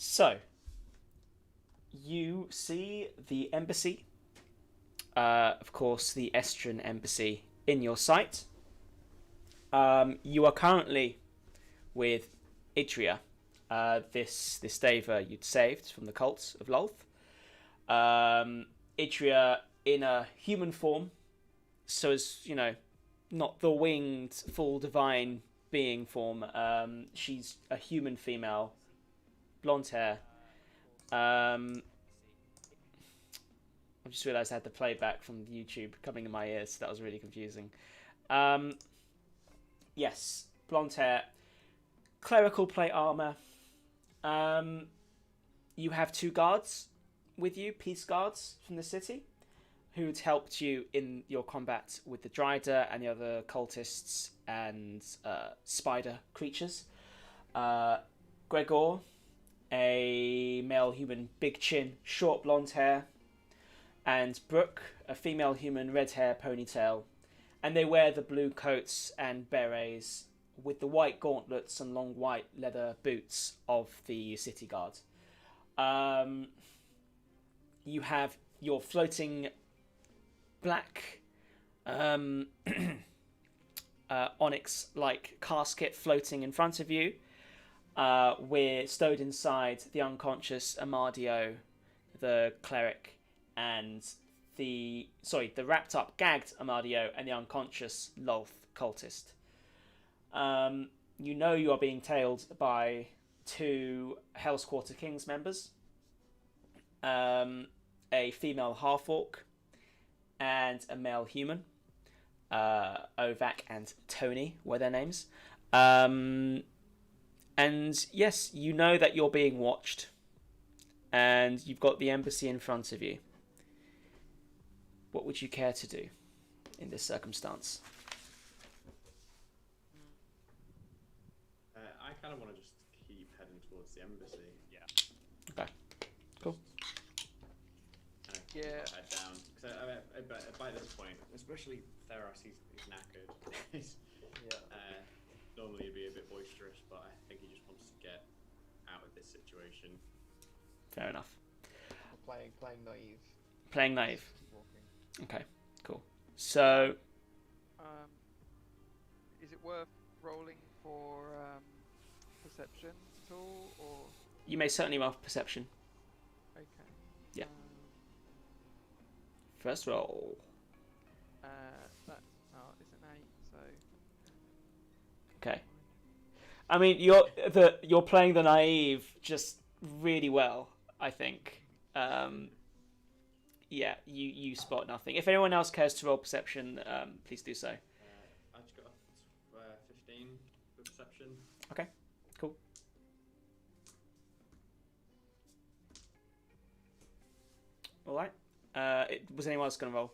So, you see the embassy, of course, the Estrian embassy in your sight. You are currently with Idria, this Deva you'd saved from the cult of Lolth. Idria in a human form, so as not the winged, full divine being form. She's a human female, blonde hair. I just realised I had the playback from YouTube coming in my ears, so that was really confusing. Um, yes, blonde hair, clerical plate armor. You have two guards with you, peace guards from the city, who'd helped you in your combat with the Dryder and the other cultists and spider creatures. Gregor, a male human, big chin, short blonde hair, and Brooke, a female human, red hair, ponytail, and they wear the blue coats and berets with the white gauntlets and long white leather boots of the city guard. You have your floating black onyx-like casket floating in front of you. We're stowed inside the unconscious Amadio, the cleric, and the wrapped up, gagged Amadio and the unconscious Lolth cultist. You know you are being tailed by two Hell's Quarter Kings members, a female half-orc, and a male human. Ovak and Tony were their names. And yes, you know that you're being watched, and you've got the embassy in front of you. What would you care to do in this circumstance? I kind of want to just keep heading towards the embassy. Yeah. Okay, cool. Yeah. Head down. Because by this point, especially Theros, he's knackered. Normally he'd be a bit boisterous, but I think he just wants to get out of this situation. Fair enough. Playing naive. Playing naive. Walking. Okay, cool. So, Is it worth rolling for perception at all, or? you may certainly roll perception. Okay. Yeah. First roll. That is an 8, so. Okay. I mean, you're playing the naive just really well, I think. Yeah, you spot nothing. If anyone else cares to roll perception, please do so. I just got 15 for perception. Okay, cool. All right. Was anyone else going to roll?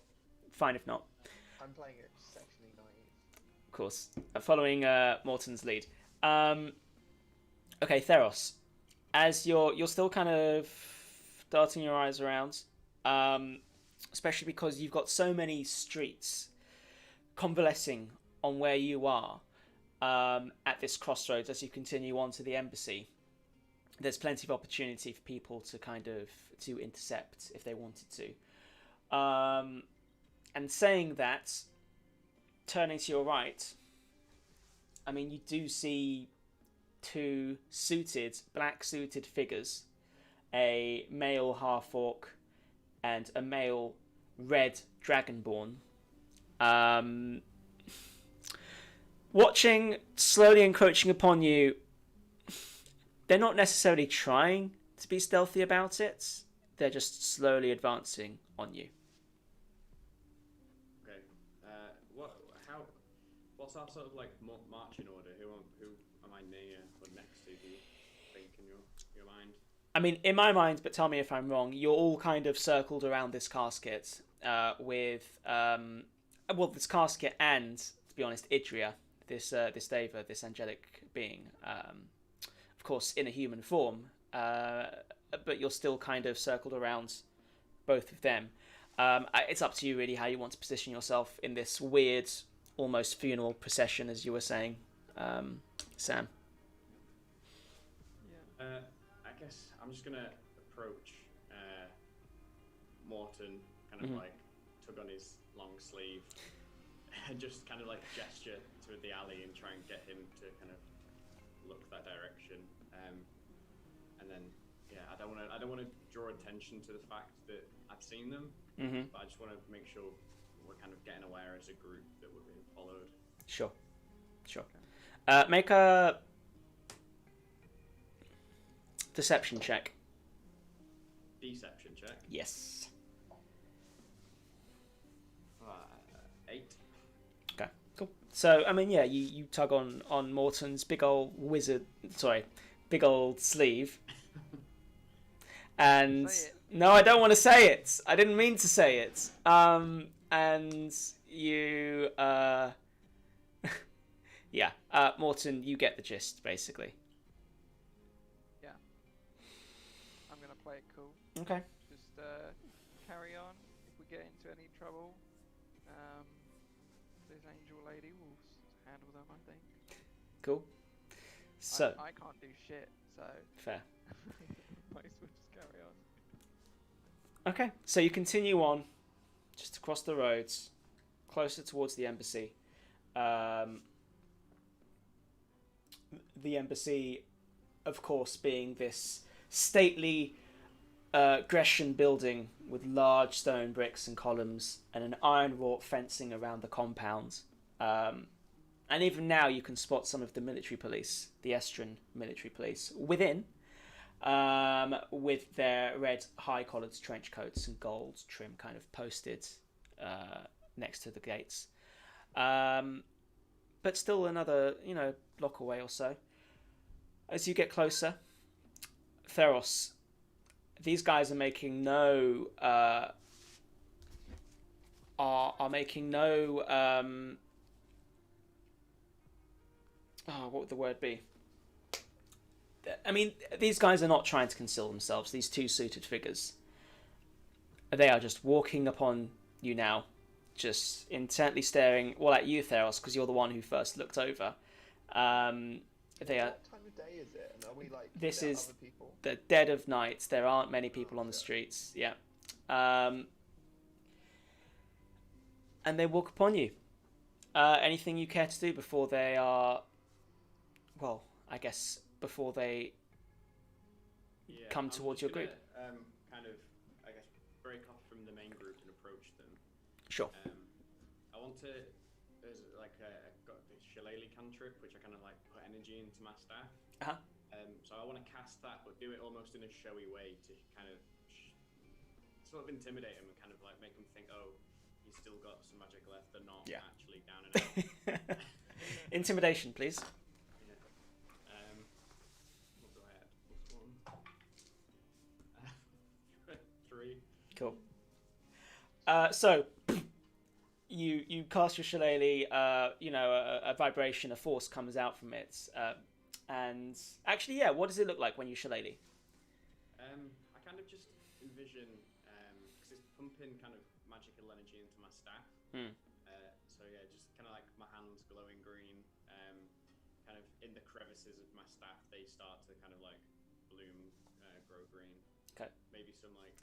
Fine if not. I'm playing it exceptionally naive. Of course. Following Morton's lead. Okay, Theros. As you're still kind of darting your eyes around, especially because you've got so many streets convalescing on where you are at this crossroads as you continue on to the embassy. There's plenty of opportunity for people to intercept if they wanted to. And saying that, turning to your right, I mean, you do see two black suited figures, a male half-orc and a male red dragonborn. Watching, slowly encroaching upon you. They're not necessarily trying to be stealthy about it. They're just slowly advancing on you. Okay. What's our sort of like marching order? Who am I near or next to? Do you think in your mind? I mean, in my mind, but tell me if I'm wrong. You're all kind of circled around this casket with this casket and, to be honest, Idria, this Deva, this angelic being. Of course, in a human form, but you're still kind of circled around both of them. It's up to you, really, how you want to position yourself in this weird, almost funeral procession, as you were saying, Sam. Yeah. guess I'm just gonna approach Morton, kind of like tug on his long sleeve, and just kind of like gesture to the alley and try and get him to kind of look that direction. And then I don't want to draw attention to the fact that I've seen them, but I just want to make sure we're kind of getting aware as a group that we're being followed. Sure. Make a deception check. Deception check. Yes. 8. Okay, cool. So, I mean, you tug on Morton's big old sleeve. And no, I don't want to say it. I didn't mean to say it. And you, Morton, you get the gist, basically. Yeah. I'm gonna play it cool. Okay. Just carry on. If we get into any trouble, this angel lady will handle them, I think. Cool. So I can't do shit, so fair. might as well just carry on. Okay, so you continue on, just across the roads, closer towards the embassy. The embassy, of course, being this stately Grecian building with large stone bricks and columns and an iron-wrought fencing around the compound. And even now you can spot some of the military police, the Estran military police, within, with their red high-collared trench coats and gold trim kind of posted next to the gates. But still another, block away or so. As you get closer, Theros, these guys are making no what would the word be? I mean, these guys are not trying to conceal themselves, these two suited figures. They are just walking upon you now, just intently staring, at you, Theros, because you're the one who first looked over. They are. What time of day is it? And are we like? This there is other people? the dead of night. There aren't many people on the streets. Yeah. And they walk upon you. Anything you care to do before they are? Well, I guess before they come towards your group. Kind of, I guess, break off from the main group and approach them. Sure. I want to. There's like I've got this shillelagh cantrip, which I kind of like put energy into my staff. So I want to cast that, but do it almost in a showy way to kind of sort of intimidate them and kind of like make them think, oh, he's still got some magic left. They're not actually down and out. Intimidation, please. What do I add? +1. 3. Cool. So you cast your shillelagh. A vibration, a force comes out from it. And actually, what does it look like when you shillelagh? I kind of just envision, because it's pumping kind of magical energy into my staff. Just kind of like my hands glowing green. Kind of in the crevices of my staff, they start to kind of like bloom, grow green. Okay. Maybe some like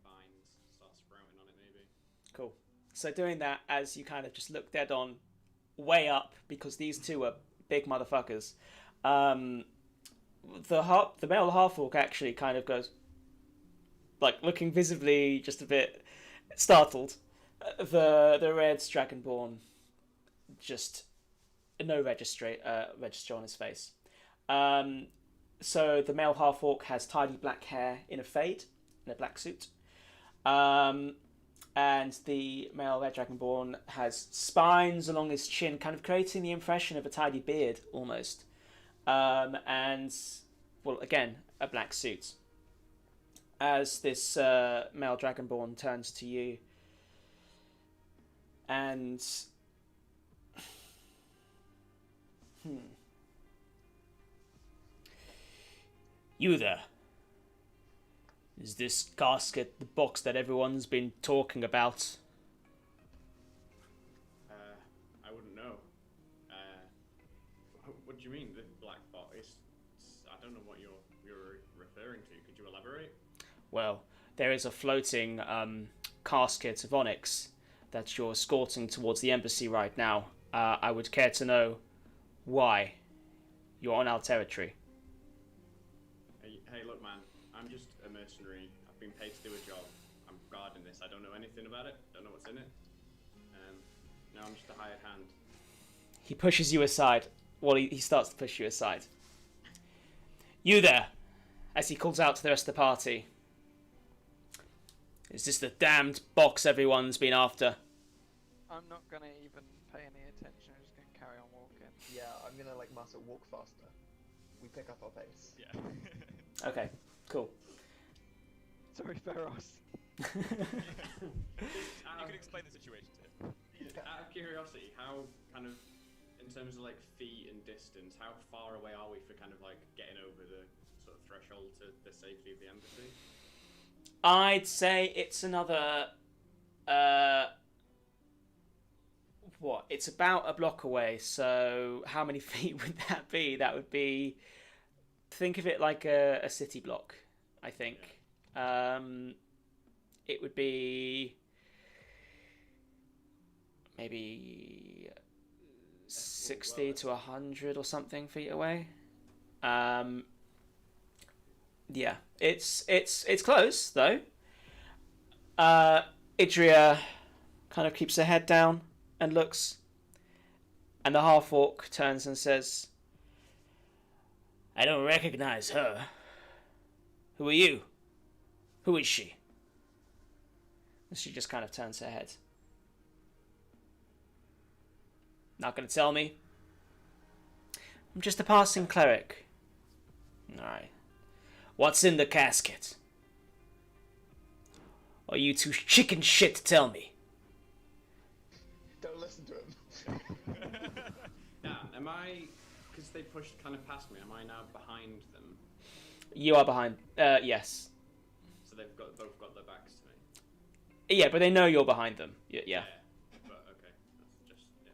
vines start sprouting on it, maybe. Cool. So doing that as you kind of just look dead on, way up, because these two are big motherfuckers. The male half-orc actually kind of goes, like, looking visibly just a bit startled. The red dragonborn, just no register on his face. So the male half-orc has tidy black hair in a fade, in a black suit. And the male red dragonborn has spines along his chin, kind of creating the impression of a tidy beard, almost. And, well, again, a black suit. As this male dragonborn turns to you and... You there. Is this casket the box that everyone's been talking about? I wouldn't know. What do you mean, the black box? I don't know what you're referring to. Could you elaborate? Well, there is a floating casket of onyx that you're escorting towards the embassy right now. I would care to know why you're on our territory. Hey, look, man. I'm just a mercenary. I've been paid to do a job. I'm guarding this. I don't know anything about it. Don't know what's in it. No, I'm just a hired hand. He pushes you aside. Well, he starts to push you aside. You there, as he calls out to the rest of the party. Is this the damned box everyone's been after? I'm not gonna even pay any attention. I'm just gonna carry on walking. Yeah, I'm gonna like muscle walk faster. We pick up our pace. Yeah. Okay, cool. Sorry, Feros. You can explain the situation to him. Out of curiosity, how kind of, in terms of like feet and distance, how far away are we for kind of like getting over the sort of threshold to the safety of the embassy? I'd say it's another... what? It's about a block away, so how many feet would that be? That would be... Think of it like a city block, I think. Yeah. It would be... maybe 60 to 100 or something feet away. Yeah, it's close though. Idria kind of keeps her head down and looks, and the half orc turns and says, "I don't recognize her. Who are you? Who is she?" And she just kind of turns her head. Not gonna tell me? I'm just a passing cleric. Alright. What's in the casket? Are you too chicken shit to tell me? Don't listen to him. Now, am I, because they pushed kind of past me, am I now behind them? You are behind. Yes. So they've both got their backs to me? Yeah, but they know you're behind them. Yeah. But okay, that's just, yeah.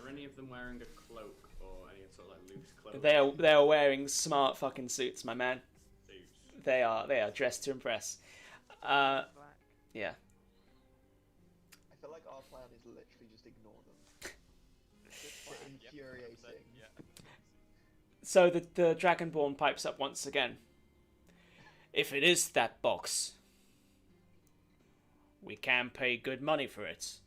Are any of them wearing a cloak or any sort of like loose cloak? They are wearing smart fucking suits, my man. Suits. They are dressed to impress. Black. Yeah. I feel like our plan is literally just ignore them. It's infuriating. Yeah. So the Dragonborn pipes up once again. If it is that box, we can pay good money for it.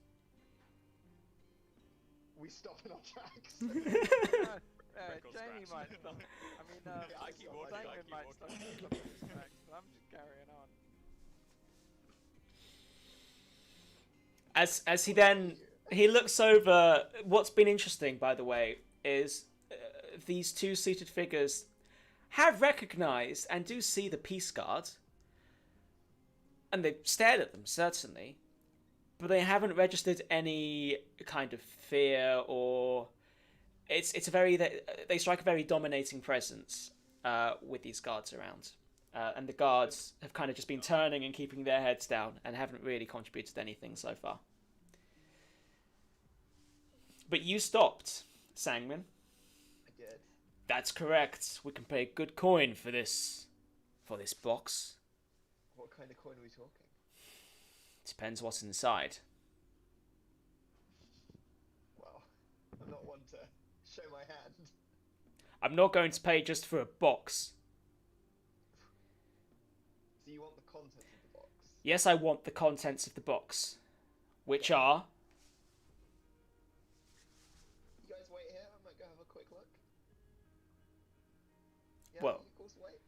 We stop in our tracks. Record Jamie scratch. might stop. I mean, I keep walking, I Simon keep might walking. stop in his tracks, but I'm just carrying on. As he looks over. What's been interesting, by the way, is these two seated figures have recognised and do see the peace guard, and they've stared at them certainly, but they haven't registered any kind of fear or it's a very they strike a very dominating presence with these guards around, and the guards have kind of just been turning and keeping their heads down and haven't really contributed anything so far. But you stopped, Sangman. I did. That's correct. We can pay good coin for this box. What kind of coin are we talking? Depends what's inside. Well, I'm not one to show my hand. I'm not going to pay just for a box. So you want the contents of the box? Yes, I want the contents of the box, which are... You guys wait here, I might go have a quick look. Yeah, Well- of course, wait.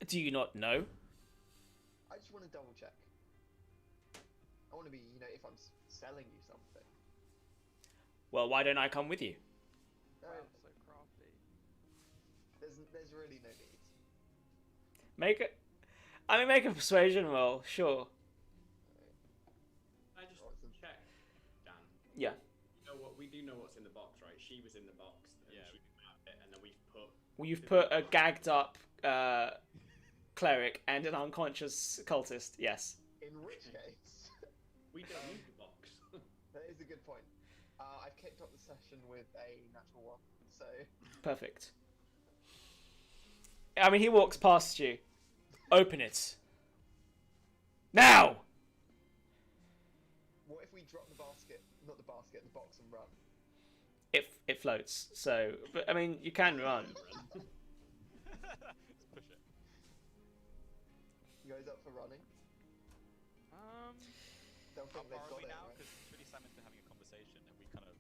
Do you not know? I just want to double check. I want to be, if I'm selling you something. Well, why don't I come with you? No, Wow, so crafty. there's really no need. Make a persuasion roll, sure. I just check, Dan. Yeah. You know what? We do know what's in the box, right? She was in the box. And Yeah. She grabbed it, and then we've put. Well, you've put a gagged up cleric and an unconscious cultist, yes. In which case, We don't need the box. that is a good point. I've kicked off the session with a natural one, so... Perfect. I mean, he walks past you. Open it. Now! What if we drop the basket, not the basket, the box and run? It floats, so... But, I mean, you can run. Let's push it. You guys up for running? Don't How think they've far are got we it, now? right? Because Trudy Simon's been having a conversation, and we kind of.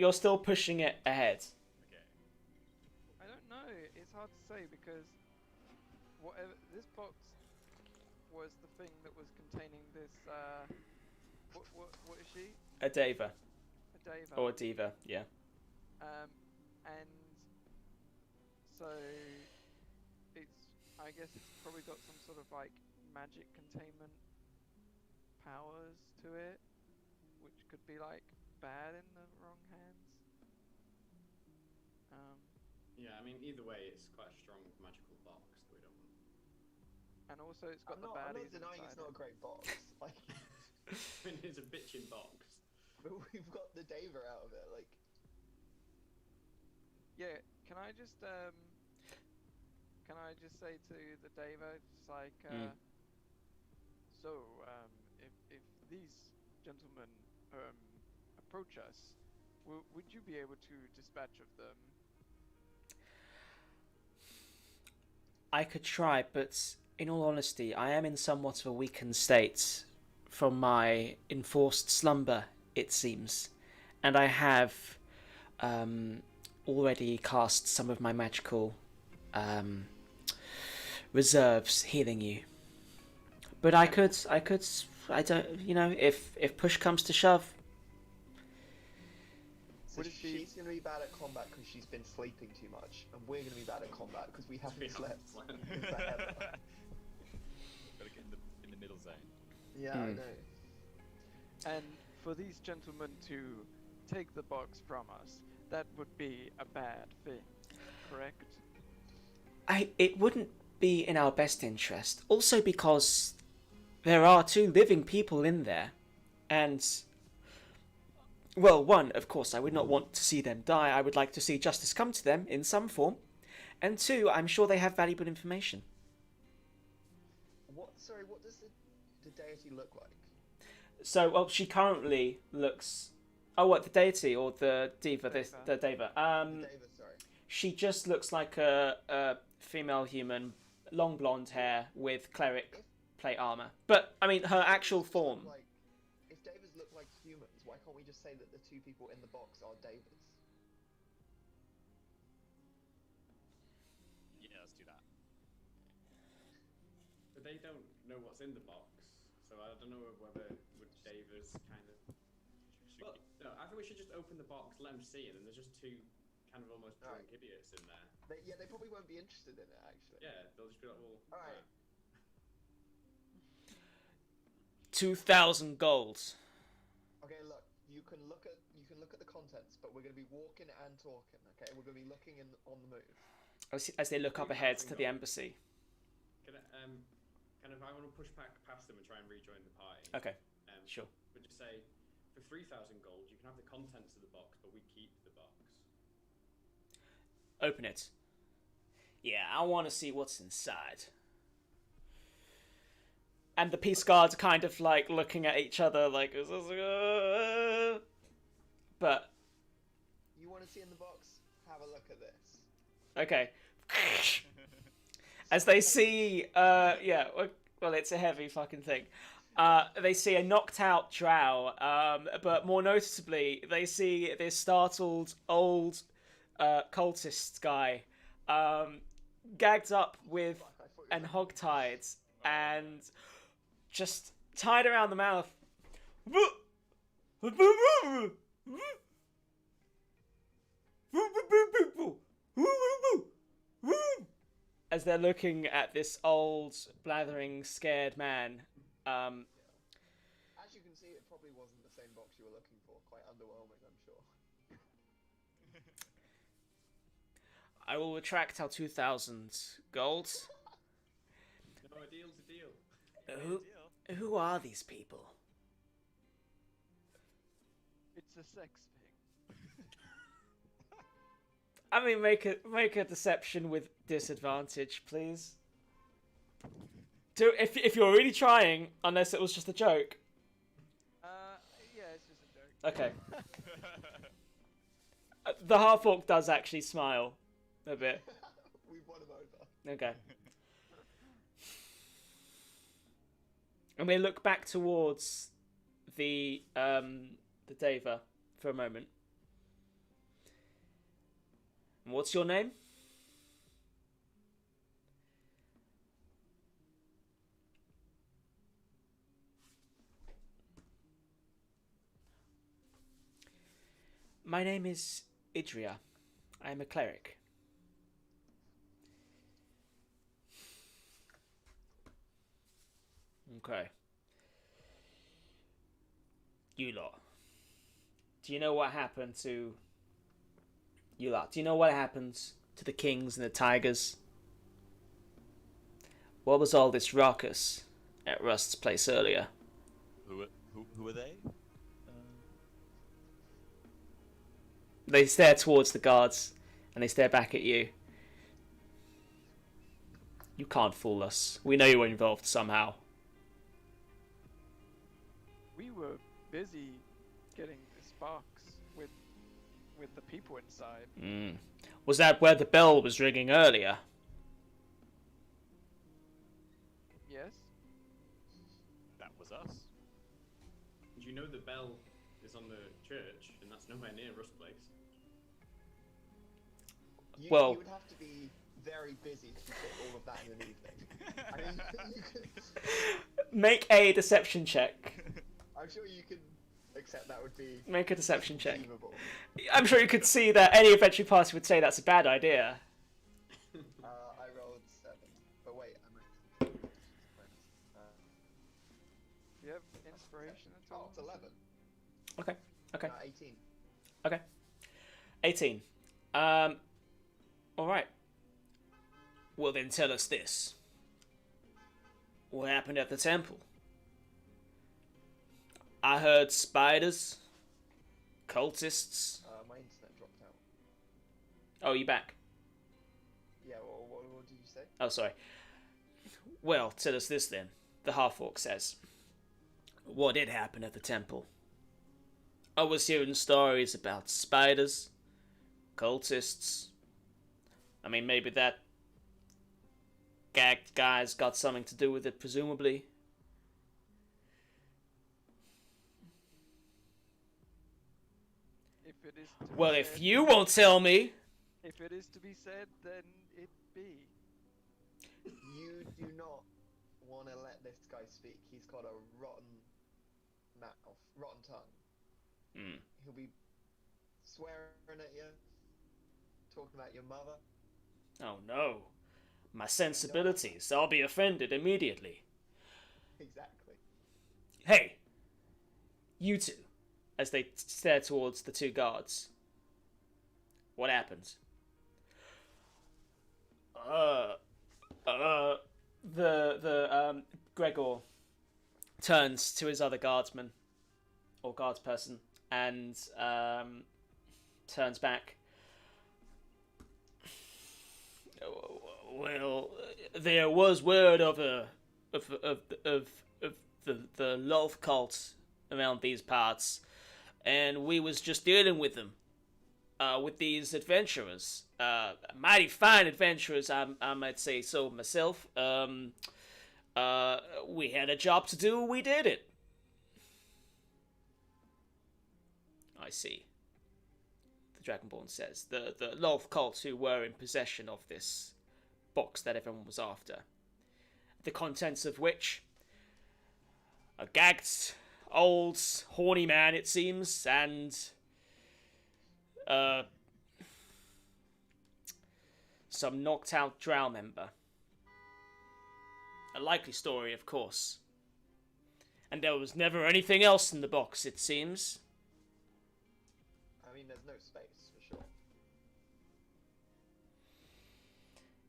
You're still pushing it ahead. Okay. I don't know. It's hard to say because whatever this box was the thing that was containing this. What is she? A Deva. A Deva. Or a Diva, yeah. And so I guess it's probably got some sort of like magic containment powers to it, which could be like bad in the wrong hands. Yeah, I mean, either way, it's quite a strong magical box that we don't want. And also it's got I'm the not baddies denying it's inside not a it. great box. Like, I mean, it's a bitchin' box. but we've got the Dava out of it. Like, Yeah, can I just say to the Dava, just like, so if these gentlemen approach us, would you be able to dispatch of them? I could try, but in all honesty, I am in somewhat of a weakened state from my enforced slumber, it seems. And I have already cast some of my magical reserves healing you. But I don't, if push comes to shove. so Would it be- she's going to be bad at combat because she's been sleeping too much, and we're going to be bad at combat because we haven't slept in forever. Gotta get in the middle zone. Yeah, I know. And for these gentlemen to take the box from us, that would be a bad thing, correct? It wouldn't be in our best interest. Also because there are 2 living people in there. And, well, one, of course, I would not want to see them die. I would like to see justice come to them in some form. And 2, I'm sure they have valuable information. What does the deity look like? So, well, she currently looks... Oh, what, the deity or the diva? The Deva. The Dava, sorry. She just looks like a female human, long blonde hair with cleric plate armor. But, I mean, her actual form... If Davas look like humans, why can't we just say that the 2 people in the box are Davas? Yeah, let's do that. But they don't know what's in the box, so I don't know whether would Davis kind of. Well, no, I think we should just open the box, let them see it, and there's just 2 kind of almost drunk idiots in there. They probably won't be interested in it, actually. Yeah, they'll just be like, well. Alright. 2,000 gold. Okay, look, you can look at the contents, but we're going to be walking and talking. Okay, we're going to be looking on the move. As they look up ahead to the embassy. Can I, I want to push back past them and try and rejoin the party. Okay, sure. But just say, for 3,000 gold, you can have the contents of the box, but we keep the box. Open it. Yeah, I want to see what's inside. And the peace guards are kind of like looking at each other like... But... You want to see in the box? Have a look at this. Okay. As they see... yeah, well, it's a heavy fucking thing. They see a knocked out drow, but more noticeably, they see this startled old cultist guy gagged up with and hogtied and just tied around the mouth. As they're looking at this old, blathering, scared man. As you can see, it probably wasn't the same box you were looking for. Quite underwhelming, I'm sure. I will retract our 2,000 gold. No, a deal's a deal. Who are these people? It's a sex thing. I mean, make a deception with disadvantage, please. If you're really trying, unless it was just a joke. Yeah, it's just a joke. Okay. The half-orc does actually smile a bit. We've won him over. Okay. And we look back towards the Deva for a moment. And what's your name? My name is Idria. I am a cleric. Okay. You lot. Do you know what happened to... You lot, do you know what happened to the kings and the tigers? What was all this ruckus at Rust's place earlier? Who are they? They stare towards the guards, and they stare back at you. You can't fool us. We know you were involved somehow. We were busy getting the sparks with the people inside. Was that where the bell was ringing earlier? Yes? That was us. Do you know the bell is on the church, and that's nowhere near Rust's place? You Well- would have to be very busy to fit all of that in an evening. I mean, you could, Make a deception check. I'm sure you can accept that would be Make a deception check. achievable. I'm sure you could see that any adventure party would say that's a bad idea. I rolled 7. But wait, I'm at... Do you have inspiration at Oh, all? it's 11. Okay. Okay. 18. Okay. 18. Alright. Well then tell us this. What happened at the temple? I heard spiders, cultists. My internet dropped out. Oh, you back? Yeah, what did you say? Oh, sorry. Well, tell us this then. The half-orc says. What did happen at the temple? I was hearing stories about spiders, cultists. I mean, maybe that gagged guy's got something to do with it, presumably. If it is to be Well, if said- you won't tell me... If it is to be said, then it be. You do not want to let this guy speak. He's got a rotten mouth, rotten tongue. He'll be swearing at you, talking about your mother. Oh no. My sensibilities. I'll be offended immediately. Exactly. Hey! You two. As they stare towards the two guards. What happens? Gregor turns to his other guardsman, or guardsperson, and turns back. Well, there was word of the love cult around these parts, and we was just dealing with them, with these adventurers, mighty fine adventurers, I might say so myself. We had a job to do, we did it. I see. The Dragonborn says the love cult who were in possession of this box that everyone was after, the contents of which a gagged old horny man, it seems, and some knocked out drow member. A likely story, of course. And there was never anything else in the box, it seems. I mean, there's no space, for sure.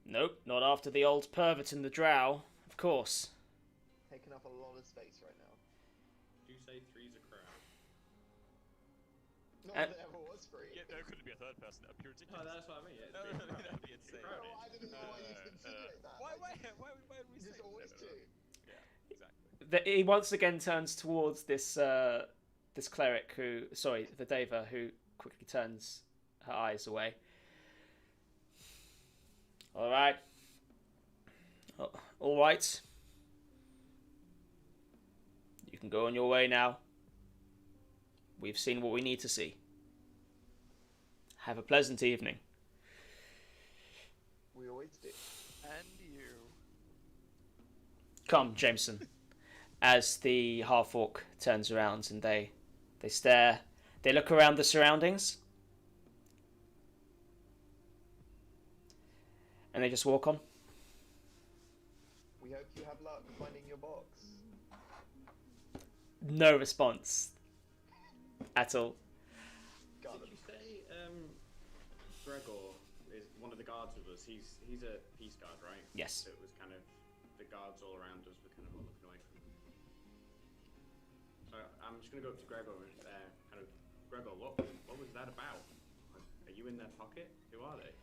Nope, not after the old pervert in the drow, of course. Taking up a lot of space right now. Do say three's a crowd. Not that there ever was free. Yeah, there couldn't be a third person. That'd be ridiculous. Oh, that's what I mean. Yeah, No, that'd be insane. No, I didn't know why you'd insinuate that. Why Like, would we say just always no. two. Yeah, exactly. He once again turns towards this this cleric the Deva, who quickly turns her eyes away. All right. All right. You can go on your way now. We've seen what we need to see. Have a pleasant evening. We always do. And you. Come, Jameson. As the half-orc turns around and they stare, they look around the surroundings, and they just walk on. We hope you have luck finding your box. No response at all. Got Did him. you say Gregor is one of the guards with us? He's a peace guard, right? Yes. So it was kind of the guards all around us were kind of all looking away from him. So I'm just gonna go up to Gregor and kind of Gregor, what was that about? Are you in their pocket? Who are they?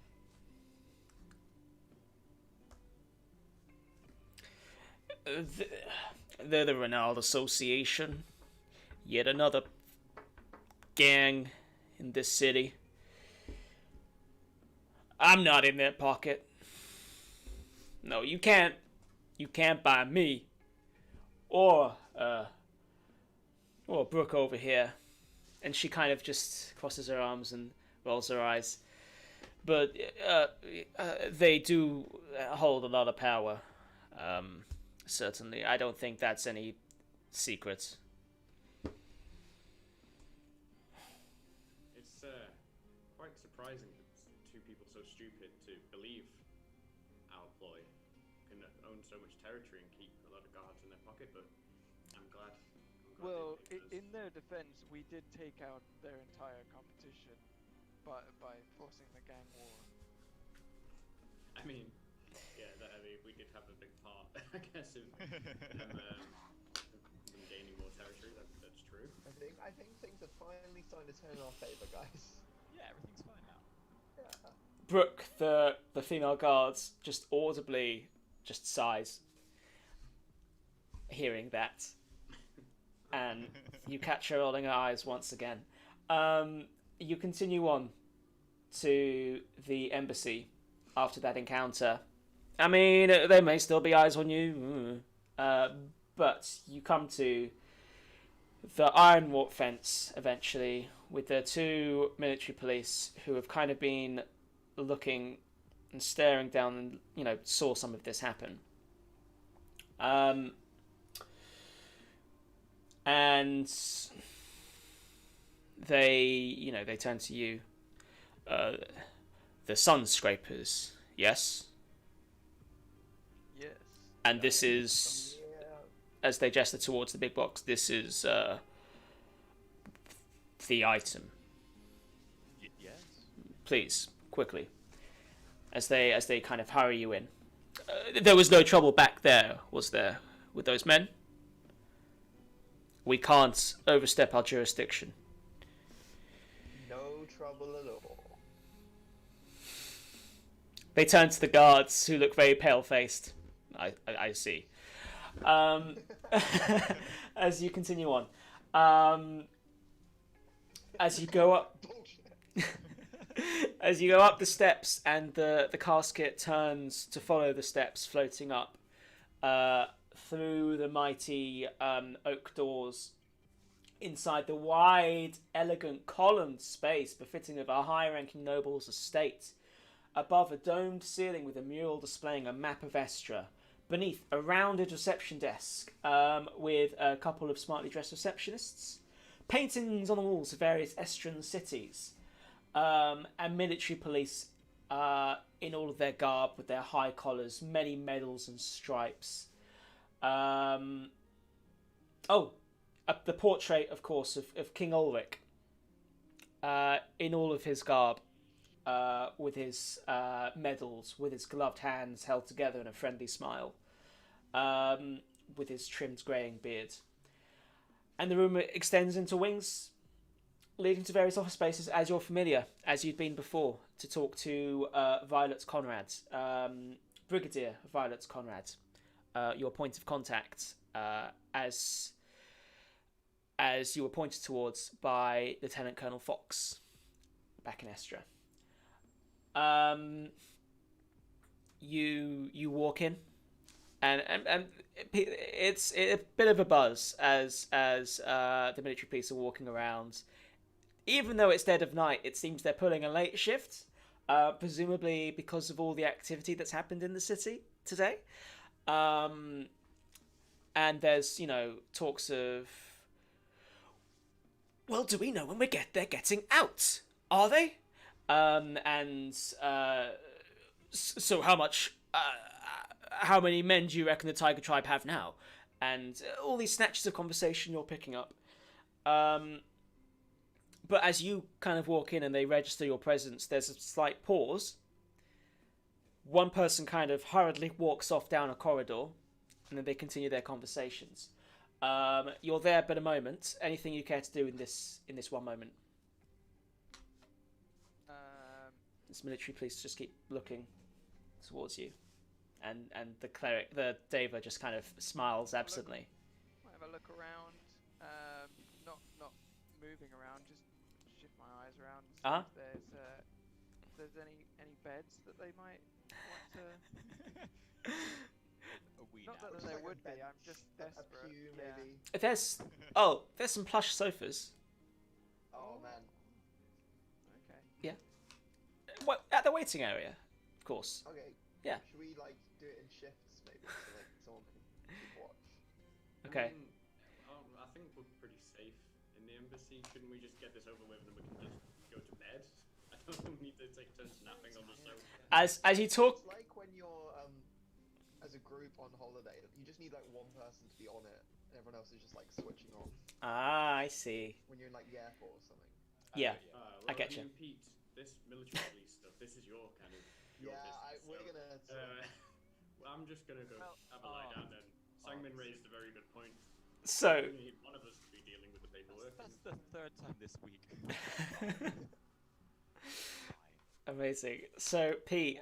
They're the Renard Association. Yet another gang in this city. I'm not in their pocket. No, you can't. You can't buy me. Or Brooke over here. And she kind of just crosses her arms and rolls her eyes. But they do hold a lot of power. Certainly. I don't think that's any secret. It's quite surprising that two people so stupid to believe our ploy can own so much territory and keep a lot of guards in their pocket, but I'm glad Well, they did, in their defense, we did take out their entire competition by forcing the gang war. I mean, we did have a big part, I guess, in them gaining more territory. That's true. I think things are finally starting to turn in our favour, guys. Yeah, everything's fine now. Yeah. Brooke, the female guards, just audibly just sighs, hearing that. And you catch her rolling her eyes once again. You continue on to the embassy after that encounter. I mean, there may still be eyes on you, but you come to the iron warp fence eventually with the two military police who have kind of been looking and staring down and, saw some of this happen. And they turn to you. The sun scrapers, yes? Yes. And this is, Yeah. as they gesture towards the big box, this is the item. Yes. Please, quickly. As they kind of hurry you in. There was no trouble back there, was there, with those men? We can't overstep our jurisdiction. No trouble at all. They turn to the guards, who look very pale-faced. I see. As you continue on, as you go up, Bullshit. as you go up the steps, and the casket turns to follow the steps floating up through the mighty oak doors, inside the wide, elegant, columned space befitting of a high-ranking noble's estate. Above a domed ceiling with a mural displaying a map of Estra. Beneath, a rounded reception desk with a couple of smartly dressed receptionists. Paintings on the walls of various Estran cities. And military police in all of their garb with their high collars, many medals and stripes. The portrait, of course, of King Ulrich in all of his garb. With his medals, with his gloved hands held together in a friendly smile, with his trimmed greying beard. And the room extends into wings, leading to various office spaces as you're familiar, as you'd been before, to talk to Violet Conrad, Brigadier Violet Conrad, your point of contact, as you were pointed towards by Lieutenant Colonel Fox back in Estra. You walk in, and it's a bit of a buzz as the military police are walking around. Even though it's dead of night, it seems they're pulling a late shift, presumably because of all the activity that's happened in the city today. And there's, talks of, well, do we know when they're getting out? Are they? So how many men do you reckon the Tiger Tribe have now? And all these snatches of conversation you're picking up. But as you kind of walk in and they register your presence, there's a slight pause. One person kind of hurriedly walks off down a corridor, and then they continue their conversations. You're there but a moment. Anything you care to do in this one moment? This military police just keep looking towards you, and the Deva just kind of smiles absently. Might have a look around, not moving around, just shift my eyes around and see if there's any beds that they might want to. Not that there would be. I'm just desperate. A pew, maybe. There's some plush sofas. Oh man. Okay. Yeah. What, at the waiting area, of course. Okay. Yeah. Should we do it in shifts maybe, so someone can keep watch? Okay. I think we're pretty safe in the embassy. Shouldn't we just get this over with and we can just go to bed? I don't think we need to take turns napping on the show. As you talk. It's like when you're as a group on holiday, you just need like one person to be on it, and everyone else is just like switching off. I see. When you're in like the airport or something. Yeah. Well, I get you. Pete, this military police stuff, this is your kind of business, we're gonna. Well, I'm just gonna go have a lie down then. Sangmin raised a very good point. So. Only one of us could be dealing with the paperwork. That's the third time this week. Amazing. So, Pete,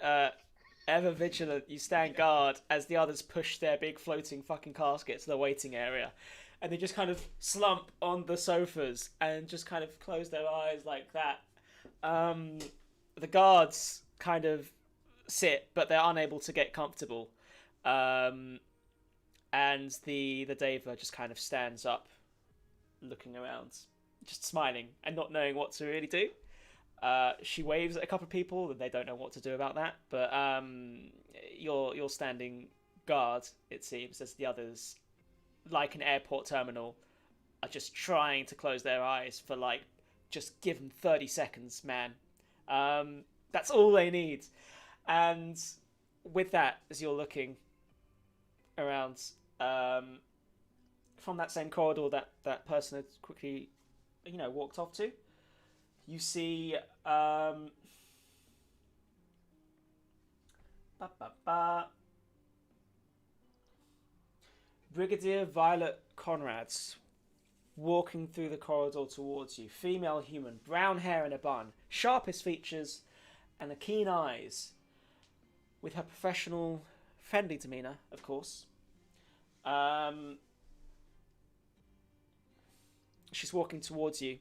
ever vigilant, you stand guard as the others push their big floating fucking casket to the waiting area. And they just kind of slump on the sofas and just kind of close their eyes like that. The guards kind of sit, but they're unable to get comfortable. And the Deva just kind of stands up, looking around, just smiling and not knowing what to really do. She waves at a couple of people, and they don't know what to do about that. But you're standing guard, it seems, as the others, like an airport terminal, are just trying to close their eyes for just give them 30 seconds, man. That's all they need. And with that, as you're looking around, from that same corridor that person had quickly, walked off to, you see Brigadier Violet Conrads walking through the corridor towards you. Female human, brown hair in a bun, sharpest features, and the keen eyes, with her professional, friendly demeanour, of course. She's walking towards you.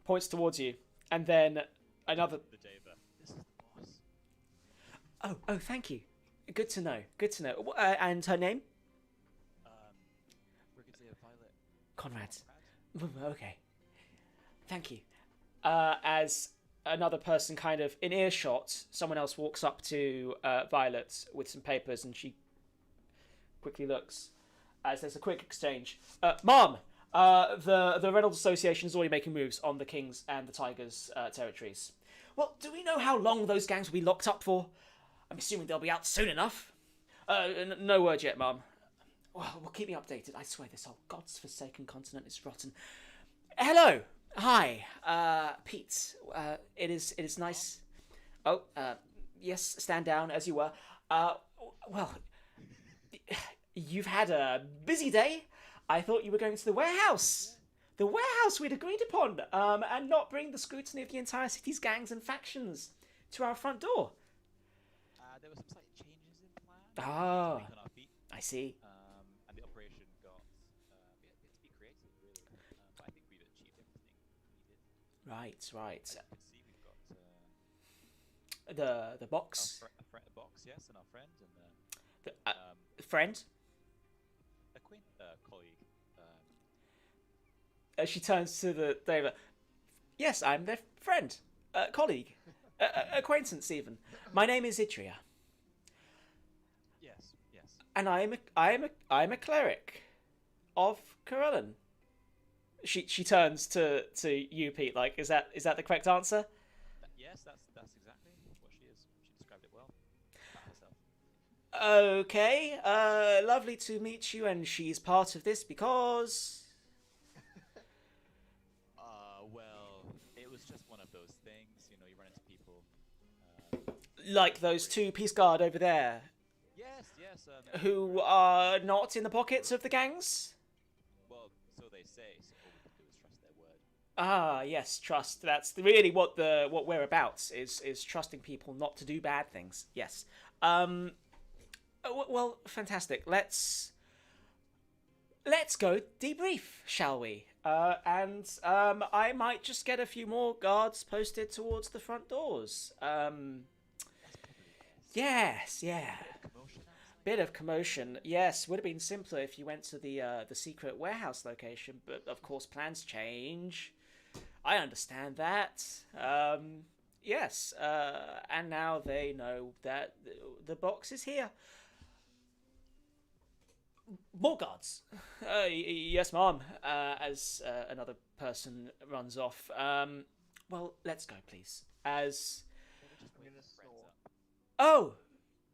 Points towards you, and then another. The Deva. This is the boss. Oh, thank you. Good to know. And her name? Brigadier Violet Conrad. Okay. Thank you. As another person kind of in earshot, someone else walks up to Violet with some papers, and she quickly looks as there's a quick exchange. Mom! The Reynolds Association is already making moves on the King's and the Tigers' territories. Well, do we know how long those gangs will be locked up for? I'm assuming they'll be out soon enough. No word yet, Mum. Well, keep me updated. I swear this whole god's-forsaken continent is rotten. Hello! Hi, Pete. It is nice... Oh, yes, stand down as you were. Well, you've had a busy day. I thought you were going to the warehouse. the warehouse we'd agreed upon, and not bring the scrutiny of the entire city's gangs and factions to our front door. There were some slight changes in plan. Ah, To think on our feet. I see. And the operation got we had to be creative, really. But I think we've achieved everything we needed. Right. As you can see, we've got The box. a box, yes, and our friend and Friend. colleague. She turns to the David. Yes, I'm their friend, colleague, acquaintance even. My name is Idria. Yes. And I am a cleric of Corellan. She turns to you, Pete. Like, is that the correct answer? Yes, that's exactly what she is. She described it well about herself. Okay. Lovely to meet you. And she's part of this because. Well, it was just one of those things. You know, you run into people. Like those two Peace Guard over there, Yes. who are not in the pockets of the gangs. Well, so they say. So all we can do is trust their word. Ah, yes, trust. That's really what we're about is trusting people not to do bad things. Yes. Well, fantastic. Let's go debrief, shall we? And I might just get a few more guards posted towards the front doors. Yes, yeah. Bit of commotion. Yes, would have been simpler if you went to the secret warehouse location, but of course plans change. I understand that. Yes, and now they know that the box is here. More guards. Yes, Mom. As another person runs off. Well, let's go, please. As. I'm gonna snort. Oh.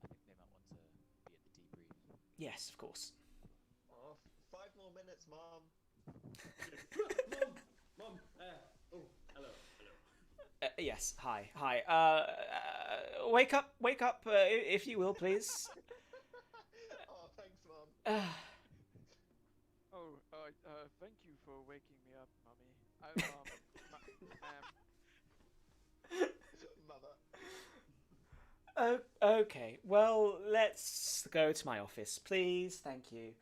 I think they might want to be at the debrief. Yes, of course. Oh, 5 more minutes, Mom. Mom. Oh, hello. Yes. Hi. Wake up, if you will, please. Oh, thanks, Mom. Thank you for waking me up, Mummy. Mother. Okay. Well, let's go to my office, please. Thank you.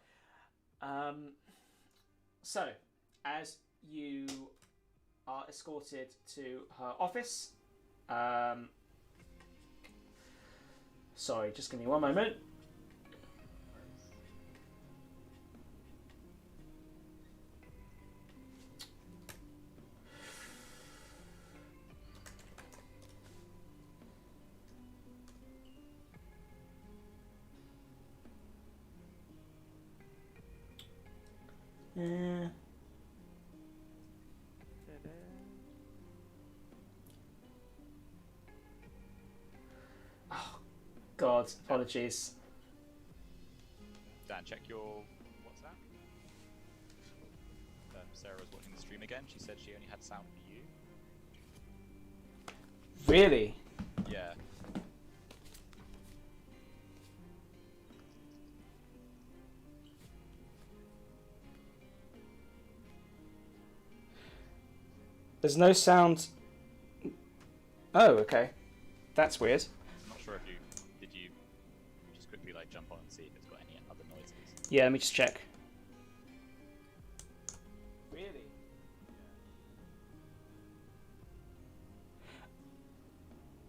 So, as you are escorted to her office, sorry, just give me one moment. Oh, God, apologies. Dan, check your WhatsApp. Sarah was watching the stream again. She said she only had sound for you. Really? Yeah. There's no sound. Oh, okay. That's weird. I'm not sure if did you just quickly like jump on and see if it's got any other noises. Yeah, let me just check. Really?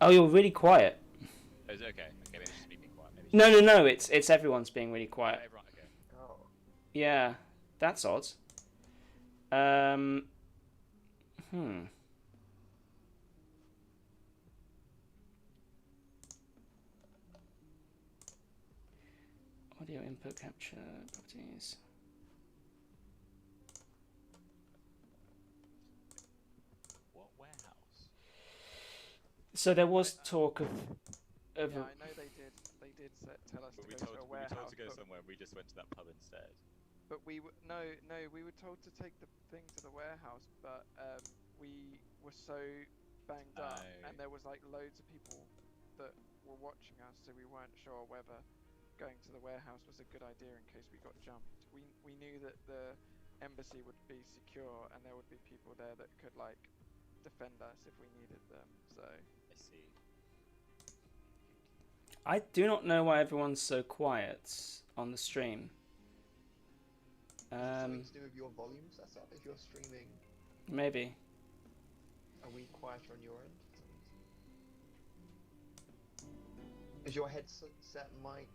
Oh, you're really quiet. Oh, is it okay? Okay, maybe it's just me being quiet. Maybe No. It's everyone's being really quiet. Everyone, okay. Oh. Yeah, that's odd. Audio input capture properties. What warehouse? So there was talk of. Yeah, I know they did. They did tell us But to we go told to a we warehouse. were told to go somewhere. We just went to that pub instead. But we were we were told to take the thing to the warehouse, but we were so banged up, and there was like loads of people that were watching us, so we weren't sure whether going to the warehouse was a good idea in case we got jumped. We knew that the embassy would be secure, and there would be people there that could like defend us if we needed them. So I see. I do not know why everyone's so quiet on the stream. Is it something to do with your volume setup? If you're streaming, Maybe. are we quieter on your end? Is your headset mic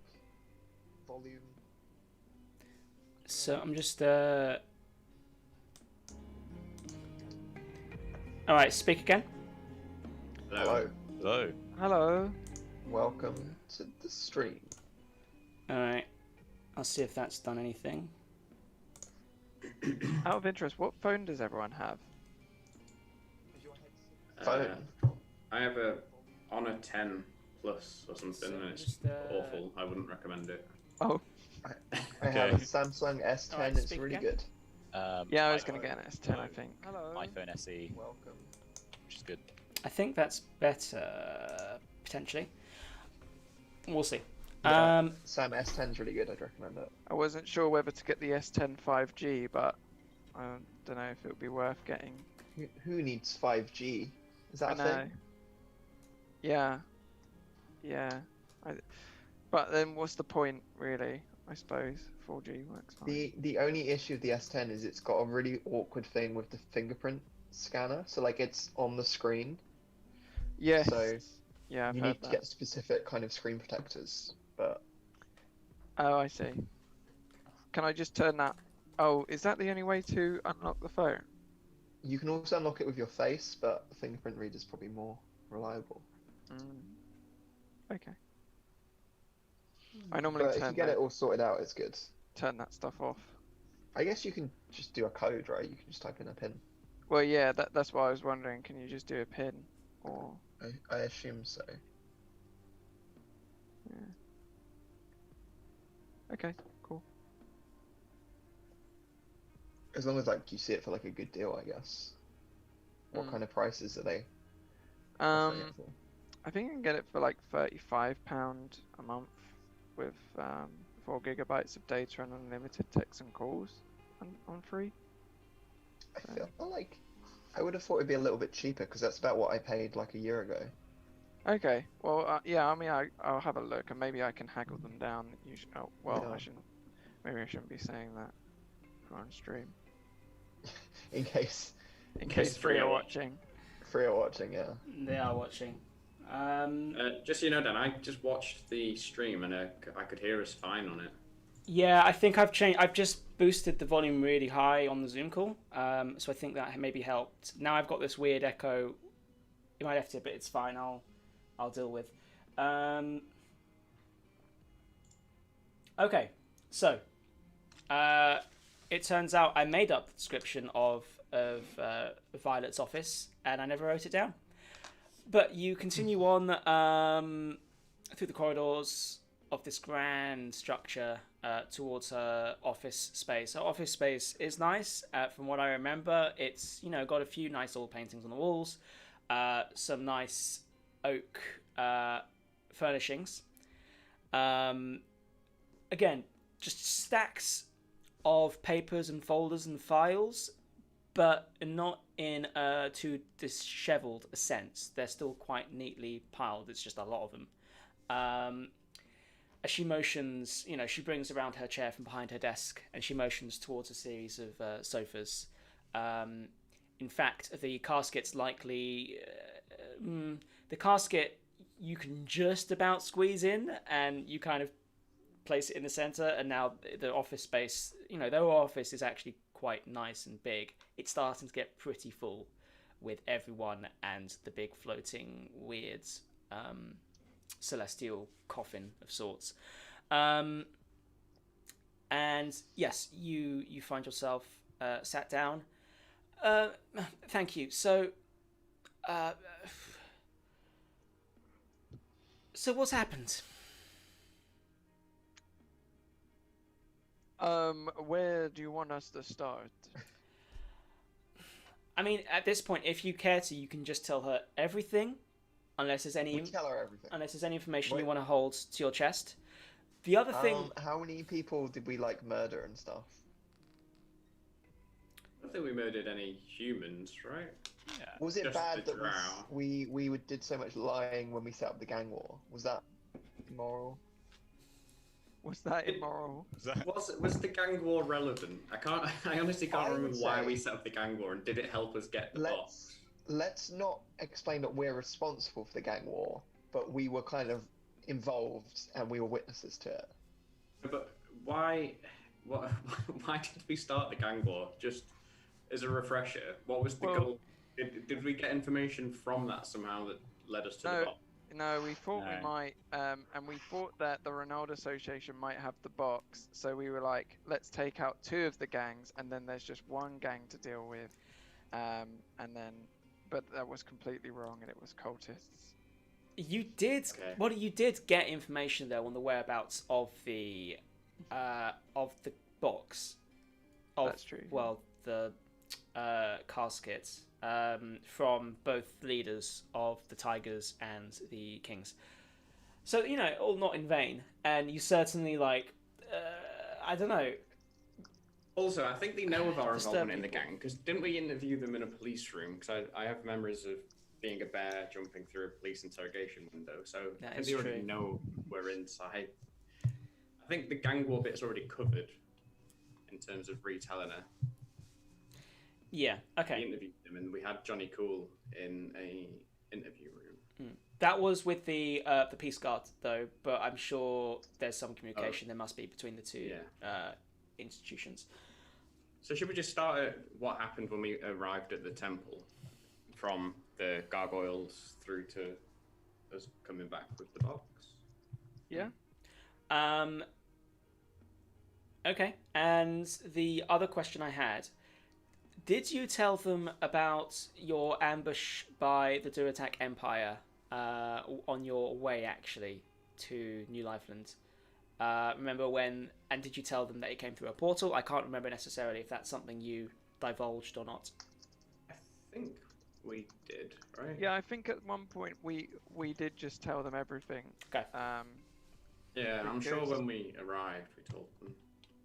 volume? So I'm just Alright, speak again. Hello. Hello. hello. Welcome to the stream. Alright. I'll see if that's done anything. Out of interest, what phone does everyone have? Is your headset phone? I have a Honor 10 Plus or something, So and it's just, awful. I wouldn't recommend it. Oh, I have a Samsung S10. Alright, It's speak really again. good. yeah, I was iPhone- gonna get an S10, I think. Hello. iPhone SE, Welcome. which is good. I think that's better, potentially. We'll see. Yeah. Sam S10's really good. I'd recommend it. I wasn't sure whether to get the S10 5G, but I don't know if it would be worth getting. Who needs 5G? Is that I a know. thing? Yeah. Yeah. But then what's the point, really? I suppose 4G works fine. The only issue with the S10 is it's got a really awkward thing with the fingerprint scanner. So like it's on the screen. Yes. So yeah, I've you heard need to that. get specific kind of screen protectors. But Oh, I see. Can I just turn that? Oh, is that the only way to unlock the phone? you can also unlock it with your face, but the fingerprint reader's probably more reliable. Okay. I normally But if you turn get that, it all sorted out, it's good. turn that stuff off. I guess you can just do a code, right? You can just type in a pin. Well, yeah, that's why I was wondering. Can you just do a pin, or? I assume so. Yeah. Okay, cool. As long as like you see it for like a good deal, I guess. What kind of prices are they offering it for? I think you can get it for like £35 a month with 4 gigabytes of data and unlimited texts and calls on free. I feel like I would have thought it'd be a little bit cheaper because that's about what I paid like a year ago. Okay, well, yeah, I mean, I'll have a look and maybe I can haggle them down. Oh, well, Yeah. I shouldn't. Maybe I shouldn't be saying that on stream. In case In case Free are watching. Free are watching, yeah. They are watching. Just so you know, Dan, I just watched the stream and I could hear us fine on it. Yeah, I think I've changed. I've just boosted the volume really high on the Zoom call, so I think that maybe helped. Now I've got this weird echo. You might have to, but it's fine. I'll deal with. Okay, so it turns out I made up the description of Violet's office, and I never wrote it down. But you continue on through the corridors of this grand structure towards her office space. Her office space is nice. From what I remember, it's got a few nice old paintings on the walls, some nice oak furnishings. Again, just stacks of papers and folders and files, but not in a too disheveled a sense. They're still quite neatly piled. It's just a lot of them. As she motions, she brings around her chair from behind her desk, and she motions towards a series of sofas. In fact, the casket's likely... the casket you can just about squeeze in, and you kind of place it in the center, and now the office space, their office is actually quite nice and big. It's starting to get pretty full with everyone and the big floating weird celestial coffin of sorts. And yes, you find yourself sat down. Thank you. So what's happened? Where do you want us to start? I mean, at this point, if you care to, you can just tell her everything, unless there's any We tell her everything. information you want to hold to your chest. The other thing, How many people did we murder and stuff? think we murdered any humans, right? Yeah. Was it Just bad the that drow. we did so much lying when we set up the gang war? Was that immoral? Was that It- immoral? Was the gang war relevant? I honestly can't I would remember why we say- set up the gang war, and did it help us get the box? Let's not explain that we're responsible for the gang war, but we were kind of involved and we were witnesses to it. But why? What? Why did we start the gang war? Just as a refresher, what was the Well- goal? Did we get information from that somehow that led us to the No. box? No, we thought we No. might, and we thought that the Ronaldo Association might have the box. So we were like, let's take out 2 of the gangs, and then there's just one gang to deal with. And then, but that was completely wrong, and it was cultists. You did. Okay. Well, you did get information though on the whereabouts of the box. That's true. Well, the caskets from both leaders of the Tigers and the Kings. So all not in vain, and you certainly I don't know. Also, I think they know of our Disturb involvement in the people. gang, because didn't we interview them in a police room? Because I have memories of being a bear jumping through a police interrogation window, so That I think is they already true. know we're inside. I think the gang war bit's already covered in terms of retelling it. Yeah. We Okay. interviewed them, and we had Johnny Cool in a interview room. That was with the Peace Guard though, but I'm sure there's some communication there must be between the two institutions. So should we just start at what happened when we arrived at the temple, from the gargoyles through to us coming back with the box? Yeah. Okay. And the other question I had: did you tell them about your ambush by the Durotak Empire on your way actually to New Lifeland? Remember when? And did you tell them that it came through a portal? I can't remember necessarily if that's something you divulged or not. I think we did, right? Yeah, I think at one point we did just tell them everything. Okay. Yeah, I'm sure Because- when we arrived, we told them.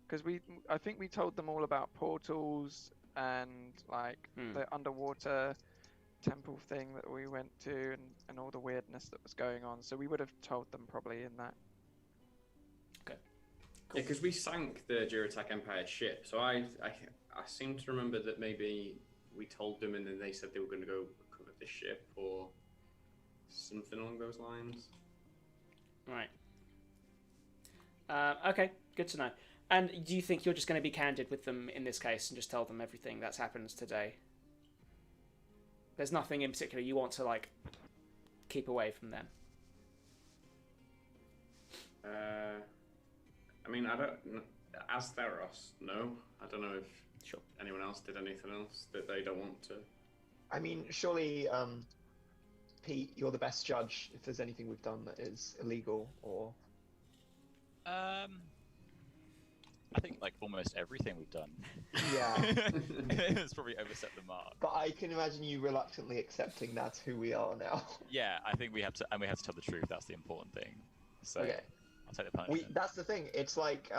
Because I think we told them all about portals and the underwater temple thing that we went to, and all the weirdness that was going on. So we would have told them probably in that. Yeah, because we sank the Durotak Empire ship, so I seem to remember that maybe we told them, and then they said they were going to go recover the ship or something along those lines. Right. Okay, good to know. And do you think you're just going to be candid with them in this case and just tell them everything that's happened today? There's nothing in particular you want to keep away from them. I mean, I don't. As Theros, no. I don't know if Sure. anyone else did anything else that they don't want to. I mean, surely, Pete, you're the best judge if there's anything we've done that is illegal or. I think almost everything we've done. Yeah. It's probably overset the mark. But I can imagine you reluctantly accepting that's who we are now. Yeah, I think we have to tell the truth. That's the important thing. So Okay. I'll take the punishment. That's the thing. It's like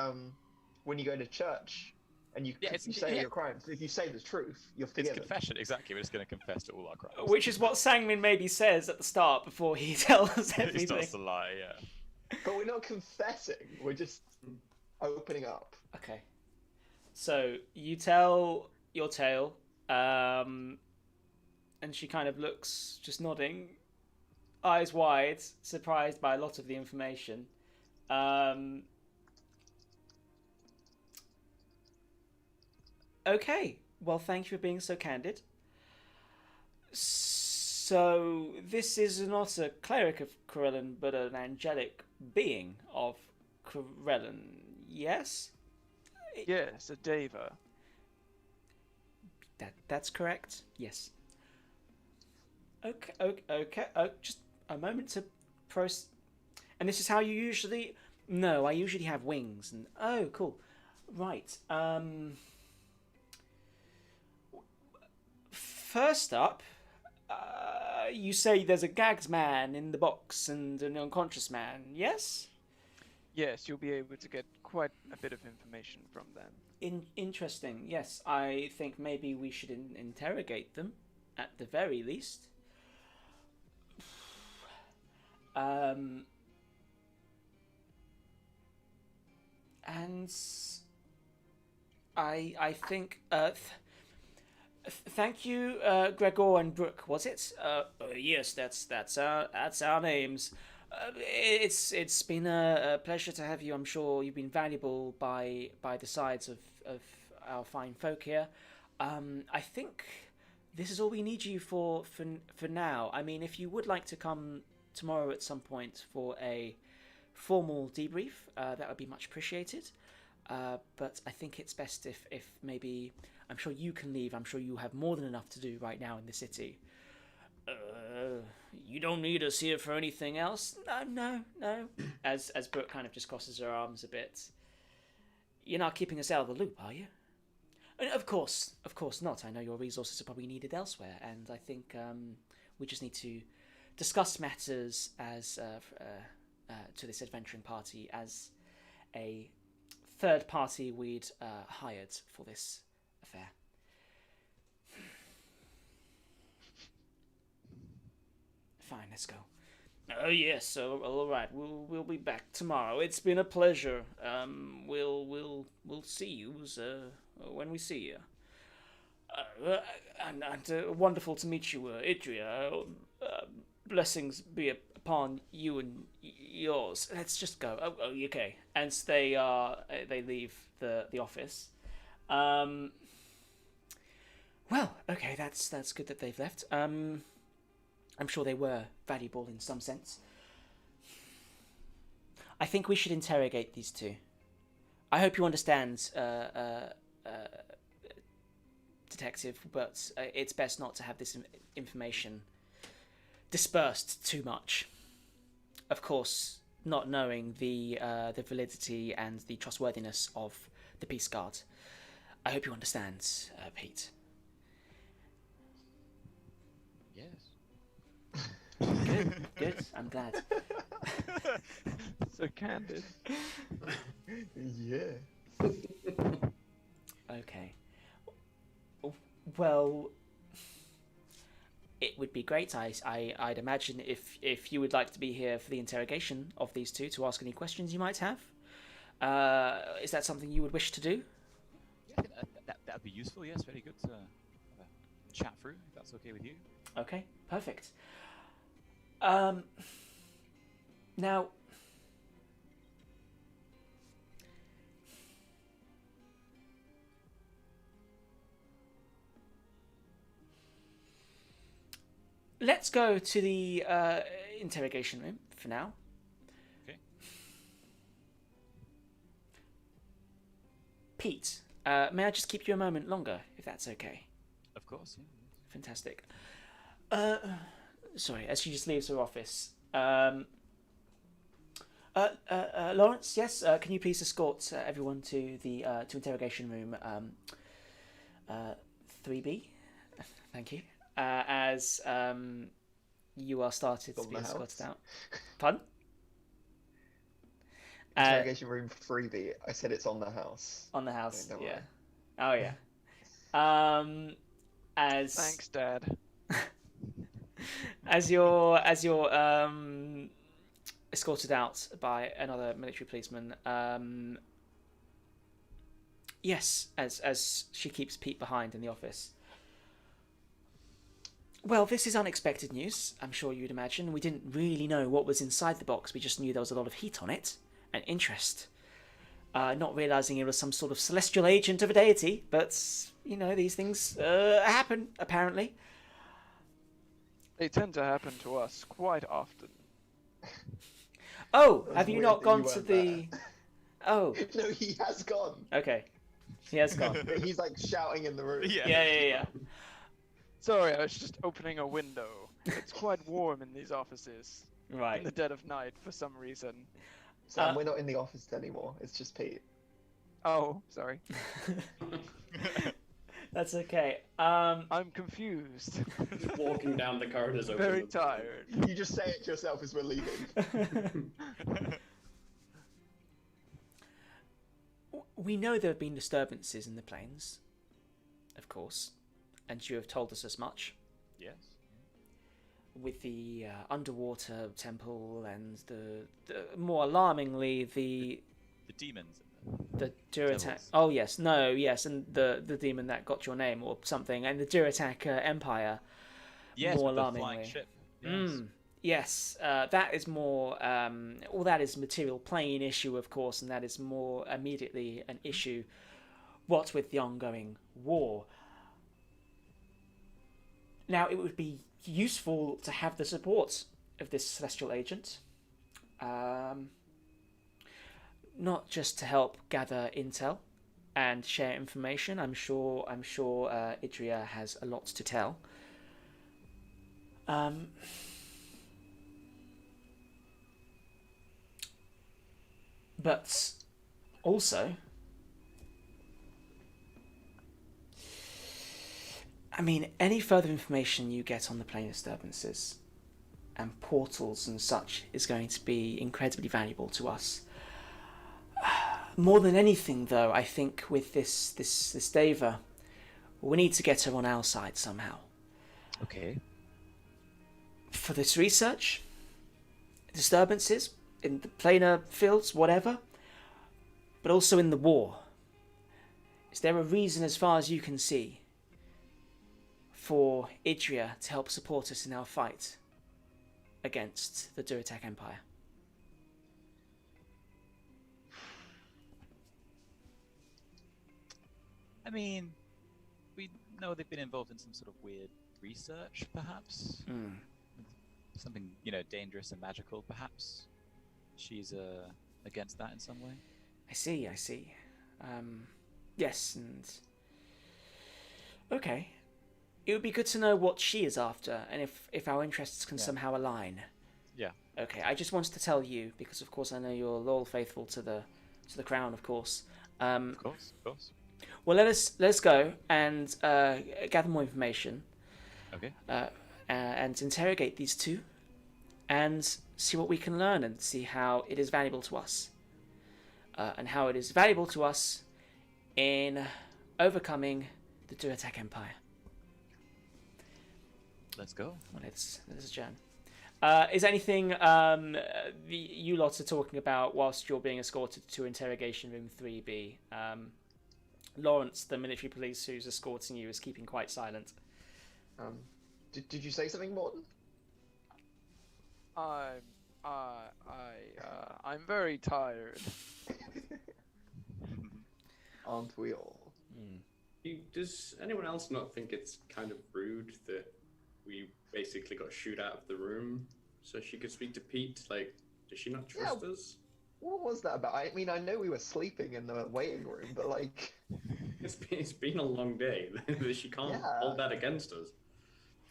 when you go to church and you Yeah, say your crimes. If you say the truth, you're It's forgiven. confession, exactly. We're just going to confess to all our crimes. Which is what Sangmin maybe says at the start before he tells us He everything. starts to lie. Yeah. But we're not confessing. We're just opening up. Okay. So you tell your tale, and she kind of looks, just nodding, eyes wide, surprised by a lot of the information. Okay. Well, thank you for being so candid. So this is not a cleric of Corellan, but an angelic being of Corellan. Yes. Yes, a Deva. That's correct. Yes. Okay. Just a moment to process. And this is how you usually. No, I usually have wings. And oh, cool. Right. First up, you say there's a gagged man in the box and an unconscious man. Yes. Yes, you'll be able to get quite a bit of information from them. Interesting. Yes, I think maybe we should interrogate them, at the very least. And I think thank you, Gregor and Brooke. Was it? Yes, that's our names. It's been a pleasure to have you. I'm sure you've been valuable by the sides of our fine folk here. I think this is all we need you for now. I mean, if you would like to come tomorrow at some point for a formal debrief, that would be much appreciated. But I think it's best if maybe, I'm sure you can leave. I'm sure you have more than enough to do right now in the city. You don't need us here for anything else? No. As Brooke kind of just crosses her arms a bit. You're not keeping us out of the loop, are you? Of course not. I know your resources are probably needed elsewhere, and I think we just need to discuss matters as to this adventuring party as a third party we'd hired for this affair. Fine, let's go. Oh yes, so all right. We'll be back tomorrow. It's been a pleasure. We'll see you when we see you. And wonderful to meet you, Idria. Blessings be upon you and yours. Let's just go. Oh, okay. And they leave the office. Well, okay. That's good that they've left. I'm sure they were valuable in some sense. I think we should interrogate these two. I hope you understand, Detective, but it's best not to have this information dispersed too much. Of course, not knowing the validity and the trustworthiness of the Peace Guard. I hope you understand, Pete. Yes. Good. I'm glad. So candid. Yeah. Okay. Well, it would be great. I'd imagine if you would like to be here for the interrogation of these two to ask any questions you might have. Is that something you would wish to do? Yeah, that would be useful. Yes, very good to have a chat through, if that's okay with you. Okay, perfect. Now, let's go to the interrogation room for now. Okay. Pete, may I just keep you a moment longer, if that's okay? Of course, yeah. Fantastic. Sorry, as she just leaves her office. Lawrence, yes, can you please escort everyone to the to interrogation room 3B? Thank you. As you are started to be escorted out. Pardon? Interrogation room freebie. I said it's on the house. On the house, Don't yeah. worry. Oh yeah. As Thanks, Dad. as you're escorted out by another military policeman. Yes, as she keeps Pete behind in the office. Well, this is unexpected news, I'm sure you'd imagine. We didn't really know what was inside the box. We just knew there was a lot of heat on it and interest. Not realizing it was some sort of celestial agent of a deity, but, you know, these things happen, apparently. They tend to happen to us quite often. Oh, That's have you weird not that gone you to weren't the... Oh, No, he has gone. okay. He has gone. He's like shouting in the room. Yeah. Sorry, I was just opening a window. It's quite warm in these offices. Right. In the dead of night, for some reason. Sam, we're not in the office anymore. It's just Pete. Oh, sorry. That's okay. I'm confused. Just walking down the corridors. Very tired. You just say it to yourself as we're leaving. We know there have been disturbances in the plains, of course, and you have told us as much. Yes. With the underwater temple and the more alarmingly The demons. the Duratak. Devils. Oh yes, no, yes, and the demon that got your name or something, and the Duratak Empire. Yes, more with the alarmingly. flying ship. Yes. Yes, that is more. All that is material plane issue, of course, and that is more immediately an issue. What with the ongoing war. Now, it would be useful to have the support of this celestial agent. Not just to help gather intel and share information. I'm sure Idria has a lot to tell. But also, I mean, any further information you get on the plane disturbances and portals and such is going to be incredibly valuable to us. More than anything, though, I think with this Deva, we need to get her on our side somehow. Okay. For this research, disturbances in the planar fields, whatever, but also in the war. Is there a reason, as far as you can see, for Idria to help support us in our fight against the Duratak Empire? I mean, we know they've been involved in some sort of weird research, perhaps. Something, dangerous and magical, perhaps. She's against that in some way. I see. Yes, and... Okay. It would be good to know what she is after, and if our interests can somehow align. Yeah. Okay, I just wanted to tell you, because of course I know you're loyal, faithful to the crown, of course. Of course. Well, let's go and gather more information. Okay. And interrogate these two, and see what we can learn, and see how it is valuable to us, and how it is valuable to us in overcoming the Duratak Empire. Let's go. Well, let's adjourn. Is anything you lot are talking about whilst you're being escorted to Interrogation Room 3B? Lawrence, the military police who's escorting you, is keeping quite silent. Did you say something, Morton? I'm very tired. Aren't we all? Does anyone else not think it's kind of rude that we basically got shooed out of the room so she could speak to Pete? Like, does she not trust us? What was that about? I mean, I know we were sleeping in the waiting room, but like... It's been a long day. She can't hold that against us.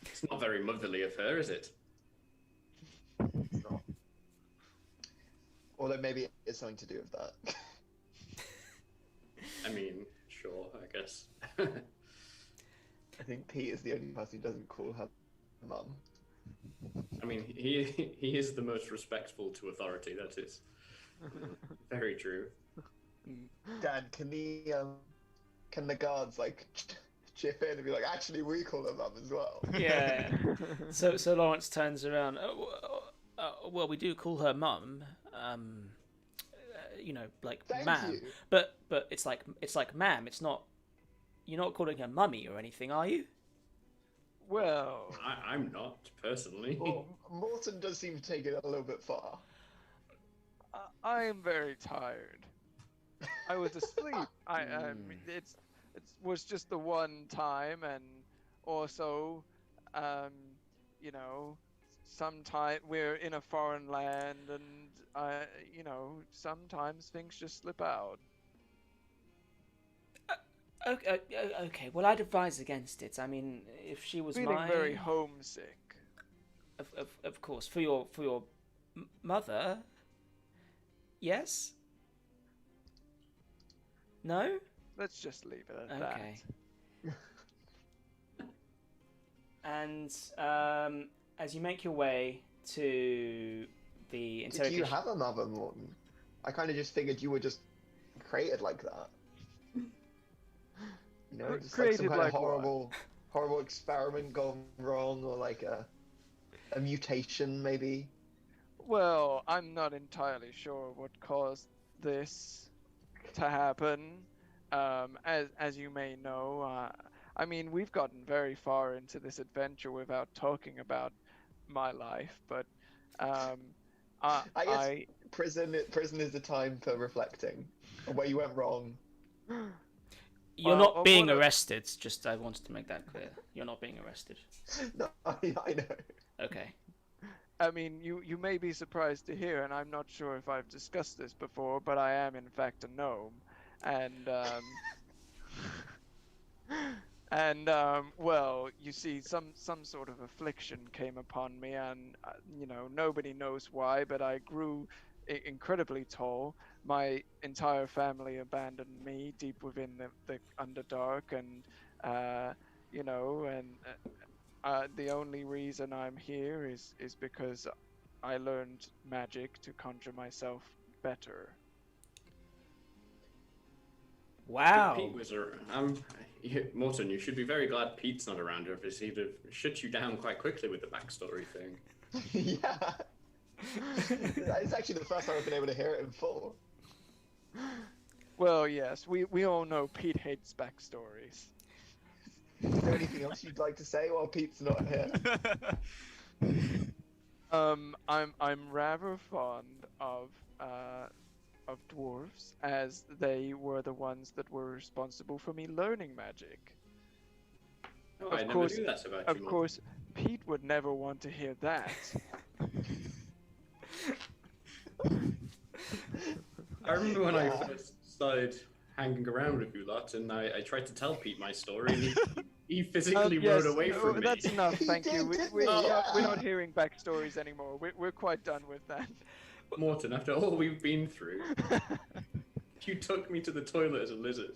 It's not very motherly of her, is it? It's not. Although maybe it's something to do with that. I mean, sure, I guess. I think Pete is the only person who doesn't call her mum. I mean, he is the most respectful to authority, that is. Very true. Dad, can the guards like chip in and be like, actually, we call her mum as well? Yeah. So Lawrence turns around. Well, we do call her mum. Like Thank ma'am. you. But it's like ma'am. It's not. You're not calling her mummy or anything, are you? Well, I'm not, personally. Well, Morton does seem to take it a little bit far. I am very tired. I was asleep. It was just the one time, and also, sometimes we're in a foreign land, and sometimes things just slip out. Okay. Well, I'd advise against it. I mean, if she was Feeling very homesick. Of course, for your mother. Yes. No. Let's just leave it at that. Okay. And as you make your way to the interrogation... Did you have a mother, Morton? I kind of just figured you were just created like that. You know, just like Created some kind like of what? horrible experiment gone wrong, or like a mutation maybe. Well, I'm not entirely sure what caused this to happen. As you may know, I mean, we've gotten very far into this adventure without talking about my life, but um, I guess I prison is the time for reflecting on where you went wrong. You're Well, not being what arrested. Just I wanted to make that clear. You're not being arrested. No, I know. Okay. I mean, you may be surprised to hear, and I'm not sure if I've discussed this before, but I am in fact a gnome, and well, you see, some sort of affliction came upon me, and you know, nobody knows why, but I grew incredibly tall. My entire family abandoned me deep within the Underdark, and you know, and the only reason I'm here is because I learned magic to conjure myself better. Wow. Pete was around. Morton, you should be very glad Pete's not around here, because he'd have shut you down quite quickly with the backstory thing. Yeah. It's actually the first time I've been able to hear it in full. Well, yes, we all know Pete hates backstories. Is there anything else you'd like to say while Pete's not here? I'm rather fond of dwarves, as they were the ones that were responsible for me learning magic. Oh, I never knew that about you. Of course, Pete would never want to hear that. I remember when I first started hanging around with you lot, and I tried to tell Pete my story, and he physically rode away from me. That's enough, thank you. We're Yeah. not hearing backstories anymore. We're quite done with that. Morton, after all we've been through, you took me to the toilet as a lizard.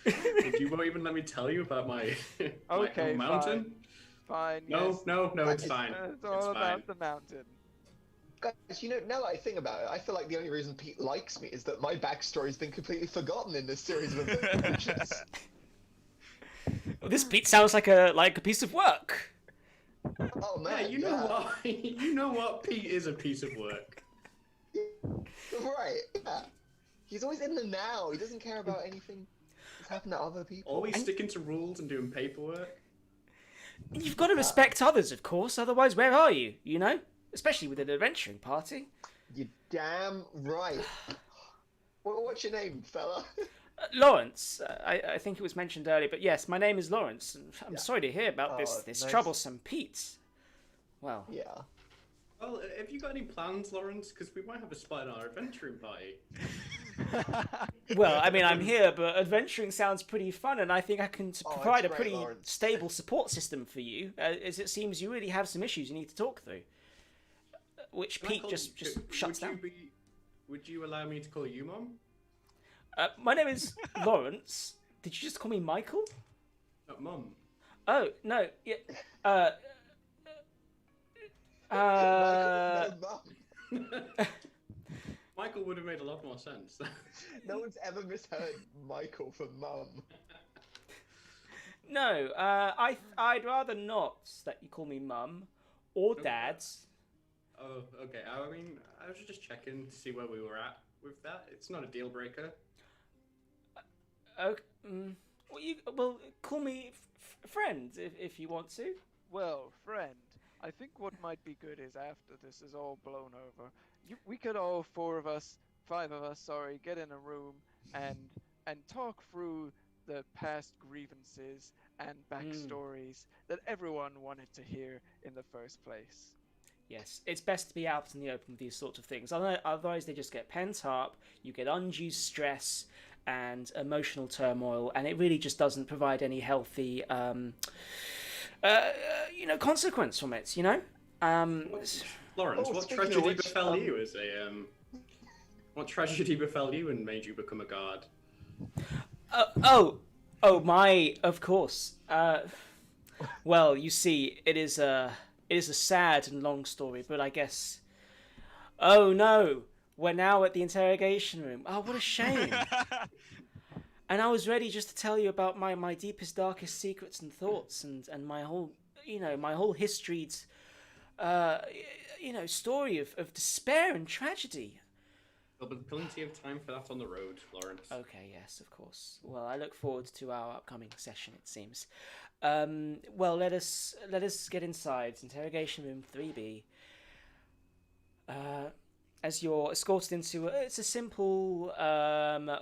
And you won't even let me tell you about my, Okay, my mountain? Fine. No, Yes. no, it's fine. It's all about the mountain. Guys, you know, now that I think about it, I feel like the only reason Pete likes me is that my backstory's been completely forgotten in this series of adventures. Well, this Pete sounds like a piece of work. Oh man, Yeah, you know what? You know what? Pete is a piece of work. Right, yeah. He's always in the now. He doesn't care about anything that's happened to other people. Always sticking to rules and doing paperwork. You've got to respect others, of course. Otherwise, where are you? You know, especially with an adventuring party. You're damn right. What's your name, fella? Lawrence. I think it was mentioned earlier, but yes, my name is Lawrence. I'm Yeah. sorry to hear about this nice. troublesome Pete. Well, Yeah. Well, have you got any plans, Lawrence? Because we might have a spot in our adventuring party. well, I mean, I'm here, but adventuring sounds pretty fun, and I think I can provide a great, pretty Lawrence. stable support system for you, as it seems you really have some issues you need to talk through. Which Can I Pete call- just could- shuts would down. Would you allow me to call you Mom? My name is Lawrence. Did you just call me Michael? Mom. Oh, no. Yeah. No, Mum. Michael would have made a lot more sense. No one's ever misheard Michael for mum. No, I'd rather not that you call me Mum or Dad. Oh, okay. I mean, I was just checking to see where we were at with that. It's not a deal breaker. Okay. Well, call me friend if you want to. Well, friend, I think what might be good is after this is all blown over, we could all five of us, sorry, get in a room and talk through the past grievances and backstories that everyone wanted to hear in the first place. Yes, it's best to be out in the open with these sorts of things. Otherwise, they just get pent up. You get undue stress and emotional turmoil, and it really just doesn't provide any healthy, consequence from it. You know. Lawrence, Oh, what speaking of tragedy which, befell you as a What tragedy befell you and made you become a guard? Of course. Well, you see, it is a sad and long story, but I guess. Oh no! we're now at the interrogation room. Oh, what a shame. And I was ready just to tell you about my deepest, darkest secrets and thoughts, and my whole, my whole historyed, story of despair and tragedy. There'll be plenty of time for that on the road, Lawrence. Okay, yes, of course. Well, I look forward to our upcoming session, it seems. Well, let us get inside. Interrogation room 3B. As you're escorted into it's a simple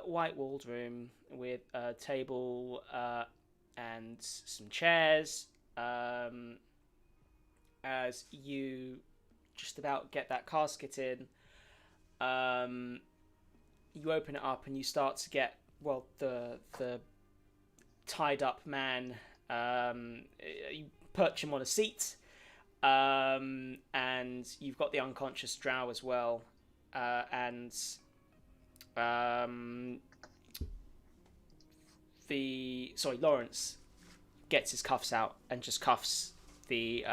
white-walled room with a table and some chairs. As you just about get that casket in, you open it up and you start to get the tied up man. You perch him on a seat, and you've got the unconscious drow as well, and Lawrence gets his cuffs out and just cuffs the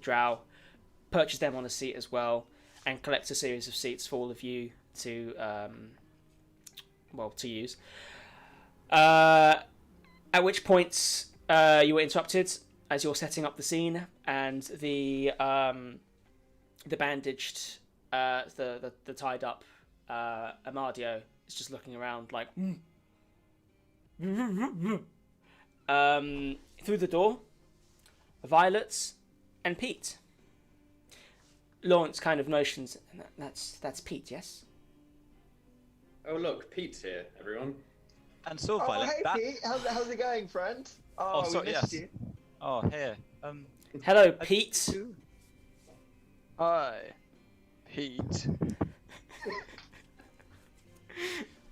drow, perches them on a seat as well, and collects a series of seats for all of you to use. At which point you were interrupted as you're setting up the scene, and the bandaged, the tied up Amadio is just looking around like. Through the door, Violet and Pete. Lawrence kind of motions. That's Pete, yes? Oh look, Pete's here, everyone. And so, Oh, Violet, hey Pete, how's it going, friend? Oh, we sorry, missed yes. you. Oh, here. Hello, Pete. Hi, Pete.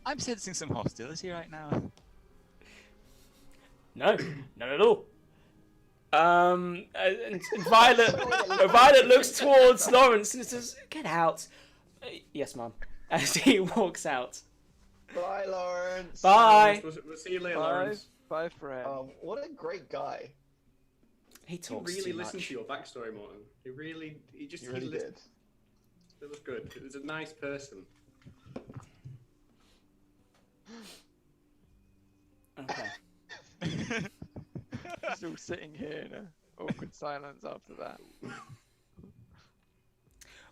I'm sensing some hostility right now. No, not at all. And Violet looks towards Lawrence and says, "Get out." Yes, Mum. As he walks out. Bye, Lawrence. Bye. We'll see you later, Lawrence. Bye, friend. What a great guy. He talks He really too listened much. to your backstory, Morton. He really He listened. did. It was good. It was a nice person. Okay. Still sitting here in an awkward silence after that.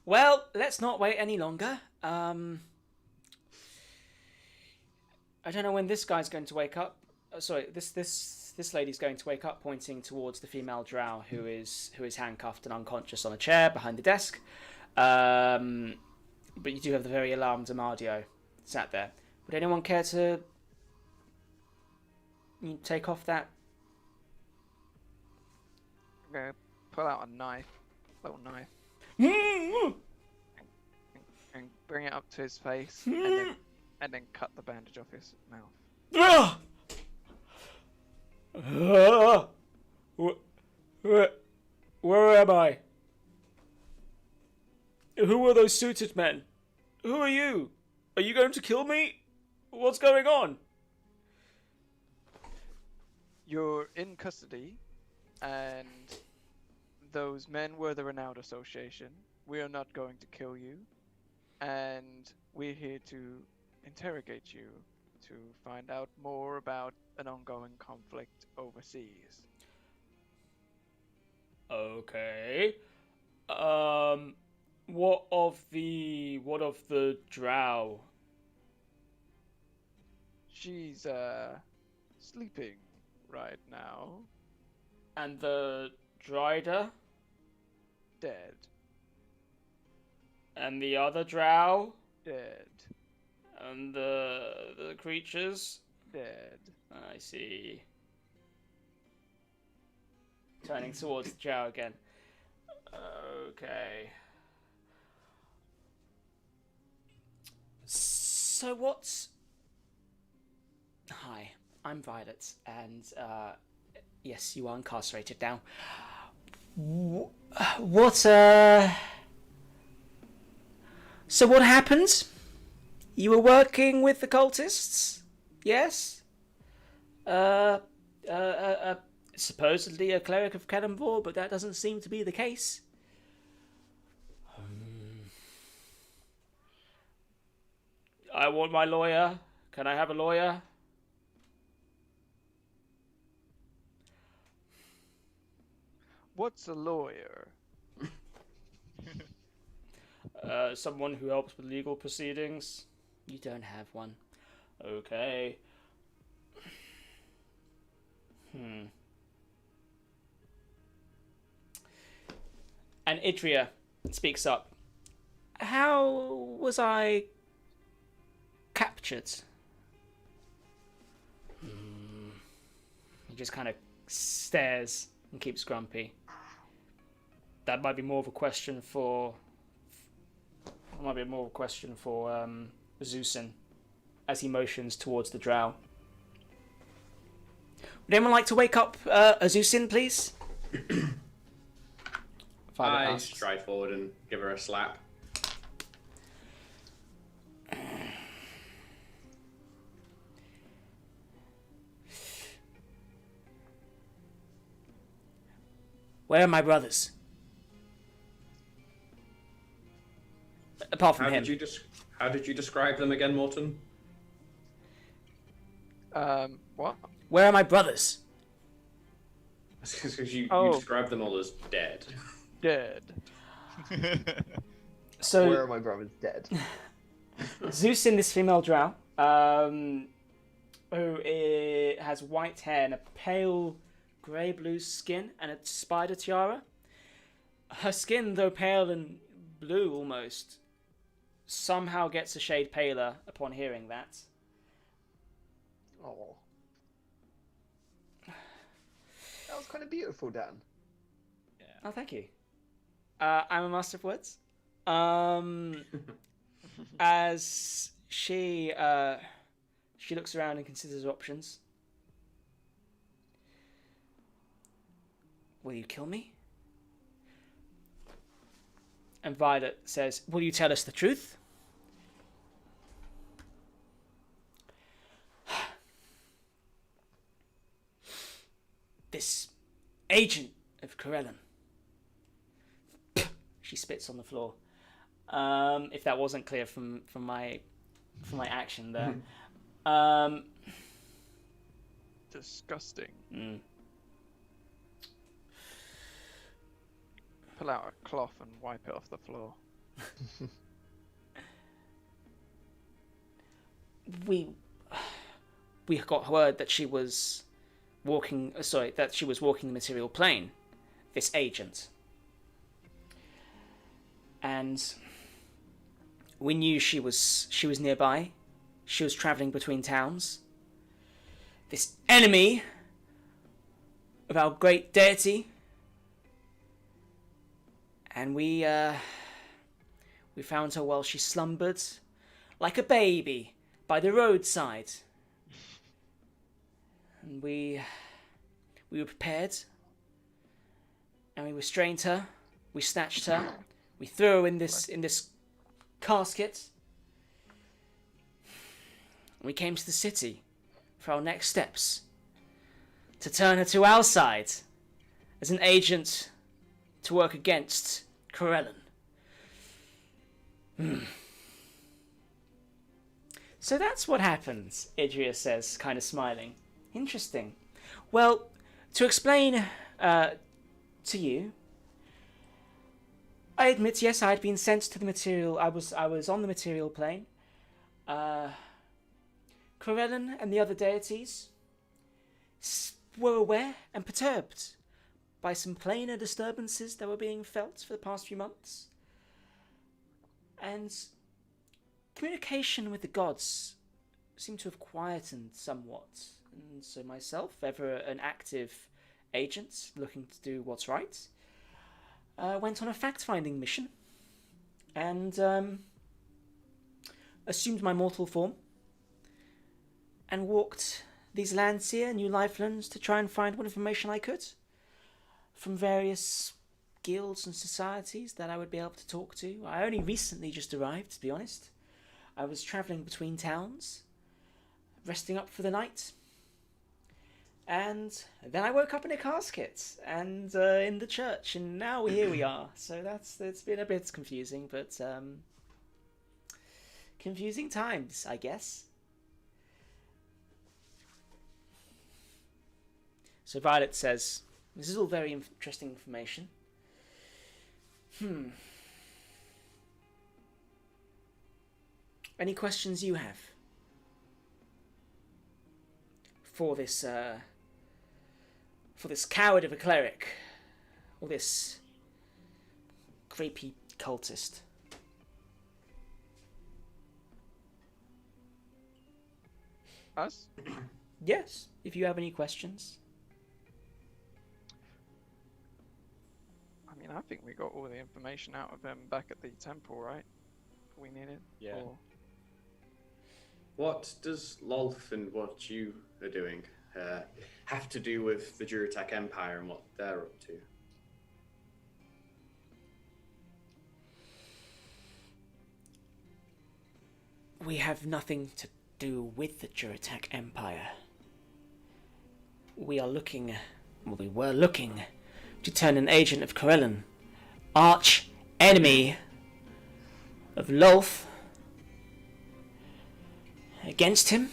Well, let's not wait any longer. I don't know when this guy's going to wake up. Sorry, this lady's going to wake up, pointing towards the female drow who is handcuffed and unconscious on a chair behind the desk. But you do have the very alarmed Amadio sat there. Would anyone care to take off that? I'm gonna pull out a little knife, and bring it up to his face, and then cut the bandage off his mouth. Where am I? Who are those suited men? Who are you? Are you going to kill me? What's going on? You're in custody, and those men were the Renowned Association. We are not going to kill you, and we're here to interrogate you to find out more about an ongoing conflict overseas. Okay. What of the drow? She's sleeping right now. And the Drider? Dead. And the other drow? Dead. And the creatures? Dead. I see. Turning towards the drow again. Okay. So what's... Hi, I'm Violet, and yes, you are incarcerated now. What, So what happened? You were working with the cultists? Yes? Supposedly a cleric of Cannonball, but that doesn't seem to be the case. I want my lawyer. Can I have a lawyer? What's a lawyer? Someone who helps with legal proceedings. You don't have one. Okay. And Idria speaks up. How was I captured? He just kind of stares and keeps grumpy. That might be more of a question for... Zeusin, as he motions towards the drow. Would anyone like to wake up Zeusin, please? I stride forward and give her a slap. Where are my brothers? Apart from him. How did you describe them again, Morton? What? Where are my brothers? Because you Oh. described them all as dead. Dead. So Where are my brothers dead? Zeus in this female drow, who has white hair and a pale grey-blue skin and a spider tiara. Her skin, though pale and blue almost, somehow gets a shade paler upon hearing that. Oh. That was kind of beautiful, Dan. Oh, thank you. I'm a master of words. As she looks around and considers her options. Will you kill me? And Violet says, will you tell us the truth? This agent of Corellon. She spits on the floor. If that wasn't clear from my action there. Disgusting. Pull out a cloth and wipe it off the floor. We got word that she was walking the material plane, this agent. And we knew she was nearby. She was travelling between towns. This enemy of our great deity. And we found her while she slumbered like a baby by the roadside. And we were prepared. And we restrained her. We snatched her. We threw her in this casket. We came to the city for our next steps. To turn her to our side as an agent to work against Corellon. So that's what happened, Idria says, kind of smiling. Interesting. Well, to explain to you, I admit, yes, I had been sent to the material. I was on the material plane. Corellon and the other deities were aware and perturbed by some planar disturbances that were being felt for the past few months. And communication with the gods seemed to have quietened somewhat. And so myself, ever an active agent looking to do what's right, went on a fact-finding mission and assumed my mortal form and walked these lands here, New Lifelands, to try and find what information I could from various guilds and societies that I would be able to talk to. I only recently just arrived, to be honest. I was travelling between towns, resting up for the night. And then I woke up in a casket and in the church, and now here we are. So it's been a bit confusing, but confusing times, I guess. So Violet says, this is all very interesting information. Any questions you have for this coward of a cleric, or this creepy cultist? Us? Yes, if you have any questions. I mean, I think we got all the information out of him back at the temple, right? We needed. Yeah. Or... What does Lolth and what you are doing have to do with the Duratec Empire and what they're up to? We have nothing to do with the Duratec Empire. We were looking to turn an agent of Corellon, arch enemy of Lolth, against him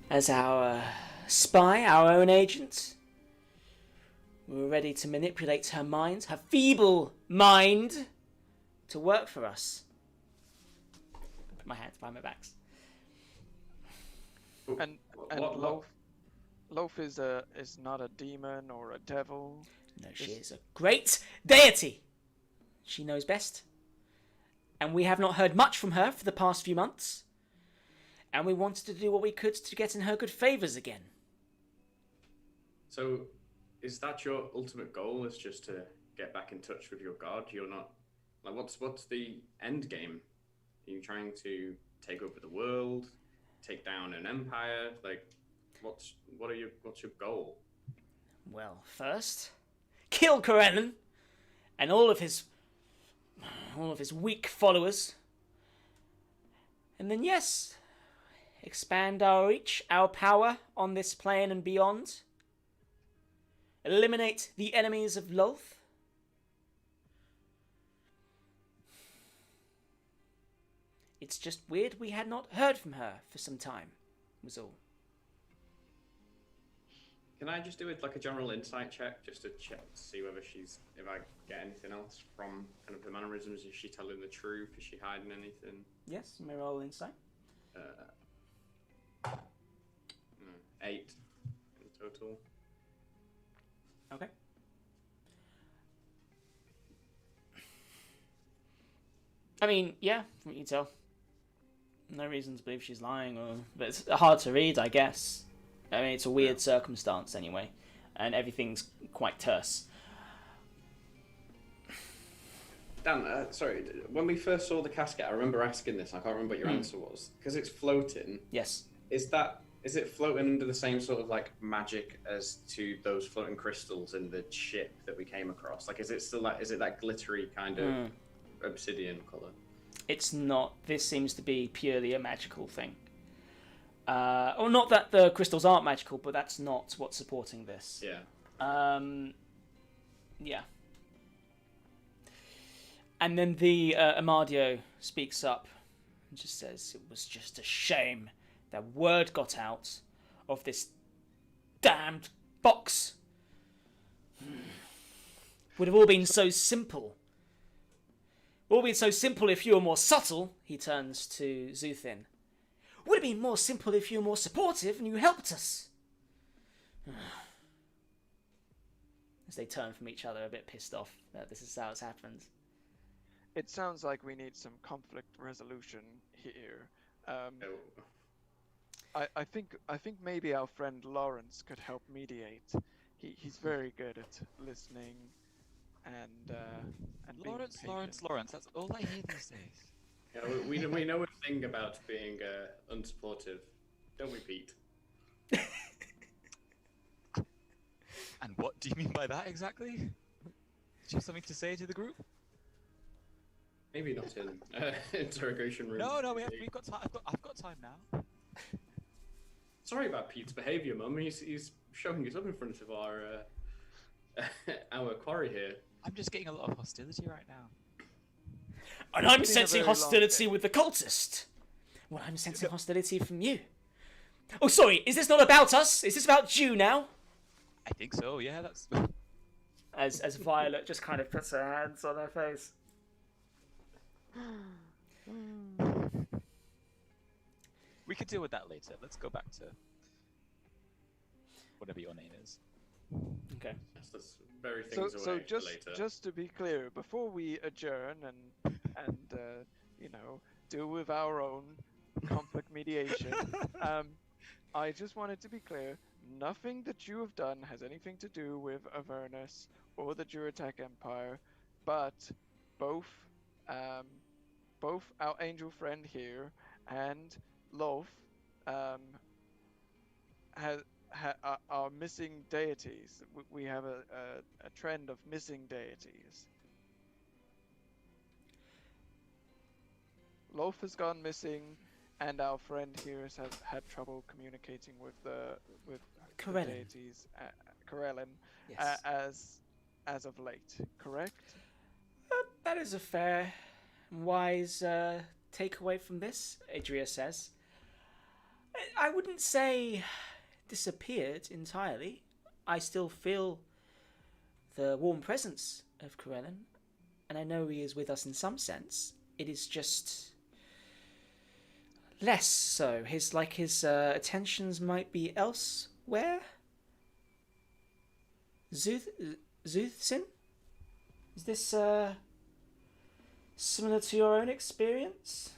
as our spy, our own agent. We were ready to manipulate her mind, her feeble mind, to work for us. Put my hands behind my backs. And Loaf is not a demon or a devil. No, she is a great deity. She knows best. And we have not heard much from her for the past few months. And we wanted to do what we could to get in her good favours again. So, is that your ultimate goal? Is just to get back in touch with your god? You're not like what's the end game? Are you trying to take over the world, take down an empire? Like, what's your goal? Well, first, kill Corellon and all of his weak followers. And then, yes, expand our reach, our power on this plane and beyond. Eliminate the enemies of Lolth. It's just weird we had not heard from her for some time, was all. Can I just do it like a general insight check, just to check to see whether if I get anything else from kind of her mannerisms? Is she telling the truth? Is she hiding anything? Yes, you may roll insight. 8 in total. Okay. I mean, yeah, from what you can tell. No reason to believe she's lying, but it's hard to read, I guess. I mean, it's a weird circumstance anyway, and everything's quite terse. Dan, sorry, when we first saw the casket, I remember asking this, I can't remember what your answer was. Because it's floating. Yes. Is it floating under the same sort of like magic as to those floating crystals in the ship that we came across? Like, is it that glittery kind of obsidian colour? It's not. This seems to be purely a magical thing. Or not that the crystals aren't magical, but that's not what's supporting this. Yeah. Yeah. And then the Amadio speaks up and just says, it was just a shame that word got out of this damned box. Would have all been so simple. Would have been so simple if you were more subtle, he turns to Zuthin. Would have been more simple if you were more supportive and you helped us. As they turn from each other, a bit pissed off that this is how it's happened. It sounds like we need some conflict resolution here. I think maybe our friend Lawrence could help mediate. He's very good at listening and Lawrence, being patient. Lawrence. That's all I hear these days. Yeah, we know a thing about being unsupportive, don't we, Pete? And what do you mean by that exactly? Do you have something to say to the group? Maybe not in interrogation room. No, we've got time. I've got time now. Sorry about Pete's behaviour, Mum. He's showing us up in front of our quarry here. I'm just getting a lot of hostility right now. And I'm It's been a sensing very long hostility day. with the cultist. Well, I'm sensing hostility from you. Oh, sorry, is this not about us? Is this about you now? I think so. Yeah, that's. As Violet just kind of puts her hands on her face. We could deal with that later. Let's go back to whatever your name is. Okay. Yes, let's bury things So away for just later. to be clear, before we adjourn and you know, deal with our own conflict mediation, I just wanted to be clear: nothing that you have done has anything to do with Avernus or the Juratek Empire, but both our angel friend here and Lolth are missing deities. We have a trend of missing deities. Lolth has gone missing, and our friend here has had trouble communicating with the Corellin. deities, Corellin, Yes. as of late. Correct? That is a fair and wise takeaway from this, Idria says. I wouldn't say disappeared entirely. I still feel the warm presence of Corellin, and I know he is with us in some sense. It is just less so. His attentions might be elsewhere. Zuthsin? Is this similar to your own experience?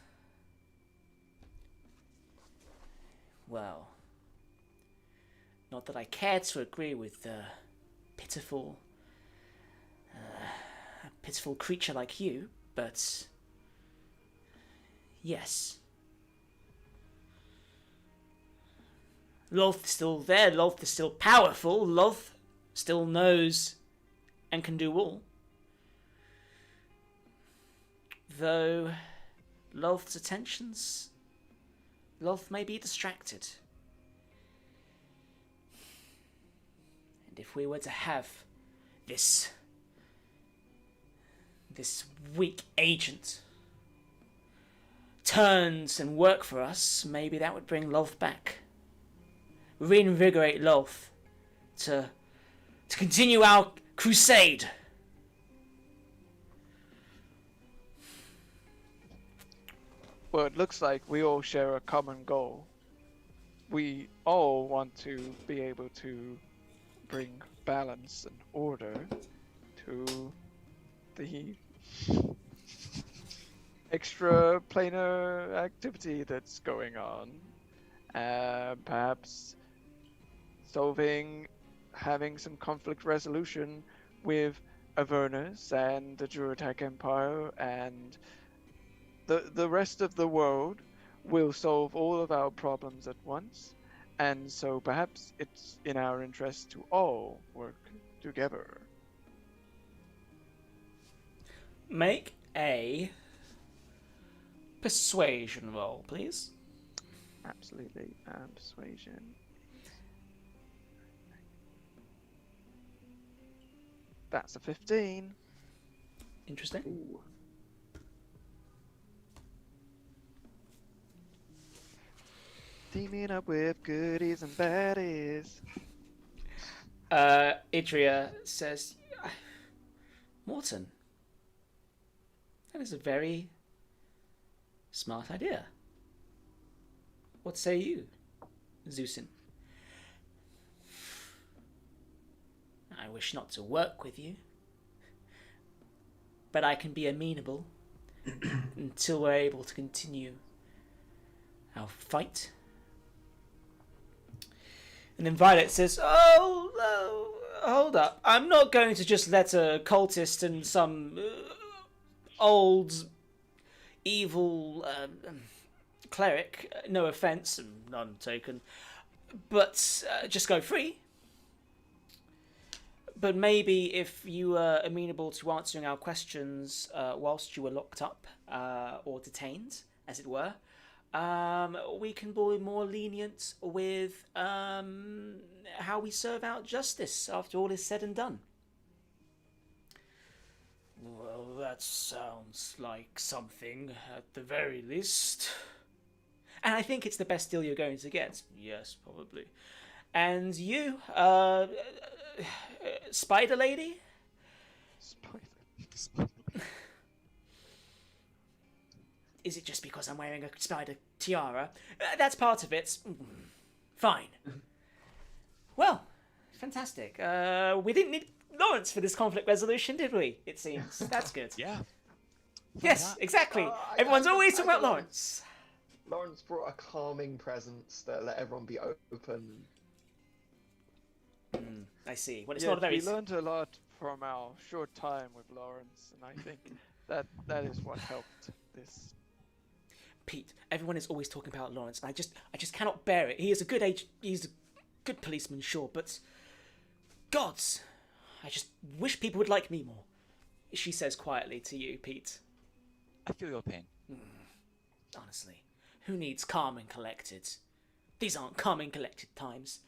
Well, not that I care to agree with the pitiful creature like you, but yes. Lolth is still there, Lolth is still powerful, Lolth still knows and can do all. Though Lolth's attentions, Lolth may be distracted. And if we were to have this weak agent turns and work for us, maybe that would bring Lolth back. Reinvigorate Lolth to continue our crusade. Well, it looks like we all share a common goal. We all want to be able to bring balance and order to the extra-planar activity that's going on. Perhaps having some conflict resolution with Avernus and the Juratek Empire, and the rest of the world will solve all of our problems at once, and so perhaps it's in our interest to all work together. Make a persuasion roll, please. Absolutely. Persuasion. That's a 15. Interesting. Ooh. Teaming up with goodies and baddies. Idria says, Morton, that is a very smart idea. What say you, Zeusin? I wish not to work with you, but I can be amenable until we're able to continue our fight. And then Violet says, oh, hold up. I'm not going to just let a cultist and some old evil cleric, no offence and none taken, but just go free. But maybe if you were amenable to answering our questions whilst you were locked up or detained, as it were, we can be more lenient with how we serve out justice after all is said and done. Well, that sounds like something, at the very least. And I think it's the best deal you're going to get. Yes, probably. And you, Spider Lady? Spider. Is it just because I'm wearing a spider tiara? That's part of it. Fine. Well, fantastic. We didn't need Lawrence for this conflict resolution, did we? It seems. That's good. Yeah. Yes, exactly. Everyone's always talking about Lawrence. Lawrence brought a calming presence that let everyone be open. I see. Well, it's Yes, not a very... we learned a lot from our short time with Lawrence, and I think that is what helped this. Pete, everyone is always talking about Lawrence, and I just cannot bear it. He is a good he's a good policeman, sure, but gods, I just wish people would like me more. She says quietly to you, Pete. I feel your pain. Honestly, who needs calm and collected? These aren't calm and collected times.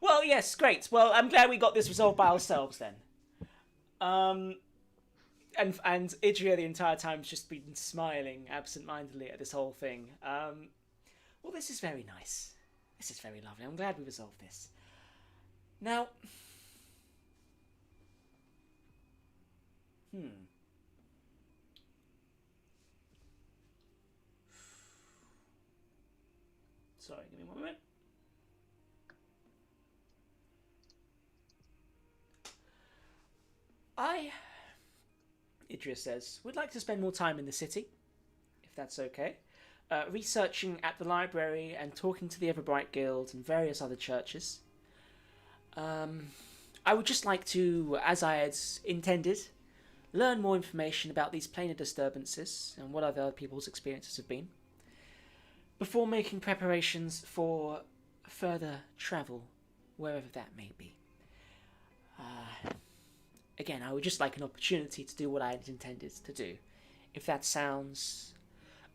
Well, yes, great. Well, I'm glad we got this resolved by ourselves then. And Idria the entire time has just been smiling absent-mindedly at this whole thing. Well, this is very nice. This is very lovely. I'm glad we resolved this. Now... Sorry, give me one moment. Idris says, would like to spend more time in the city, if that's okay. Researching at the library and talking to the Everbright Guild and various other churches. I would just like to, as I had intended, learn more information about these planar disturbances and what other people's experiences have been, before making preparations for further travel, wherever that may be. Again, I would just like an opportunity to do what I had intended to do. If that sounds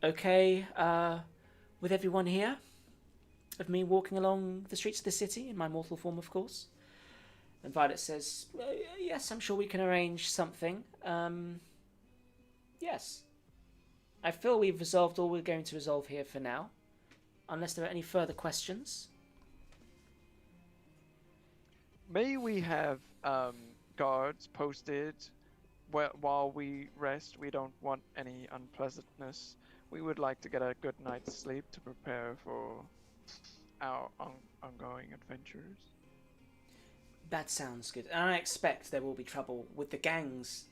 okay with everyone here, of me walking along the streets of the city, in my mortal form, of course. And Violet says, yes, I'm sure we can arrange something. Yes. I feel we've resolved all we're going to resolve here for now. Unless there are any further questions. May we have guards posted while we rest? We don't want any unpleasantness. We would like to get a good night's sleep to prepare for our ongoing adventures. That sounds good. And I expect there will be trouble with the gangs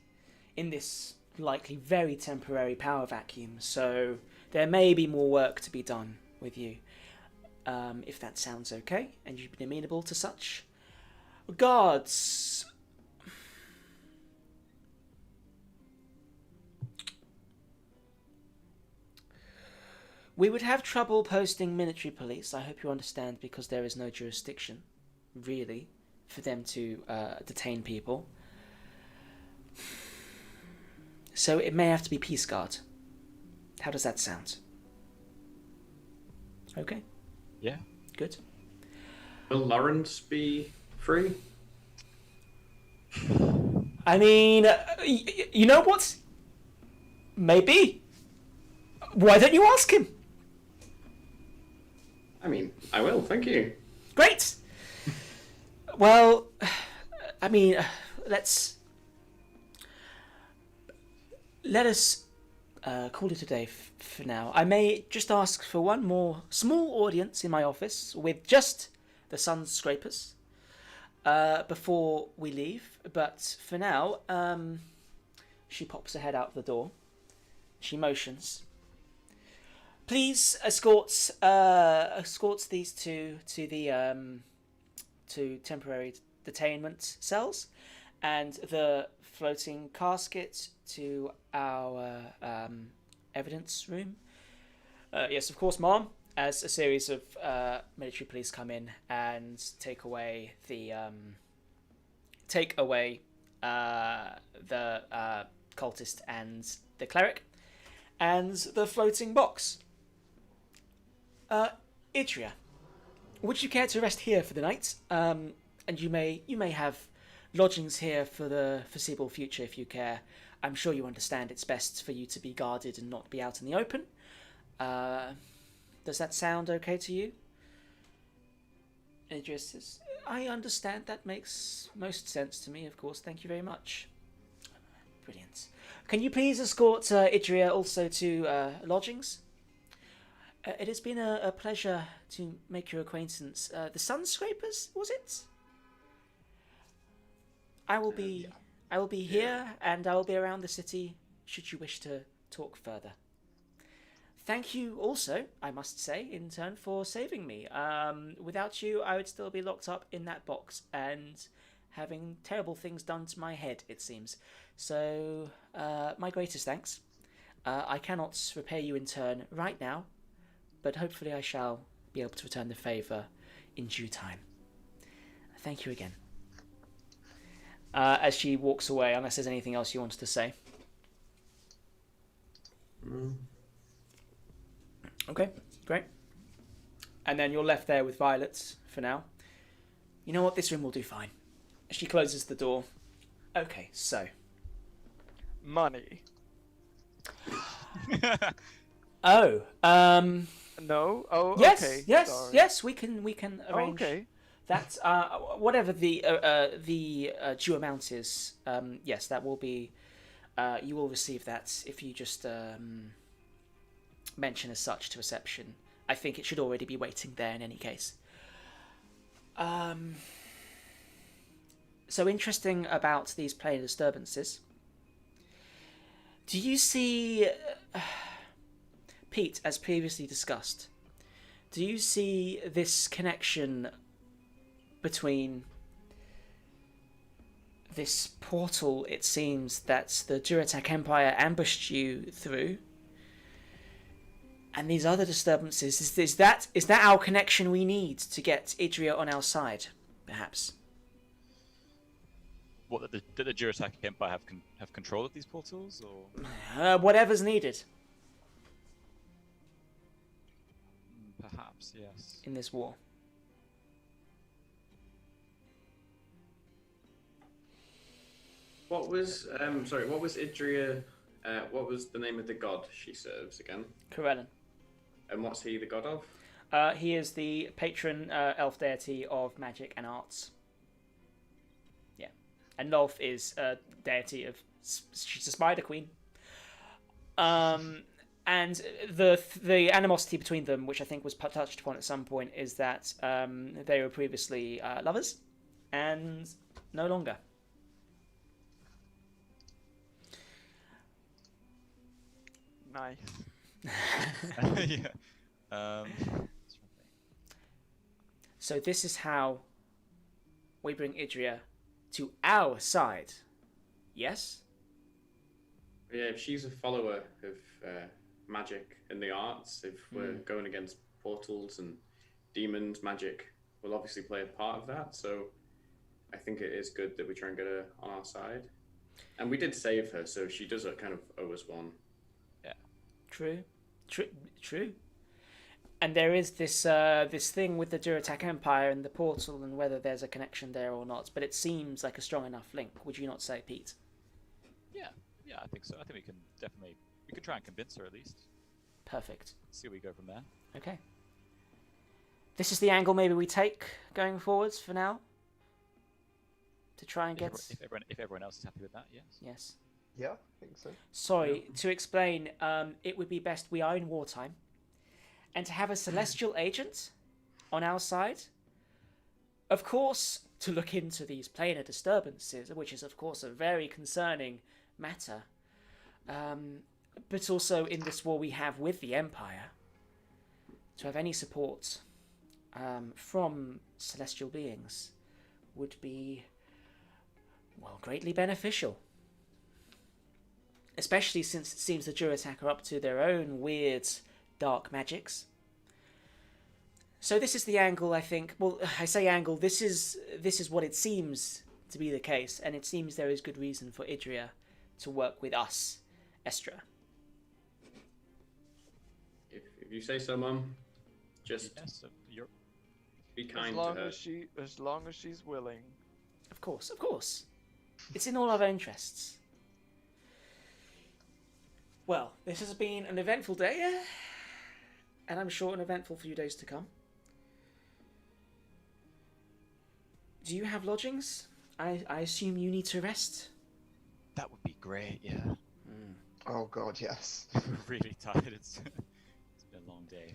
in this likely very temporary power vacuum. So there may be more work to be done with you. If that sounds okay and you've been amenable to such. Guards. We would have trouble posting military police, I hope you understand, because there is no jurisdiction, really, for them to detain people. So it may have to be Peace Guard. How does that sound? Okay. Yeah. Good. Will Lawrence be free? I mean, you know what? Maybe. Why don't you ask him? I mean, I will, thank you. Great. Well, I mean, let us call it a day for now. I may just ask for one more small audience in my office with just the Sun Scrapers before we leave. But for now, she pops her head out the door. She motions. Please escort these two to the to temporary detainment cells, and the floating casket to our evidence room. Yes, of course, Mom. As a series of military police come in and take away the cultist and the cleric, and the floating box. Idria, would you care to rest here for the night? And you may have lodgings here for the foreseeable future if you care. I'm sure you understand it's best for you to be guarded and not be out in the open. Does that sound okay to you? Idris says, I understand. That makes most sense to me, of course. Thank you very much. Brilliant. Can you please escort Idria also to lodgings? It has been a pleasure to make your acquaintance. The Sunscrapers, was it? I will be here, and I will be around the city should you wish to talk further. Thank you also, I must say, in turn, for saving me. Without you, I would still be locked up in that box and having terrible things done to my head, it seems. So, my greatest thanks. I cannot repay you in turn right now, but hopefully I shall be able to return the favour in due time. Thank you again. As she walks away, unless there's anything else you wanted to say. Okay, great. And then you're left there with Violet for now. You know what? This room will do fine. She closes the door. Okay, so. Money. Oh, No. Oh, yes, okay. yes, Sorry. yes. We can arrange Okay. that. Whatever the due amount is. Yes, that will be. You will receive that if you just mention as such to reception. I think it should already be waiting there in any case. So interesting about these planar disturbances. Do you see, Pete, as previously discussed, do you see this connection between this portal, it seems, that the Duratak Empire ambushed you through, and these other disturbances? Is that our connection we need to get Idria on our side, perhaps? What, that the Duratak Empire have control of these portals, or Whatever's needed perhaps, yes. in this war. What was what was Idria? What was the name of the god she serves again? Corellin. And what's he the god of? He is the patron elf deity of magic and arts. Yeah. And Nolf is a deity of... She's a spider queen. And the animosity between them, which I think was touched upon at some point, is that they were previously lovers and no longer. Nice. Yeah. So this is how we bring Idria to our side. Yes? Yeah, if she's a follower of magic and the arts, if we're going against portals and demons, magic will obviously play a part of that. So I think it is good that we try and get her on our side. And we did save her, so she does kind of owe us one. Yeah. True. And there is this this thing with the Duratak Empire and the portal, and whether there's a connection there or not. But it seems like a strong enough link. Would you not say, Pete? Yeah, I think so. I think we can try and convince her at least. Perfect. See where we go from there. Okay. This is the angle maybe we take going forwards for now. To try and get... If everyone else is happy with that, yes. Yes. Yeah, I think so. Sorry, to explain, it would be best, we are in wartime, and to have a celestial agent on our side, of course, to look into these planar disturbances, which is, of course, a very concerning matter, but also in this war we have with the Empire, to have any support from celestial beings would be, well, greatly beneficial. Especially since it seems the Duratak are up to their own weird dark magics. So this is the angle, I think. Well, I say angle, this is what it seems to be the case, and it seems there is good reason for Idria to work with us, Estra. If you say so, Mum, just Yes, you're be kind As long to her. as she, as long as she's willing. Of course, of course. It's in all of our interests. Well, this has been an eventful day, and I'm sure an eventful few days to come. Do you have lodgings? I assume you need to rest? That would be great, yeah. Oh god, yes. We're really tired. It's been a long day.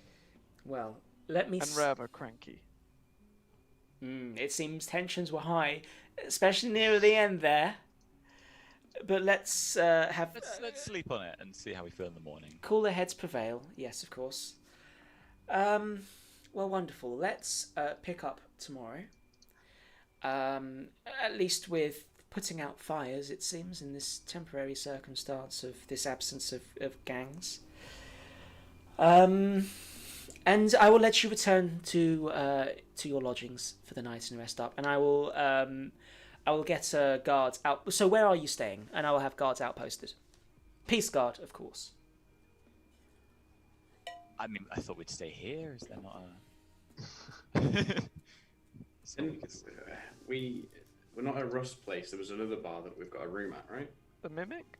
Well, let me... And rather cranky. It seems tensions were high, especially near the end there. But let's Let's sleep on it and see how we feel in the morning. Cooler heads prevail. Yes, of course. Well, wonderful. Let's pick up tomorrow. At least with putting out fires, it seems, in this temporary circumstance of this absence of gangs. And I will let you return to your lodgings for the night and rest up. And I will get guards out. So where are you staying? And I will have guards outposted. Peace guard, of course. I mean, I thought we'd stay here. Is there not a... We're not at Rust's place. There was another bar that we've got a room at, right? The Mimic?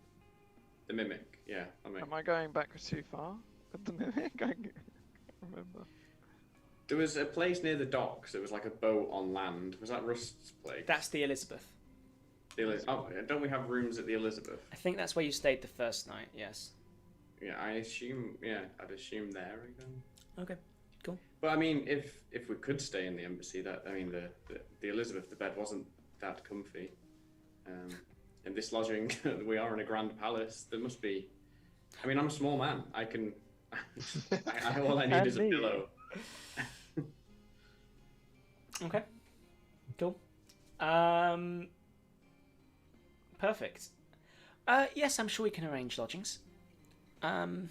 The Mimic, yeah. Am I going back too far with the Mimic? I can't remember. There was a place near the docks. It was like a boat on land. Was that Rust's place? That's the Elizabeth. Don't we have rooms at the Elizabeth? I think that's where you stayed the first night, yes. Yeah, I'd assume there again. Okay, cool. But I mean, if we could stay in the embassy, the Elizabeth, the bed wasn't that comfy. In this lodging, we are in a grand palace. There must be. I mean, I'm a small man. I can. All I need is a pillow. Okay, cool. Perfect. Yes, I'm sure we can arrange lodgings. Well,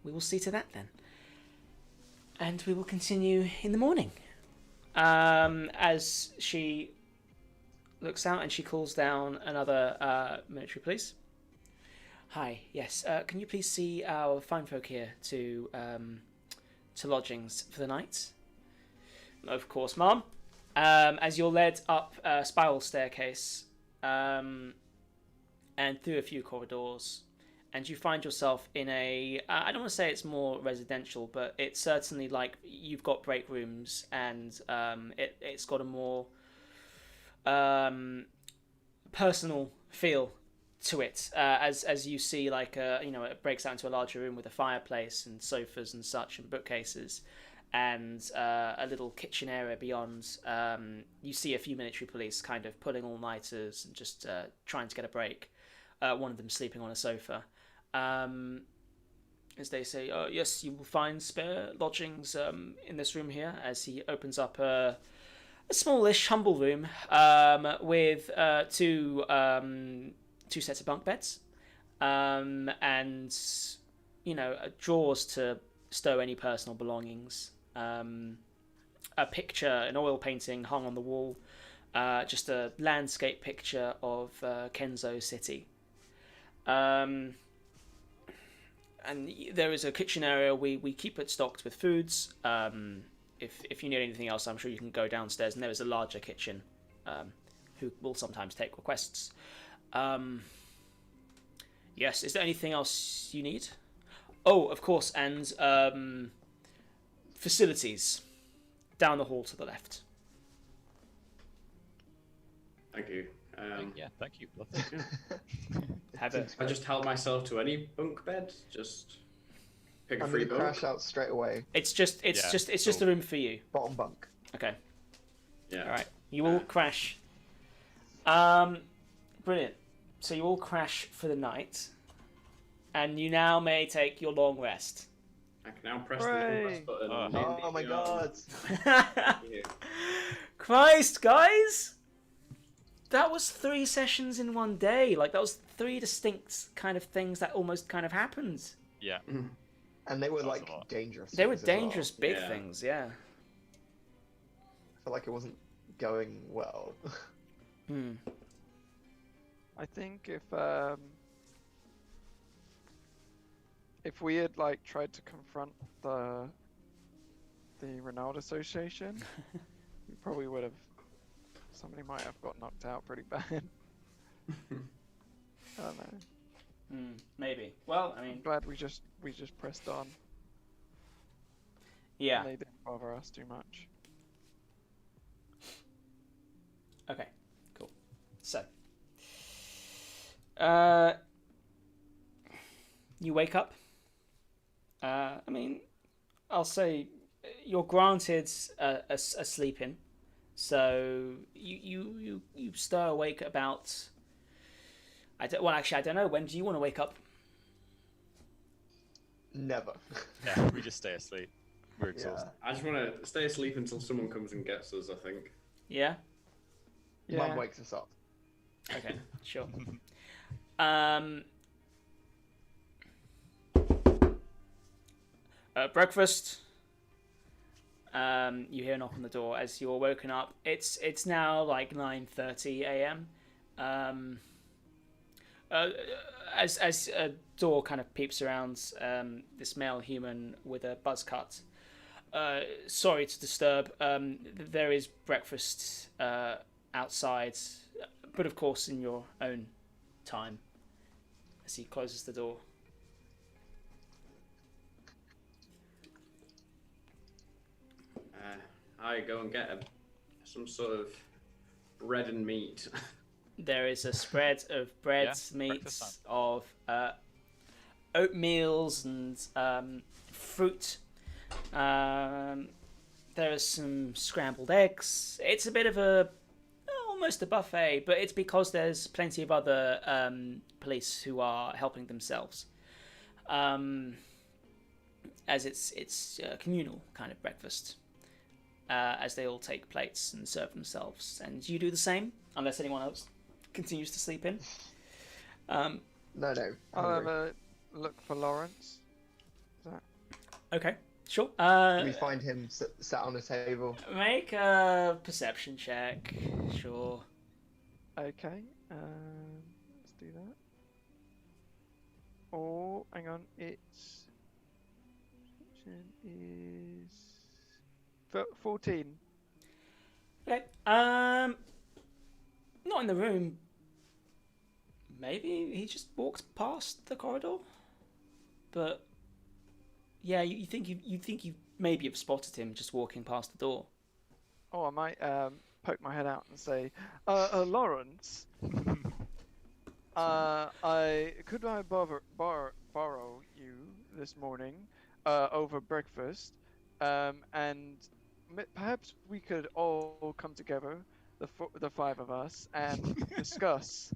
we will see to that then. And we will continue in the morning. As she looks out and she calls down another military police. Hi, yes. Can you please see our fine folk here to lodgings for the night? Of course, ma'am. As you're led up a spiral staircase and through a few corridors, and you find yourself in a... I don't want to say it's more residential, but it's certainly like you've got break rooms, and it's got a more personal feel to it. As you see, like it breaks out into a larger room with a fireplace and sofas and such, and bookcases, and a little kitchen area beyond. You see a few military police kind of pulling all-nighters and just trying to get a break. One of them sleeping on a sofa. As they say, yes, you will find spare lodgings in this room here, as he opens up a smallish, humble room with two sets of bunk beds and, drawers to stow any personal belongings. A picture, an oil painting hung on the wall, just a landscape picture of Kenzo City. And there is a kitchen area. We keep it stocked with foods. If you need anything else, I'm sure you can go downstairs. And there is a larger kitchen who will sometimes take requests. Yes, is there anything else you need? Oh, of course, and facilities down the hall to the left. Thank you. Thank you. I just held myself to any bunk bed. Just pick a I'm free gonna bunk. crash out straight away. It's just a room for you. Bottom bunk. Okay. Yeah. All right. You all crash. Brilliant. So you all crash for the night, and you now may take your long rest. I can now press the long rest button. Oh my god! Christ, guys! That was 3 sessions in one day. Like, that was 3 distinct kind of things that almost kind of happened. Yeah. And they were like dangerous. They were things as well. dangerous, big things, yeah. I feel like it wasn't going well. I think if we had like tried to confront the Ronaldo Association, we probably would have somebody might have got knocked out pretty bad. I don't know. Maybe. Well, I mean, I'm glad we just pressed on. yeah. They didn't bother us too much. Okay, cool. So, you wake up. I mean, I'll say you're granted a sleep in, so you stir awake about. I don't know. When do you want to wake up? Never. Yeah, we just stay asleep. We're exhausted. I just want to stay asleep until someone comes and gets us, I think. Yeah. Yeah. Mum wakes us up. Okay. Sure. Breakfast. You hear a knock on the door as you're woken up. It's now like 9:30 a.m. As a door kind of peeps around, this male human with a buzz cut. Sorry to disturb. There is breakfast outside, but of course in your own time. As he closes the door. I go and get some sort of bread and meat. There is a spread of breads, meats, of oatmeals and fruit. There is some scrambled eggs. It's a bit of almost a buffet, but it's because there's plenty of other police who are helping themselves. As it's a communal kind of breakfast. As they all take plates and serve themselves. And you do the same, unless anyone else continues to sleep in. No. I'll have a look for Lawrence. Okay, sure. We find him sat on a table. Make a perception check. Sure. Okay, let's do that. Oh, hang on, it's... is... 14. Okay. Not in the room. Maybe he just walked past the corridor. But yeah, you think you maybe have spotted him just walking past the door. Oh, I might poke my head out and say, Lawrence, could I borrow you this morning over breakfast, and perhaps we could all come together, the five of us, and discuss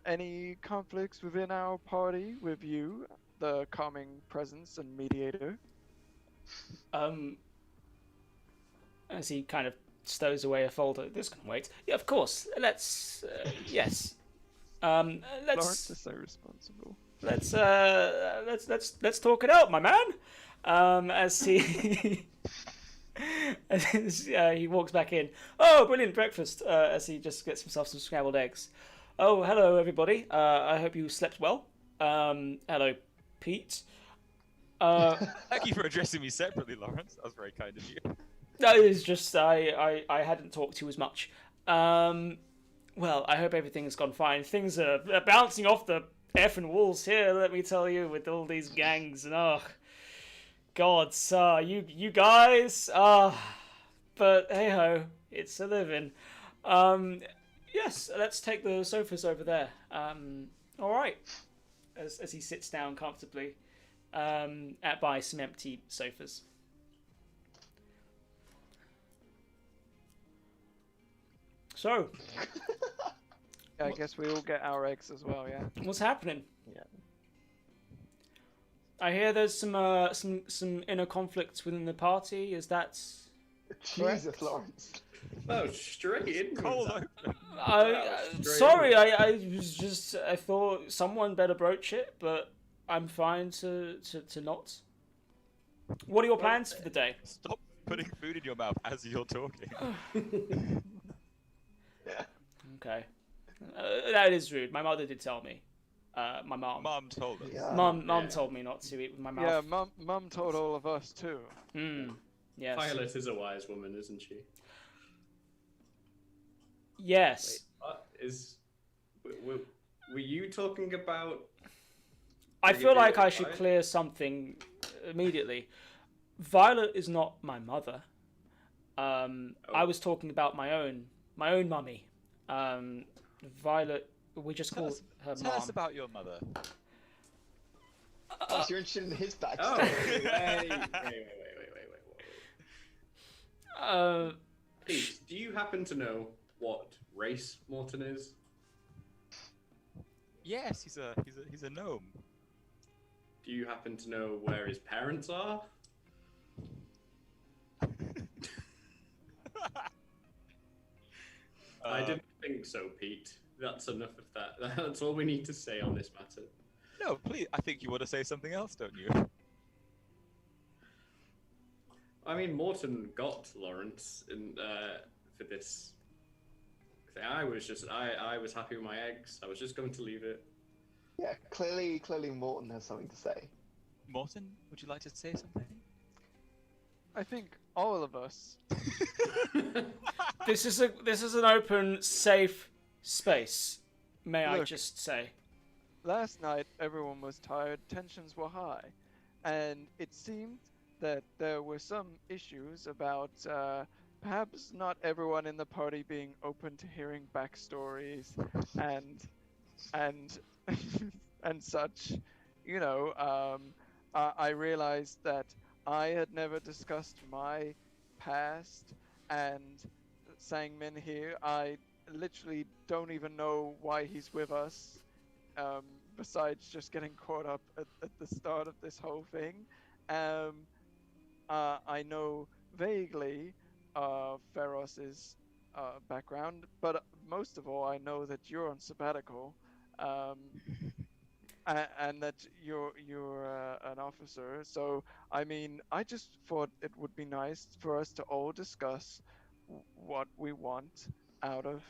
any conflicts within our party with you, the calming presence and mediator. As he kind of stows away a folder. This can wait. Yeah, of course. Let's. Yes. Let's. Lawrence is so responsible. Let's talk it out, my man. As he. As he walks back in. Oh, brilliant breakfast! As he just gets himself some scrambled eggs. Oh, hello everybody. I hope you slept well. Hello, Pete. Thank you for addressing me separately, Lawrence. That was very kind of you. No, it's just I hadn't talked to you as much. Well, I hope everything has gone fine. Things are bouncing off the effing walls here, let me tell you, with all these gangs and God, you guys, but hey ho, it's a living. Yes, let's take the sofas over there. All right. As he sits down comfortably, by some empty sofas. So, I guess we all get our eggs as well, yeah. what's happening? Yeah. I hear there's some inner conflicts within the party. Is that Jesus, Lawrence. Oh, straight in. Cold open. Sorry, I was just I thought someone better broach it, but I'm fine to not. What are your plans for the day? Stop putting food in your mouth as you're talking. Okay, that is rude. My mother did tell me. My mom. Mom told us. Yeah. Mom told me not to eat with my mouth. Yeah, Mum told all of us too. Yes. Violet is a wise woman, isn't she? Yes. Wait, were you talking about? I feel like I should Violet? clear something immediately. Violet is not my mother. I was talking about my own mummy. Violet, we just call her Tell us mom. about your mother. Oh, so you're interested in his backstory? Oh, wait. Pete, do you happen to know what race Morton is? Yes, he's a gnome. Do you happen to know where his parents are? I didn't think so, Pete. That's enough of that. That's all we need to say on this matter. No, please. I think you want to say something else, don't you? I mean, Morton got Lawrence for this thing. I was happy with my eggs. I was just going to leave it. Yeah, clearly Morton has something to say. Morton, would you like to say something? I think all of us. This is an open, safe space. May I Look. just say? Last night, everyone was tired, tensions were high, and it seemed that there were some issues about perhaps not everyone in the party being open to hearing backstories and and such. You know, I realized that I had never discussed my past, and Sangmin here, I literally don't even know why he's with us. Besides just getting caught up at the start of this whole thing. I know vaguely Feros's background, but most of all, I know that you're on sabbatical, and that you're an officer. So, I mean, I just thought it would be nice for us to all discuss what we want out of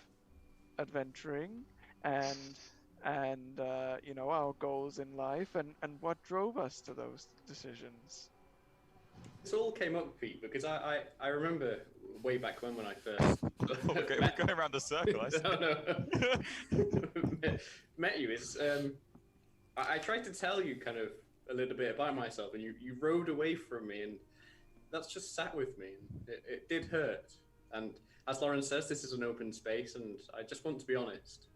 adventuring, and you know, our goals in life, and what drove us to those decisions. This all came up, Pete, because I remember way back when I first We're going around the circle. I see. met you. I tried to tell you kind of a little bit about myself, and you rode away from me, and that's just sat with me. And it did hurt. And as Lauren says, this is an open space, and I just want to be honest.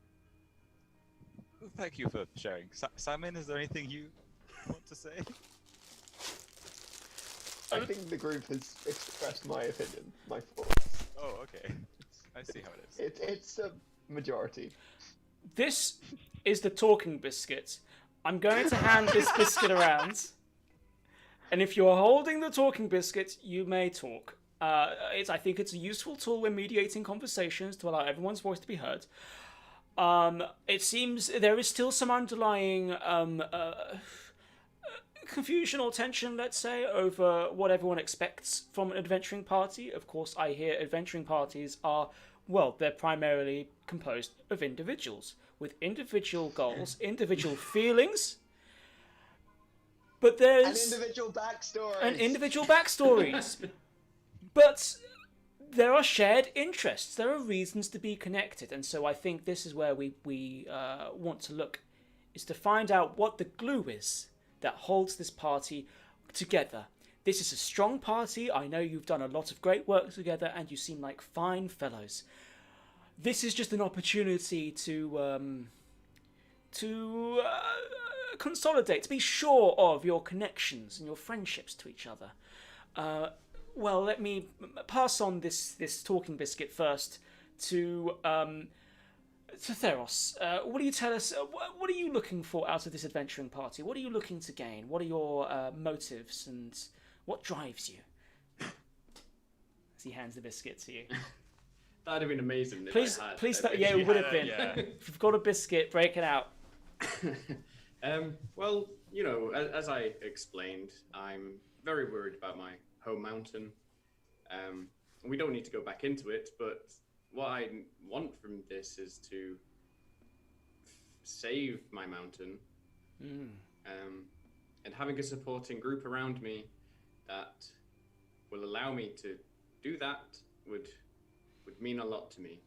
Well, thank you for sharing. Simon, is there anything you want to say? I think the group has expressed my opinion, my thoughts. Oh, okay. I see how it is. It's a majority. This is the talking biscuit. I'm going to hand this biscuit around, and if you're holding the talking biscuit, you may talk. I think it's a useful tool when mediating conversations to allow everyone's voice to be heard. It seems there is still some underlying confusion or tension, let's say, over what everyone expects from an adventuring party. Of course, I hear adventuring parties are, well, they're primarily composed of individuals with individual goals, individual feelings, but there's individual backstories. But there are shared interests. There are reasons to be connected, and so I think this is where we want to look, is to find out what the glue is that holds this party together. This is a strong party. I know you've done a lot of great work together, and you seem like fine fellows. This is just an opportunity to consolidate, to be sure of your connections and your friendships to each other. Well, let me pass on this talking biscuit first to Theros. What do you tell us? What are you looking for out of this adventuring party? What are you looking to gain? What are your motives, and what drives you? As he hands the biscuit to you. That'd have been amazing. Please, if I had please. a Yeah, it would have been. Yeah. If you've got a biscuit, break it out. Well, you know, as I explained, I'm very worried about my home mountain. We don't need to go back into it, but what I want from this is to save my mountain, and having a supporting group around me that will allow me to do that would mean a lot to me.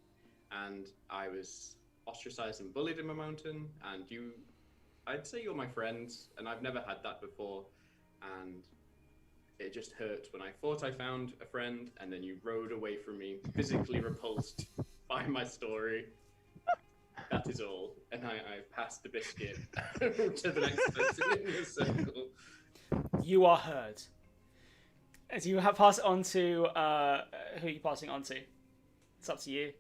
and I was ostracized and bullied in my mountain, and I'd say you're my friends, and I've never had that before, and it just hurt when I thought I found a friend, and then you rode away from me, physically repulsed by my story. That is all, and I've passed the biscuit to the next person in the circle. You are heard. As you pass it on to who are you passing it on to? It's up to you.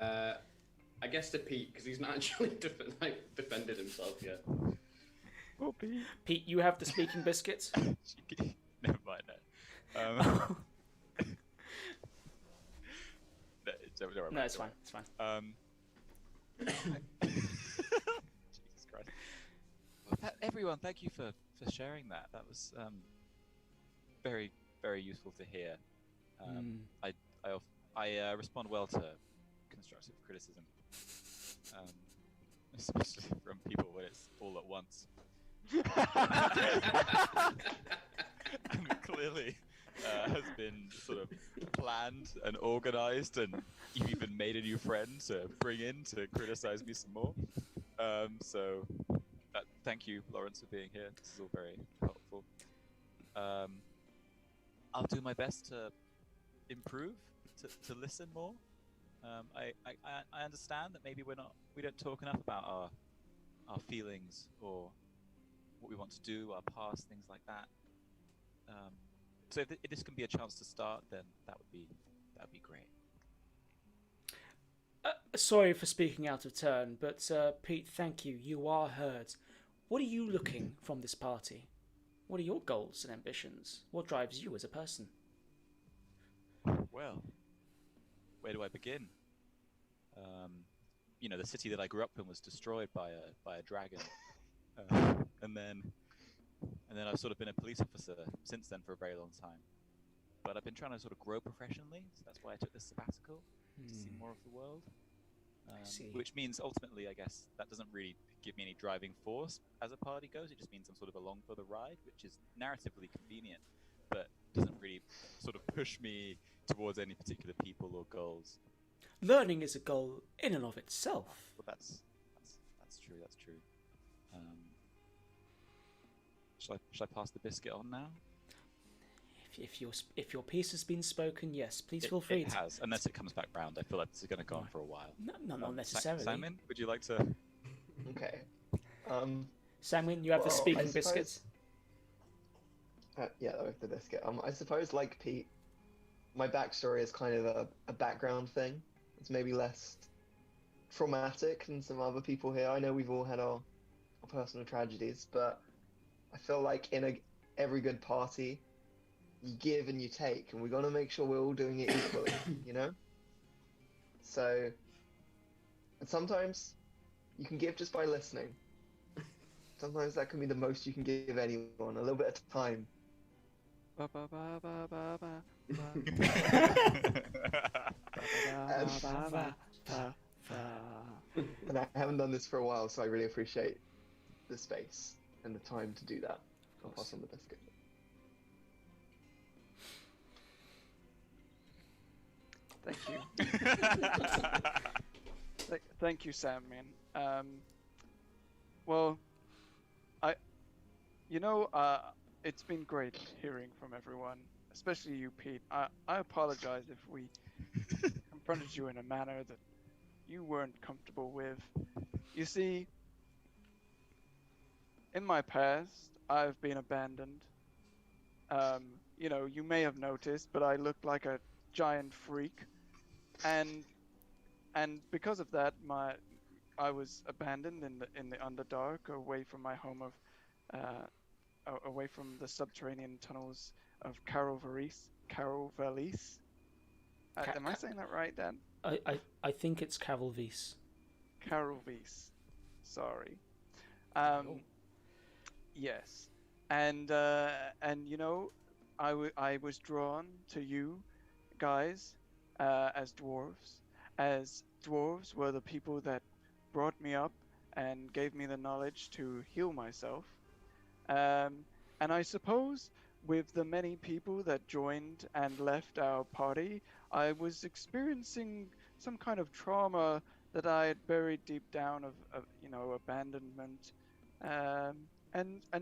I guess to Pete, because he's not actually defended himself yet. Oh, Pete. Pete, you have the speaking biscuits. Never mind that. Don't worry No, about it's it. fine. It's fine. Jesus Christ. Well, everyone, thank you for sharing that. That was very, very useful to hear. I respond well to constructive criticism, especially from people when it's all at once. And clearly has been sort of planned and organized, and you've even made a new friend to bring in to criticize me some more. So thank you, Lawrence, for being here. This is all very helpful. I'll do my best to improve, to listen more. I understand that maybe we don't talk enough about our feelings or what we want to do, our past, things like that. So if this can be a chance to start, then that would be great. Sorry for speaking out of turn, but Pete, thank you. You are heard. What are you looking from this party? What are your goals and ambitions? What drives you as a person? Well, where do I begin? The city that I grew up in was destroyed by a dragon, and then I've sort of been a police officer since then for a very long time. But I've been trying to sort of grow professionally, so that's why I took this sabbatical to see more of the world. Which means ultimately, I guess, that doesn't really give me any driving force as a party goes. It just means I'm sort of along for the ride, which is narratively convenient, but doesn't really sort of push me towards any particular people or goals. Learning is a goal in and of itself. Well, that's true. That's true. Shall I pass the biscuit on now? If your piece has been spoken, yes, please feel free. It has, unless it comes back round. I feel like this is going to go on for a while. No, not necessarily. Simon, would you like to? Okay. Simon, you have the speaking biscuits. Yeah, with the biscuit. I suppose, like Pete, my backstory is kind of a background thing. It's maybe less traumatic than some other people here. I know we've all had our personal tragedies, but I feel like in every good party, you give and you take, and we're gonna make sure we're all doing it equally, you know? So, and sometimes you can give just by listening. Sometimes that can be the most you can give anyone, a little bit of time. And I haven't done this for a while, so I really appreciate the space and the time to do that. I'll pass on the biscuit. Thank you. Thank you, Sam, man. Well, it's been great hearing from everyone, especially you, Pete. I apologize if we confronted you in a manner that you weren't comfortable with. You see, in my past, I've been abandoned. You may have noticed, but I looked like a giant freak, and because of that, I was abandoned in the Underdark, away from my home away from the subterranean tunnels of Carovalis. Am I saying that right, Dan? I think it's Cavalvis. Carovalis. Sorry. Yes, and I was drawn to you guys as dwarves. As dwarves were the people that brought me up and gave me the knowledge to heal myself. And I suppose with the many people that joined and left our party, I was experiencing some kind of trauma that I had buried deep down of abandonment, and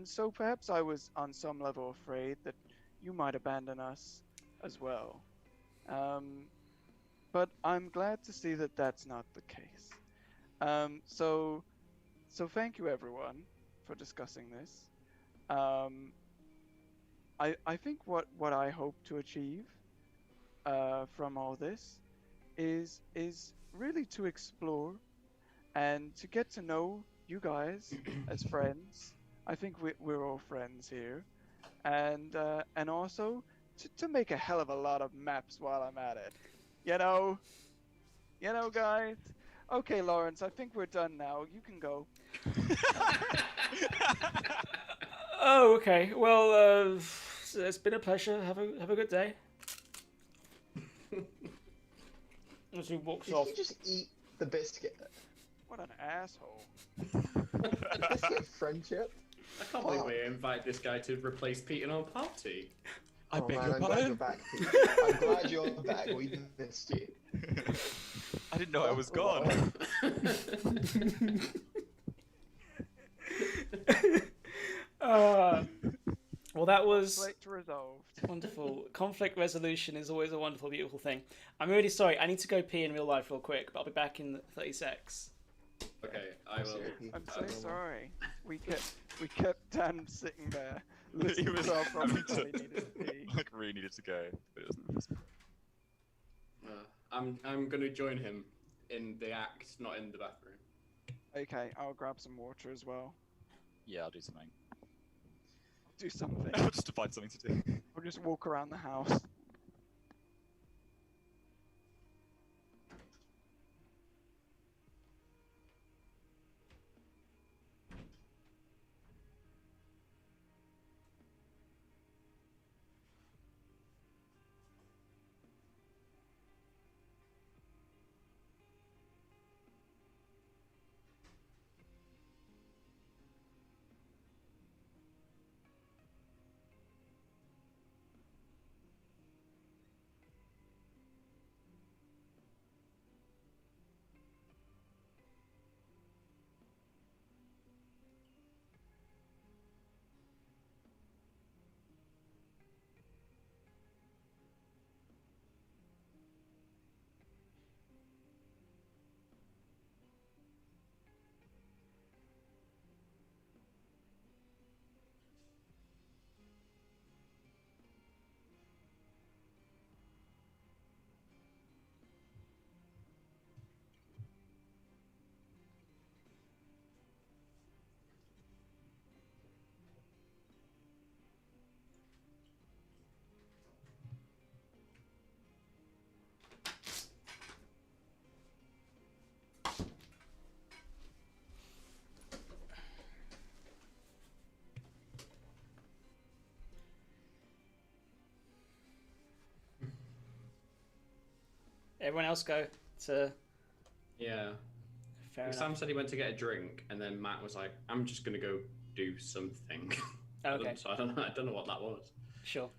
so perhaps I was on some level afraid that you might abandon us as well. But I'm glad to see that that's not the case. So thank you everyone for discussing this. I think what I hope to achieve from all this is really to explore and to get to know you guys as friends. I think we're all friends here, and also to make a hell of a lot of maps while I'm at it. You know, guys. Okay, Lawrence, I think we're done now. You can go. Oh, okay. Well, it's been a pleasure. Have a good day. As he walks Did off. he just eat the biscuit? What an asshole. Biscuit friendship? I can't believe we invited this guy to replace Pete in our party. I beg your I'm glad pardon? you're back, Pete. I'm glad you're back. We missed you. I didn't know I was gone. Well, that was Conflict resolved. wonderful. Conflict resolution is always a wonderful, beautiful thing. I'm really sorry. I need to go pee in real life real quick, but I'll be back in 30 secs. Okay, I will. I'm so sorry. We kept Dan sitting there listening He was to our problems having while he needed to pee. Like really needed to go. But it was... I'm gonna join him in the act, not in the bathroom. Okay, I'll grab some water as well. Yeah, I'll do something. Do something. Just to find something to do. We'll just walk around the house. Everyone else go to... Yeah. Fair enough. Sam said he went to get a drink, and then Matt was like, "I'm just gonna go do something." Okay. So I don't know what that was. Sure.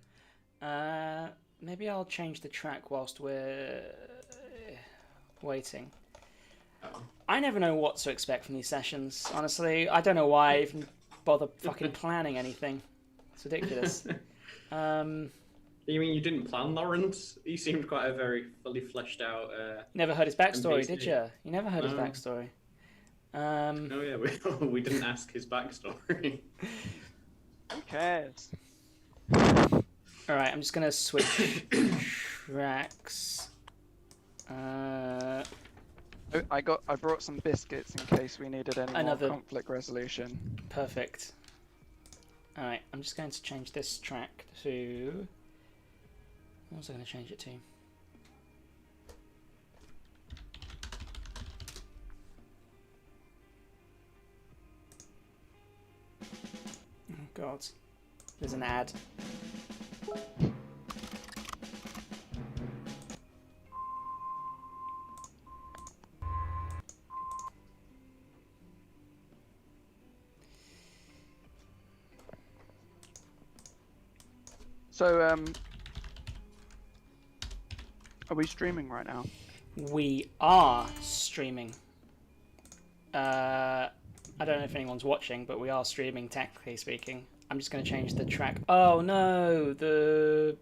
Maybe I'll change the track whilst we're waiting. Oh. I never know what to expect from these sessions, honestly. I don't know why I even bother fucking planning anything. It's ridiculous. You mean you didn't plan Lawrence? He seemed quite a very fully fleshed out. Never heard his backstory, NPC. did you? You never heard his No. backstory. Oh yeah, we didn't ask his backstory. Who cares? Alright, I'm just gonna switch tracks. I brought some biscuits in case we needed any Another- more conflict resolution. Perfect. Alright, I'm just going to change this track to... What was I going to change it to? Oh god. There's an ad. So, are we streaming right now? We are streaming. I don't know if anyone's watching, but we are streaming, technically speaking. I'm just going to change the track. Oh no, the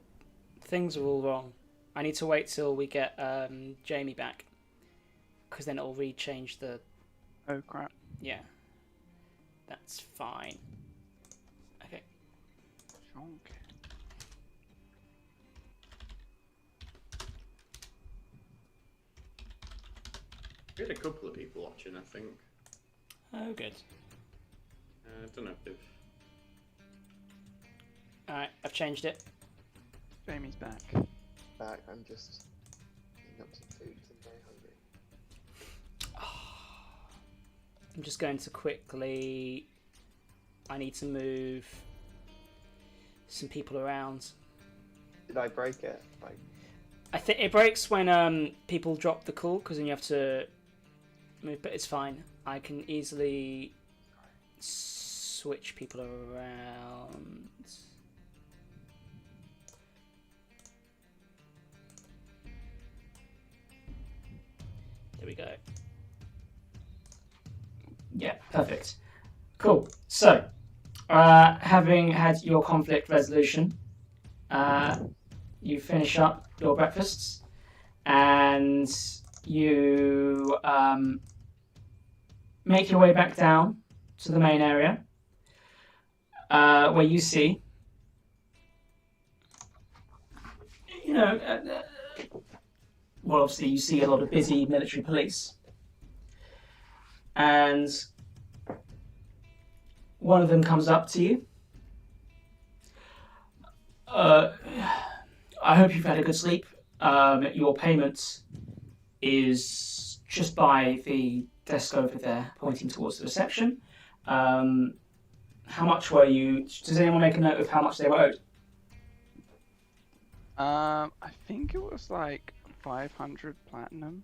things are all wrong. I need to wait till we get Jamie back, because then it'll re-change the... Oh crap. Yeah. That's fine. Okay. Shonk. We had a couple of people watching, I think. Oh, good. I don't know if they've... Alright, I've changed it. Jamie's back. Back, I'm just eating up some food. I'm very hungry. I'm just going to quickly... I need to move some people around. Did I break it? I think it breaks when people drop the call, because then you have to move, but it's fine. I can easily switch people around. There we go. Yeah, perfect. Cool. So, having had your conflict resolution, you finish up your breakfasts, and you make your way back down to the main area, where you see, well, obviously you see a lot of busy military police, and one of them comes up to you. I hope you've had a good sleep. Your payment is just by the desk over there, pointing towards the reception. How much were you? Does anyone make a note of how much they were owed? I think it was like 500 platinum.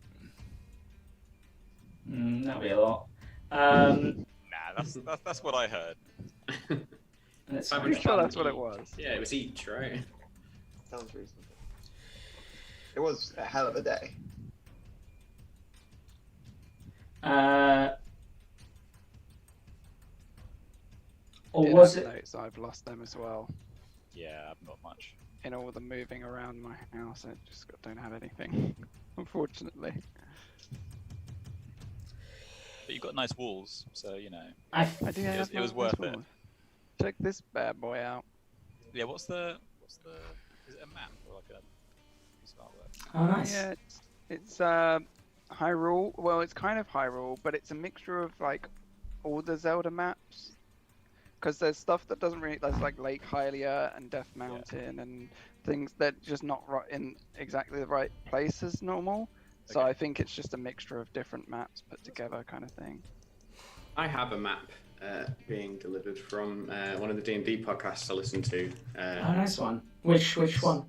That'll be a lot. Nah, that's what I heard. I'm pretty sure that's what it was. Yeah, it was each, right? Sounds reasonable. It was a hell of a day. Or was it? Notes, I've lost them as well. Yeah, I've not much. In all the moving around my house, I just don't have anything, unfortunately. But you've got nice walls, so you know. I do have It was nice worth walls. it. Check this bad boy out. Yeah, what's the? Is it a map or like a piece of artwork? Oh, nice. Yeah, it's Hyrule. Well, it's kind of Hyrule, but it's a mixture of like all the Zelda maps. Because there's stuff that doesn't really, there's like Lake Hylia and Death Mountain and things that just not right in exactly the right place as normal. So Okay. I think it's just a mixture of different maps put together, kind of thing. I have a map being delivered from one of the D&D podcasts I listen to. Oh, nice one. Which one?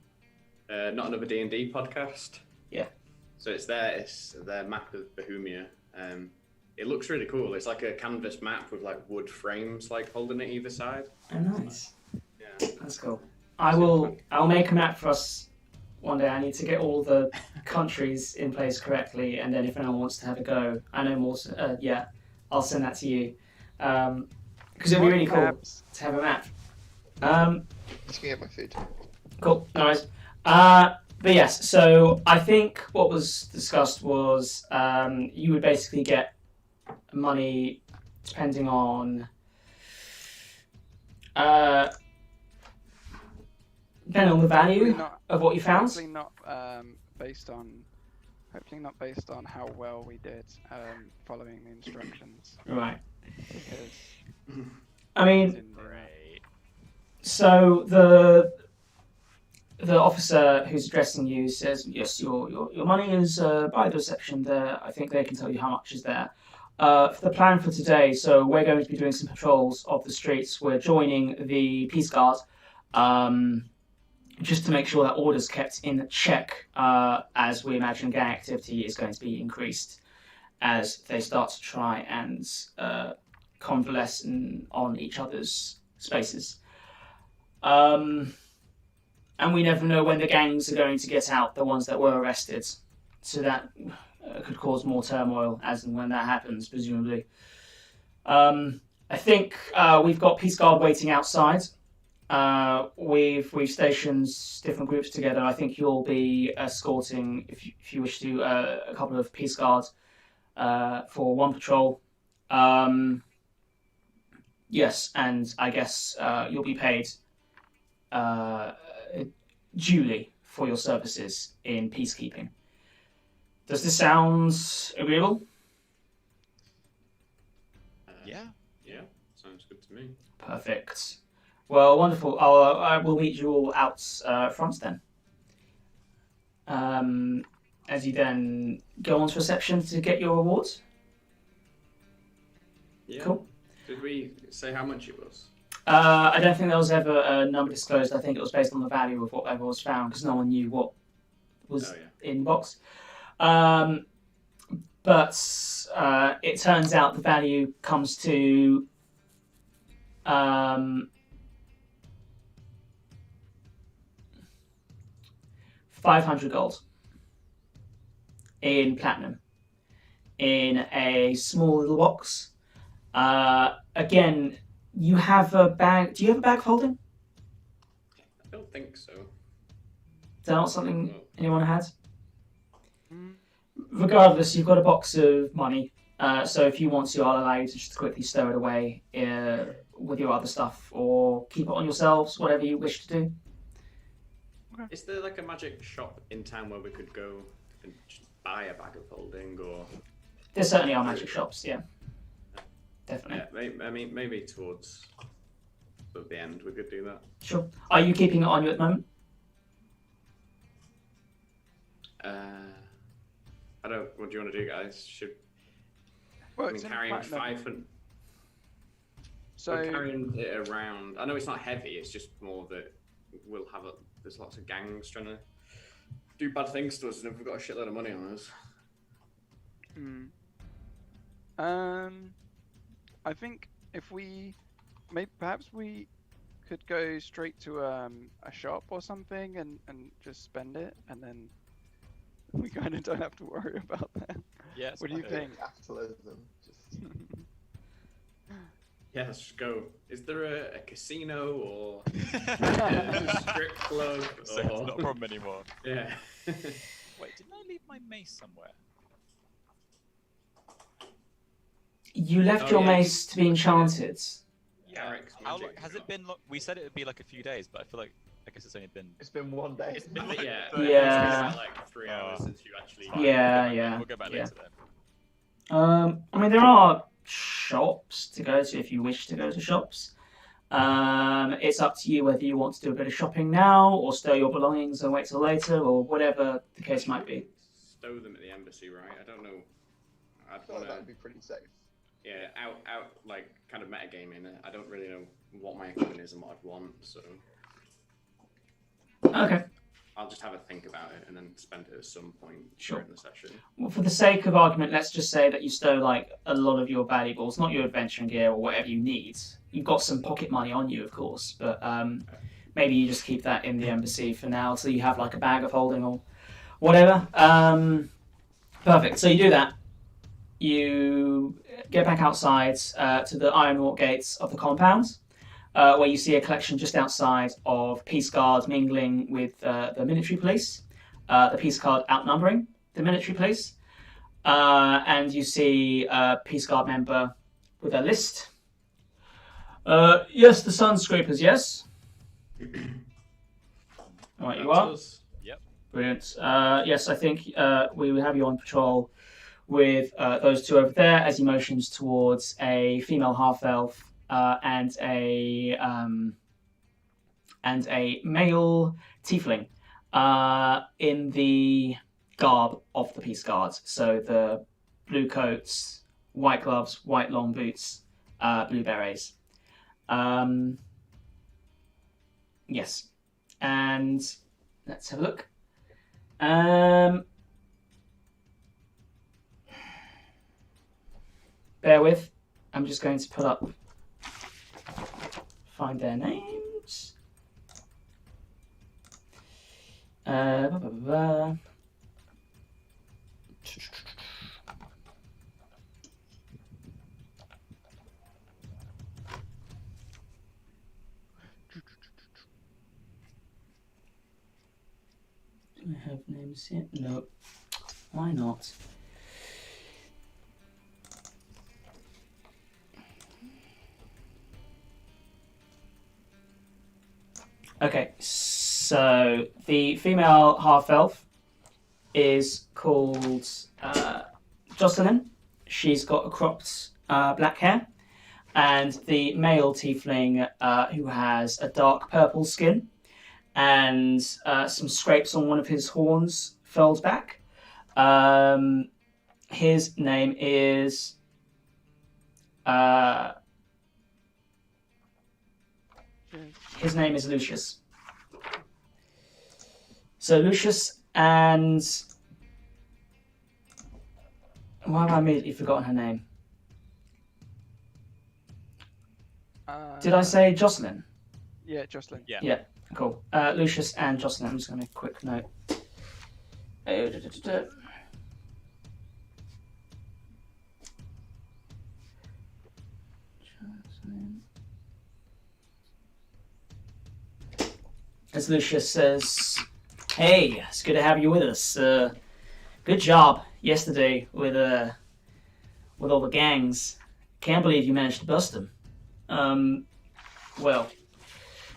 Not Another D&D podcast. Yeah. So it's their map of Bohemia. It looks really cool. It's like a canvas map with like wood frames like holding it either side. Oh, nice. Yeah. That's cool. I'll make a map for us one day. I need to get all the countries in place correctly, and then if anyone wants to have a go, I know more. Yeah, I'll send that to you. Because it'd be really cool to have a map. Just gonna get my food. Cool, no worries. But yes, so I think what was discussed was you would basically get money depending on the value of what you found. Hopefully not based on how well we did following the instructions. Right. Because I mean, Great. so the officer who's addressing you says, yes, your money is by the reception there. I think they can tell you how much is there. For the plan for today, so we're going to be doing some patrols of the streets. We're joining the Peace Guard, just to make sure that order's kept in check, as we imagine gang activity is going to be increased as they start to try and convalesce on each other's spaces. And we never know when the gangs are going to get out, the ones that were arrested. so that could cause more turmoil as and when that happens, presumably. I think we've got Peace Guard waiting outside. We've stationed different groups together. I think you'll be escorting, if you wish to, a couple of Peace Guards for one patrol. Yes, and I guess you'll be paid duly for your services in peacekeeping. Does this sound agreeable? Yeah. Yeah, sounds good to me. Perfect. Well, wonderful. I will meet you all out front then. As you then go on to reception to get your awards. Yeah. Cool. Did we say how much it was? I don't think there was ever a number disclosed. I think it was based on the value of whatever was found because no one knew what was in the box. But it turns out the value comes to 500 gold in platinum in a small little box. Again, you have a bag. Do you have a bag of holding? I don't think so. Is that not something anyone had? Regardless, you've got a box of money. So if you want to, I'll allow you to just quickly stow it away with your other stuff or keep it on yourselves, whatever you wish to do. Is there like a magic shop in town where we could go and just buy a bag of holding, or? There certainly are magic shops, yeah. Definitely. Yeah, maybe towards the end we could do that. Sure. Are you keeping it on you at the moment? I don't. What do you want to do, guys? Well, carrying 500. So we're carrying it around. I know it's not heavy. It's just more that we'll have there's lots of gangs trying to do bad things to us, and we've got a shitload of money on us. I think if perhaps we could go straight to a shop or something and just spend it, and then we kind of don't have to worry about that. Yes. What do you think? Capitalism. Just... Yeah, let's just go. Is there a casino or a strip club? So it's not a problem anymore. Yeah. Wait, didn't I leave my mace somewhere? You left your mace to be enchanted. Yeah. How long has it been? We said it would be like a few days, but I guess it's only been. It's been 1 day. It's been, yeah. Yeah. It's been like 3 hours since you actually. Yeah. We'll go back later then. I mean, there are shops to go to if you wish to go to shops. It's up to you whether you want to do a bit of shopping now or stow your belongings and wait till later or whatever the case might be. Stow them at the embassy, right? I don't know. I feel like that would be pretty safe. Yeah, out like kind of metagaming. I don't really know what my equipment is and what I'd want, so. Okay. I'll just have a think about it and then spend it at some point during the session. Well, for the sake of argument, let's just say that you stow like a lot of your valuables, not your adventuring gear or whatever you need. You've got some pocket money on you, of course, but maybe you just keep that in the embassy for now till you have like a bag of holding or whatever. Perfect. So you do that. You get back outside to the ironwrought gates of the compound, where you see a collection just outside of Peace Guard mingling with the military police, the Peace Guard outnumbering the military police, and you see a Peace Guard member with a list. Yes, the Sun Scrapers, yes. All right, you are? Yep. Brilliant. Yes, I think we would have you on patrol with those two over there as he motions towards a female half-elf and a male tiefling in the garb of the Peace Guard. So the blue coats, white gloves, white long boots, blue berets. Yes. And let's have a look. Bear with. I'm just going to find their names. Do I have names here? No. Why not? Okay, so the female half-elf is called Jocelyn. She's got a cropped black hair. And the male tiefling who has a dark purple skin and some scrapes on one of his horns furled back. His name is Lucius. So Lucius and why have I immediately forgotten her name? Did I say Jocelyn? Yeah, Jocelyn. Yeah. Cool. Lucius and Jocelyn. I'm just going to make a quick note. As Lucius says, "Hey, it's good to have you with us. Good job yesterday with all the gangs. Can't believe you managed to bust them. Well,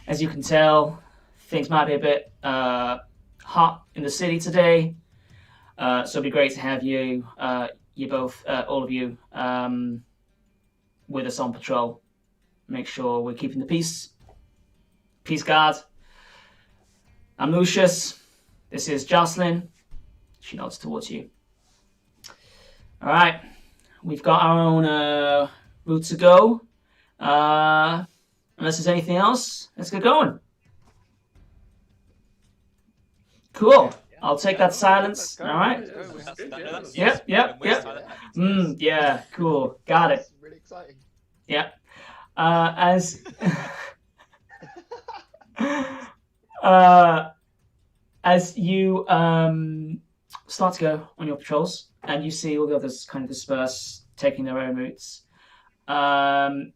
as you can tell, things might be a bit hot in the city today. So it'd be great to have you both, all of you, with us on patrol. Make sure we're keeping the peace. Peace guard. I'm Lucius. This is Jocelyn." She nods towards you. All right, we've got our own route to go. Unless there's anything else, let's get going. Cool. I'll take that silence. All right. Yep. Yeah. Cool. Got it. That's really exciting. Yep. As you start to go on your patrols, and you see all the others kind of disperse, taking their own routes,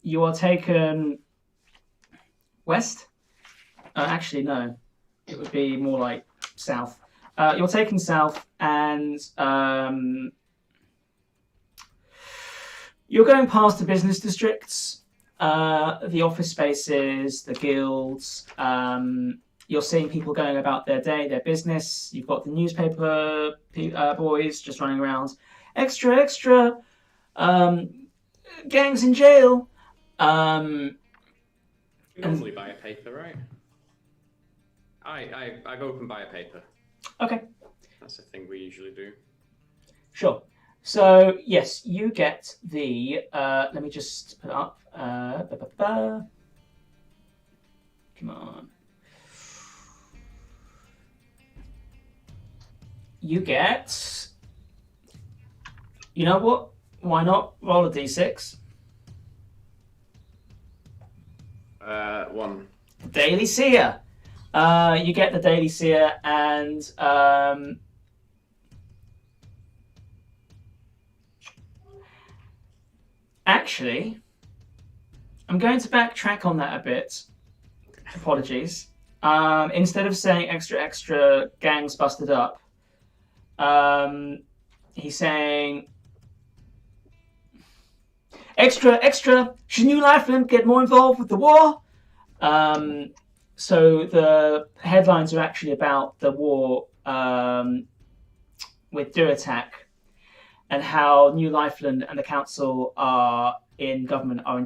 you are taken west. Actually, no. It would be more like south. You're taken south, and you're going past the business districts, the office spaces, the guilds. You're seeing people going about their day, their business. You've got the newspaper boys just running around. Extra. Gangs in jail. You normally buy a paper, right? I go up and buy a paper. Okay. That's the thing we usually do. Sure. So, yes, you get the... let me just put it up. Come on. You get... You know what? Why not roll a d6? 1. Daily Seer. You get the Daily Seer, and actually, I'm going to backtrack on that a bit. Apologies. Instead of saying extra gangs busted up, he's saying extra should New Lifeland get more involved with the war? So the headlines are actually about the war with Duratak, and how New Lifeland and the council are in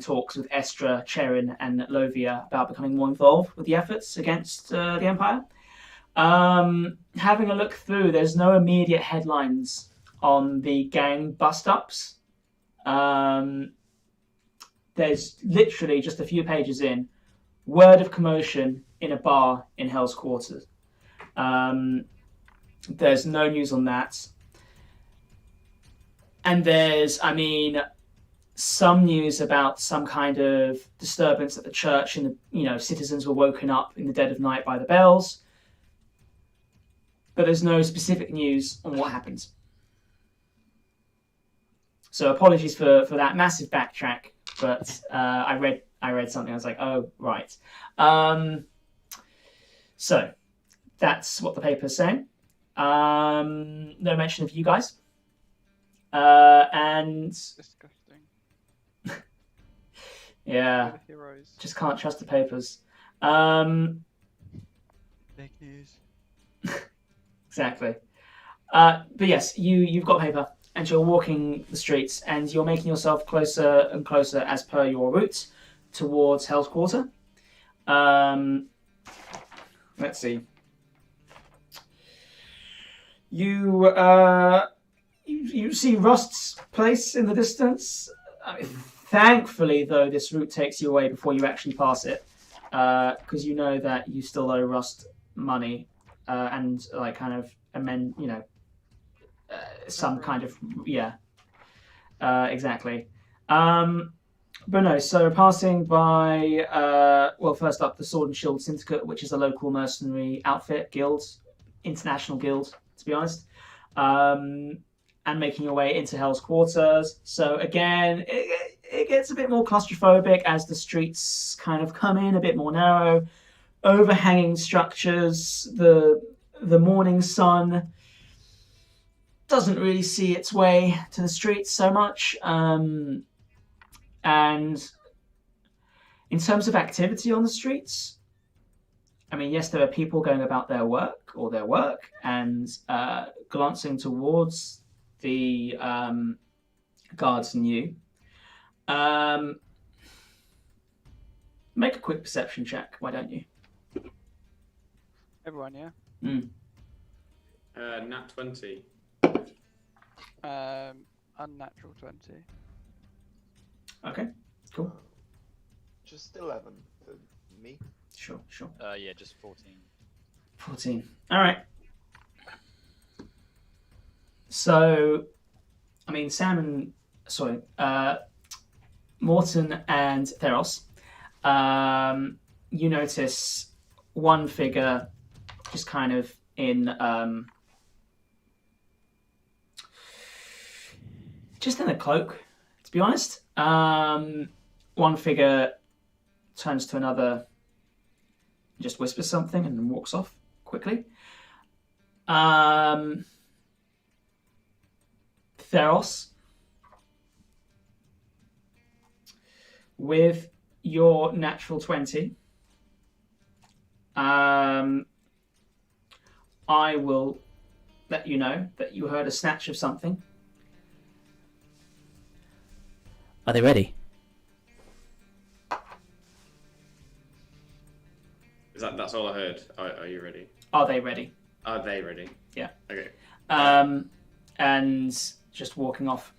talks with Estra, Cherin, and Lovia about becoming more involved with the efforts against the Empire. Having a look through, there's no immediate headlines on the gang bust-ups. There's literally just a few pages in, word of commotion in a bar in Hell's Quarters. There's no news on that. And there's, some news about some kind of disturbance at the church, and citizens were woken up in the dead of night by the bells. But there's no specific news on what happened. So apologies for that massive backtrack, but I read something. I was like, oh right. So that's what the paper's saying. No mention of you guys. And Disgusting. yeah, We're the heroes. just can't trust the papers. Fake news. Exactly. But yes, you've got paper, and you're walking the streets, and you're making yourself closer and closer as per your route towards Hell's Quarter. Let's see. You see Rust's place in the distance. Thankfully, though, this route takes you away before you actually pass it, because you know that you still owe Rust money, and like kind of amend, some kind of exactly. But no, so passing by, first up the Sword and Shield Syndicate, which is a local mercenary outfit, guild, international guild, to be honest, and making your way into Hell's Quarters. So again, it gets a bit more claustrophobic as the streets kind of come in a bit more narrow, overhanging structures, the morning sun doesn't really see its way to the streets so much. And in terms of activity on the streets, I mean, yes, there are people going about their work and glancing towards the guards and you. Make a quick perception check, why don't you? Everyone, yeah? Nat 20. Unnatural 20. Okay, cool. Just 11 for me. Sure. Yeah, just 14. 14. All right. So, I mean, Morton and Theros, you notice one figure just kind of in just in a cloak, to be honest. One figure turns to another, just whispers something and then walks off quickly. Theros, with your natural 20, I will let you know that you heard a snatch of something. Are they ready? That's all I heard. Are you ready? Are they ready? Are they ready? Yeah. Okay. And just walking off.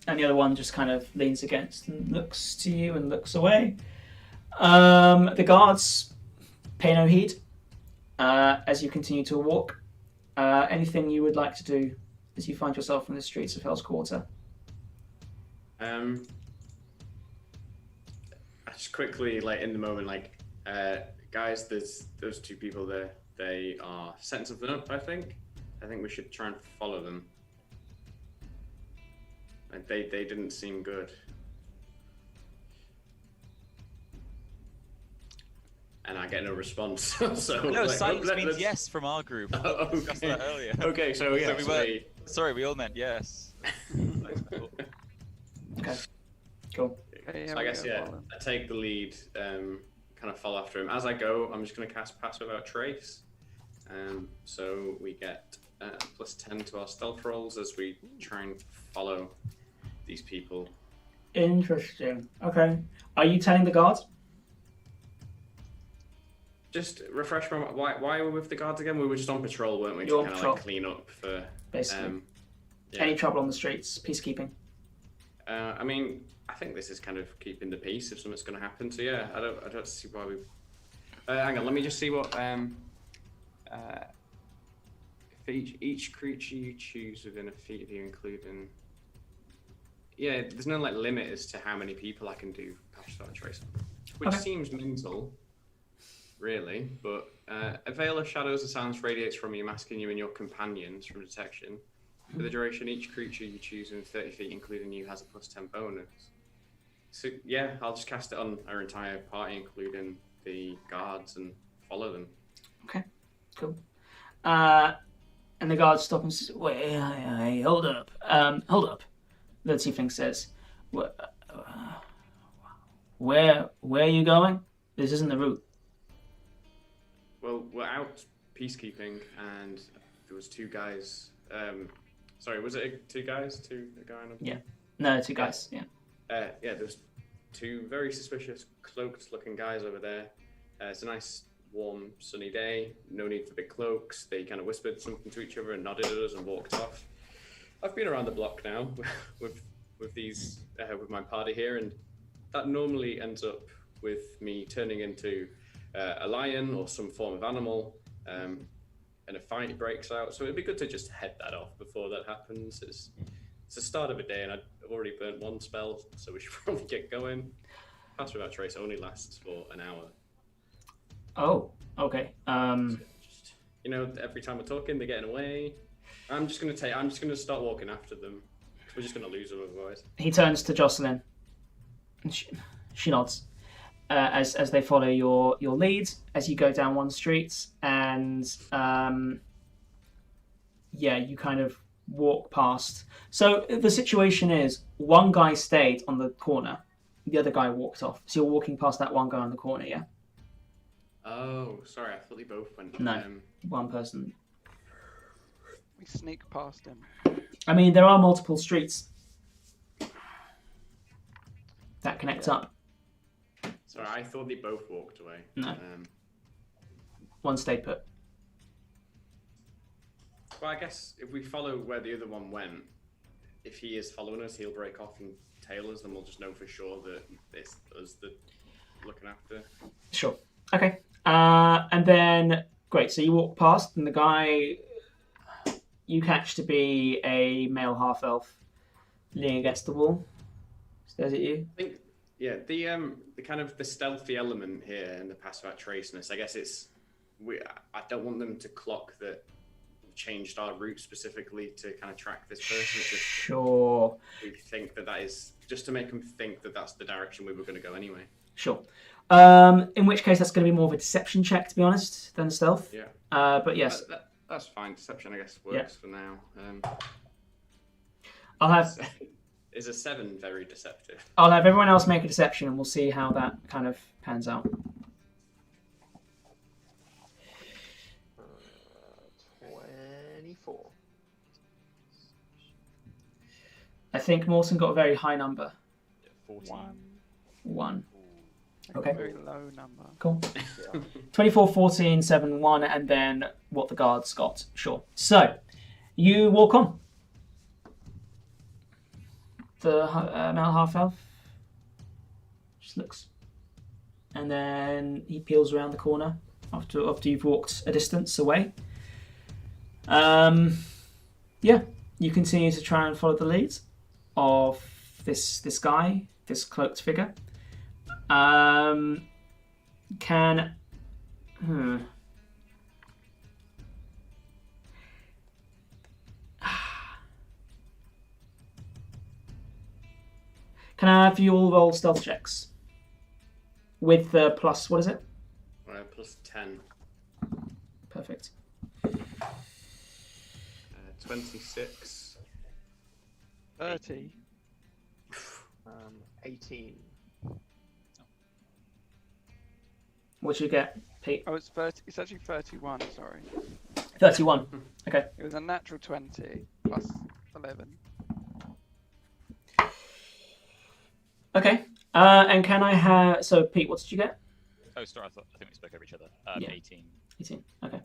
And the other one just kind of leans against and looks to you and looks away. The guards pay no heed as you continue to walk. Anything you would like to do as you find yourself in the streets of Hell's Quarter? I just quickly, in the moment, guys, there's those two people there. They are setting something up, I think. I think we should try and follow them. They didn't seem good. And I get no response. So no, silence means yes from our group. Okay. We discussed that earlier. Okay, so yeah. Sorry, we all meant yes. Okay, cool. Okay, So I guess, I take the lead, kind of follow after him. As I go, I'm just going to cast Pass Without Trace. So we get plus 10 to our stealth rolls as we try and follow these people. Interesting. Okay. Are you telling the guards? Just refresh my why were we with the guards again? We were just on patrol, weren't we? You're to kind on of clean up for basically. Yeah. Any trouble on the streets? Peacekeeping. I mean, I think this is kind of keeping the peace if something's going to happen. So yeah, I don't see why we. Hang on, let me just see what. For each creature you choose within a feet of you, including. Yeah, there's no limit as to how many people I can do Pass Without Trace, which seems mental, really. But a veil of shadows and silence radiates from you, masking you and your companions from detection. For the duration, each creature you choose within 30 feet, including you, has a plus 10 bonus. So yeah, I'll just cast it on our entire party, including the guards, and follow them. Okay, cool. And the guards stop and says, "Wait, hold up. Hold up." The tiefling says, Where are you going? This isn't the route." Well, we're out peacekeeping, and there was two guys. Sorry, was it two guys? A guy and a... Yeah. No, two guys. Yeah. Yeah, there's two very suspicious, cloaked-looking guys over there. It's a nice, warm, sunny day. No need for big cloaks. They kind of whispered something to each other and nodded at us and walked off. I've been around the block now with these with my party here, and that normally ends up with me turning into a lion or some form of animal, and a fight breaks out. So it'd be good to just head that off before that happens. It's the start of a day, and I've already burnt one spell, so we should probably get going. Pass Without Trace only lasts for an hour. Oh, okay. Just, every time we're talking, they're getting away. I'm just gonna start walking after them. We're just gonna lose them otherwise. He turns to Jocelyn. And she nods. As they follow your lead, as you go down one street, and you kind of walk past. So the situation is, one guy stayed on the corner, the other guy walked off. So you're walking past that one guy on the corner, yeah? Oh, sorry, I thought they both went. No, one person. We sneak past him. I mean, there are multiple streets that connect up. Sorry, I thought they both walked away. No. One stayed put. Well, I guess if we follow where the other one went, if he is following us, he'll break off and tail us, and we'll just know for sure that it's us that looking after. Sure. Okay. And then, great, so you walk past, and the guy you catch to be a male half-elf leaning against the wall. Stares at you. I think, yeah, the kind of the stealthy element here in the Pass Without Traceness, I guess I don't want them to clock that we've changed our route specifically to kind of track this person. It's just, sure. We think that is just to make them think that that's the direction we were going to go anyway. Sure. In which case, that's going to be more of a deception check, to be honest, than stealth. Yeah. But yes. That's fine. Deception, I guess, works for now. I'll have... Is a 7 very deceptive? I'll have everyone else make a deception, and we'll see how that kind of pans out. 24. I think Mawson got a very high number. 14. 1. Okay. Very low number. Cool. 24, 14, 7, 1, and then what the guards got. Sure. So, you walk on. The male half-elf just looks. And then he peels around the corner after you've walked a distance away. You continue to try and follow the lead of this guy, this cloaked figure. Can I have you all roll stealth checks? With the plus, what is it? Plus 10. Perfect. 26. 30. 18. What did you get, Pete? Oh, it's 30. It's actually 31. Sorry. 31. Okay. It was a natural 20 plus 11. Okay. And can I have... So, Pete, what did you get? Oh, sorry, I think we spoke over each other. Yeah. 18. 18. Okay.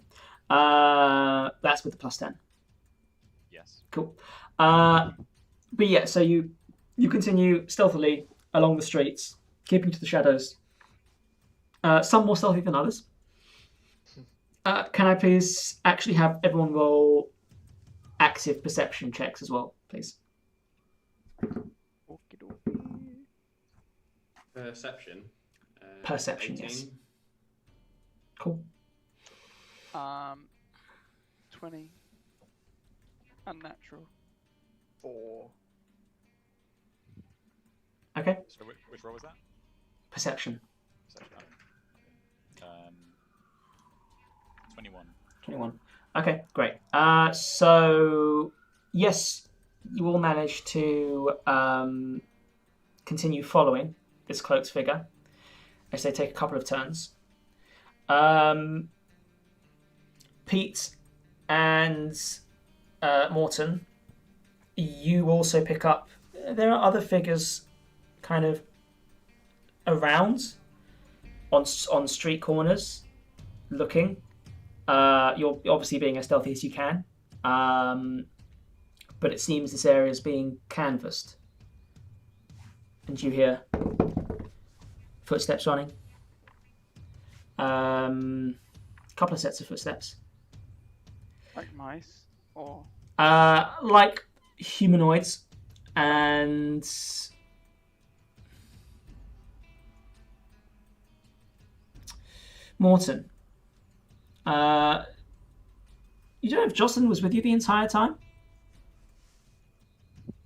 That's with the plus 10. Yes. Cool. But yeah, so you continue stealthily along the streets, keeping to the shadows. Some more stealthy than others. Can I please actually have everyone roll active perception checks as well, please? Perception. Perception, 18. yes. Cool. 20. Unnatural. 4. Okay. So which roll was that? Perception. 21. 21. Okay, great. So yes, you all manage to continue following this cloaked figure as they take a couple of turns. Pete and Morton, you also pick up. There are other figures, kind of around on street corners, looking. You're obviously being as stealthy as you can, but it seems this area is being canvassed. And you hear footsteps running. A couple of sets of footsteps. Like mice, or Like humanoids, and Morton. You don't know if Jocelyn was with you the entire time?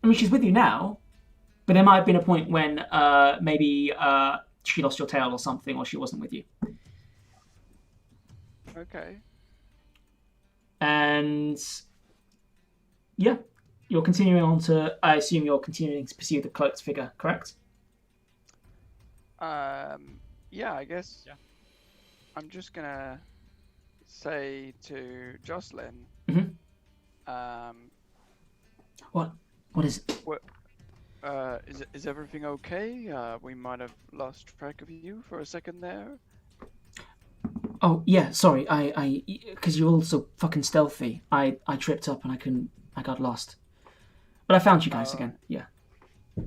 I mean, she's with you now, but there might have been a point when maybe she lost your tail or something, or she wasn't with you. okay. And yeah, you're continuing on to. I assume you're continuing to pursue the cloaked figure, correct? Yeah, I guess. Yeah. I'm just gonna say to Jocelyn. What? What is it? Is everything okay? We might have lost track of you for a second there. Oh yeah, sorry. I because you're all so fucking stealthy. I tripped up and I got lost. But I found you guys again. Yeah. You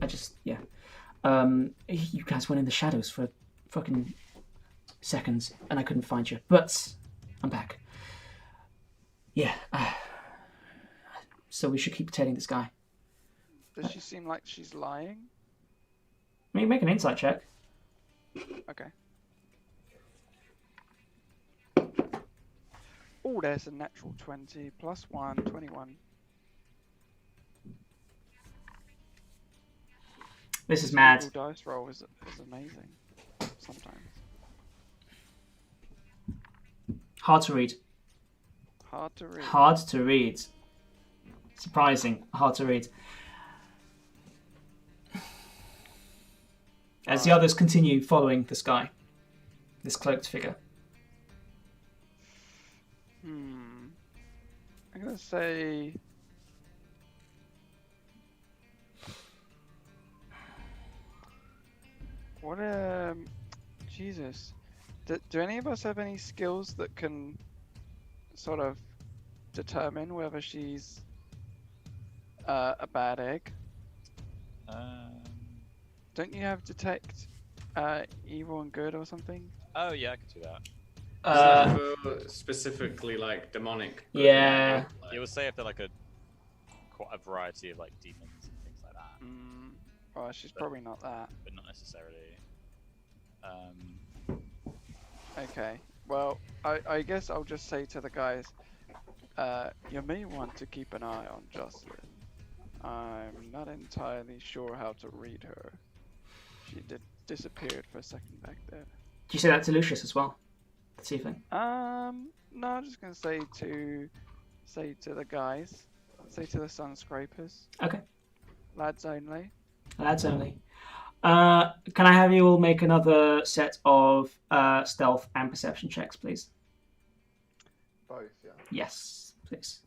guys went in the shadows for fucking seconds and I couldn't find you. But I'm back. Yeah. So we should keep detaining this guy. Does she seem like she's lying? Make an insight check. Okay. Oh, there's a natural 20 plus 1, 21. This is mad. Google dice roll is amazing. Sometimes. Hard to read. Hard to read. Hard to read. Surprising. Hard to read. As the others continue following this guy, this cloaked figure. I'm gonna say. What Jesus. Do any of us have any skills that can sort of determine whether she's a bad egg? Don't you have detect evil and good or something? Oh yeah, I could do that. Specifically like demonic. Yeah. You would say if they're like quite a variety of like demons and things like that. Well, she's probably not that. But not necessarily. Okay. Well, I guess I'll just say to the guys, you may want to keep an eye on Jocelyn. I'm not entirely sure how to read her. She disappeared for a second back there. Do you say that to Lucius as well? This evening? No, I'm just gonna say to the guys, say to the sun scrapers. Okay. Lads only. Lads only. Can I have you all make another set of stealth and perception checks, please? Both, yeah. Yes, please.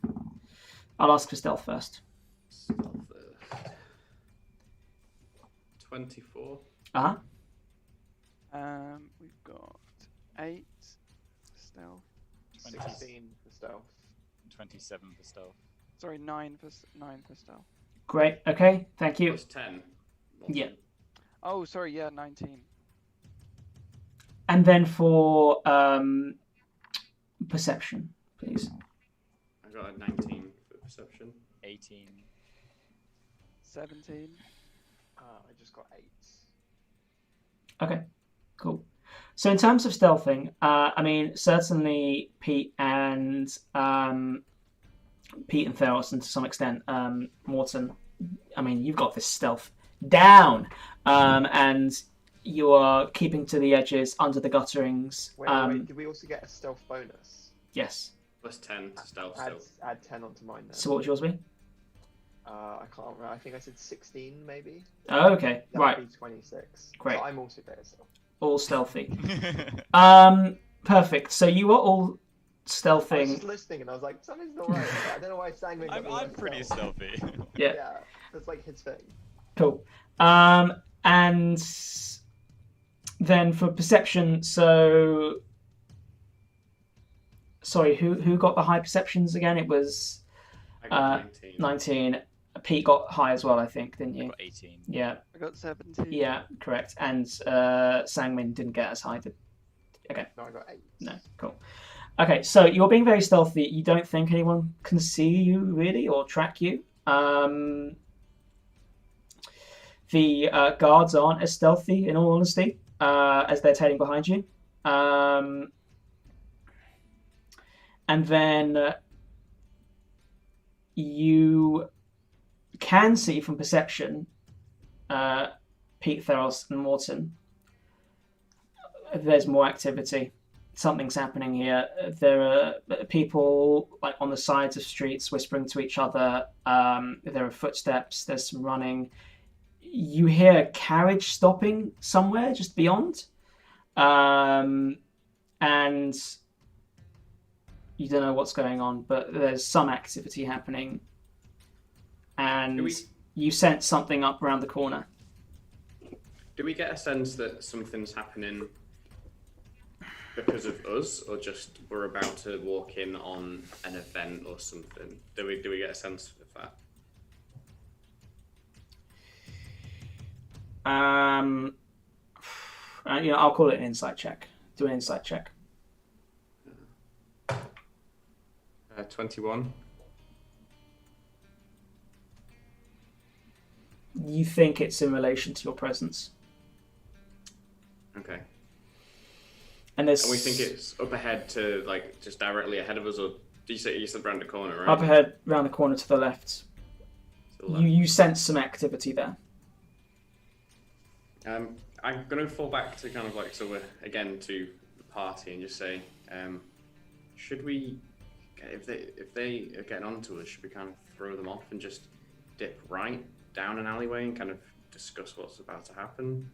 I'll ask for stealth first. Stealth first. 24. Uh-huh. We've got 8 stealth. 16 for stealth. 27 for stealth. Sorry, 9 for stealth. Great. Okay. Thank you. Plus 10. Yeah. Oh, sorry. Yeah, 19. And then for perception, please. I got a 19 for perception. 18. 17. I just got 8. Okay. Cool. So in terms of stealthing, I mean, certainly Pete and Theros, and to some extent Morton. I mean, you've got this stealth down, and you are keeping to the edges under the gutterings. Wait. Did we also get a stealth bonus? Yes. Plus 10 to stealth Add, still. add 10 onto mine then. So what would yours be? I can't remember. I think I said 16 maybe. Oh, okay. That Right. would be 26. Great. So I'm also better still. All stealthy. Perfect. So you are all I was stealthing. just listening and I was like, something's not right. I don't know why Sangman got me I'm less pretty stealth. stealthy. Yeah. Yeah, that's like his thing. Cool. And then for perception, so sorry, who got the high perceptions again? It was I got 19. 19. Pete got high as well, I think, didn't I you? got 18. Yeah. I got 17. Yeah, correct. And Sangmin didn't get as high. Okay. No, I got 8. No, cool. Okay, so you're being very stealthy. You don't think anyone can see you really or track you. The guards aren't as stealthy, in all honesty, as they're tailing behind you. And then you can see from perception Pete, Theros, and Morton. There's more activity. Something's happening here. There are people like on the sides of streets whispering to each other. There are footsteps. There's some running. You hear a carriage stopping somewhere just beyond, and you don't know what's going on, but there's some activity happening, and you sense something up around the corner. Do we get a sense that something's happening because of us, or just we're about to walk in on an event or something? Do we get a sense of that? I'll call it an insight check. Do an insight check. 21. You think it's in relation to your presence. Okay. And we think it's up ahead to, like, just directly ahead of us, or you said around the corner, right? Up ahead, round the corner to the left. To the left. You sense some activity there. I'm going to fall back to kind of like, so we're again to the party and just say, should we, if they are getting onto us, should we kind of throw them off and just dip right down an alleyway and kind of discuss what's about to happen?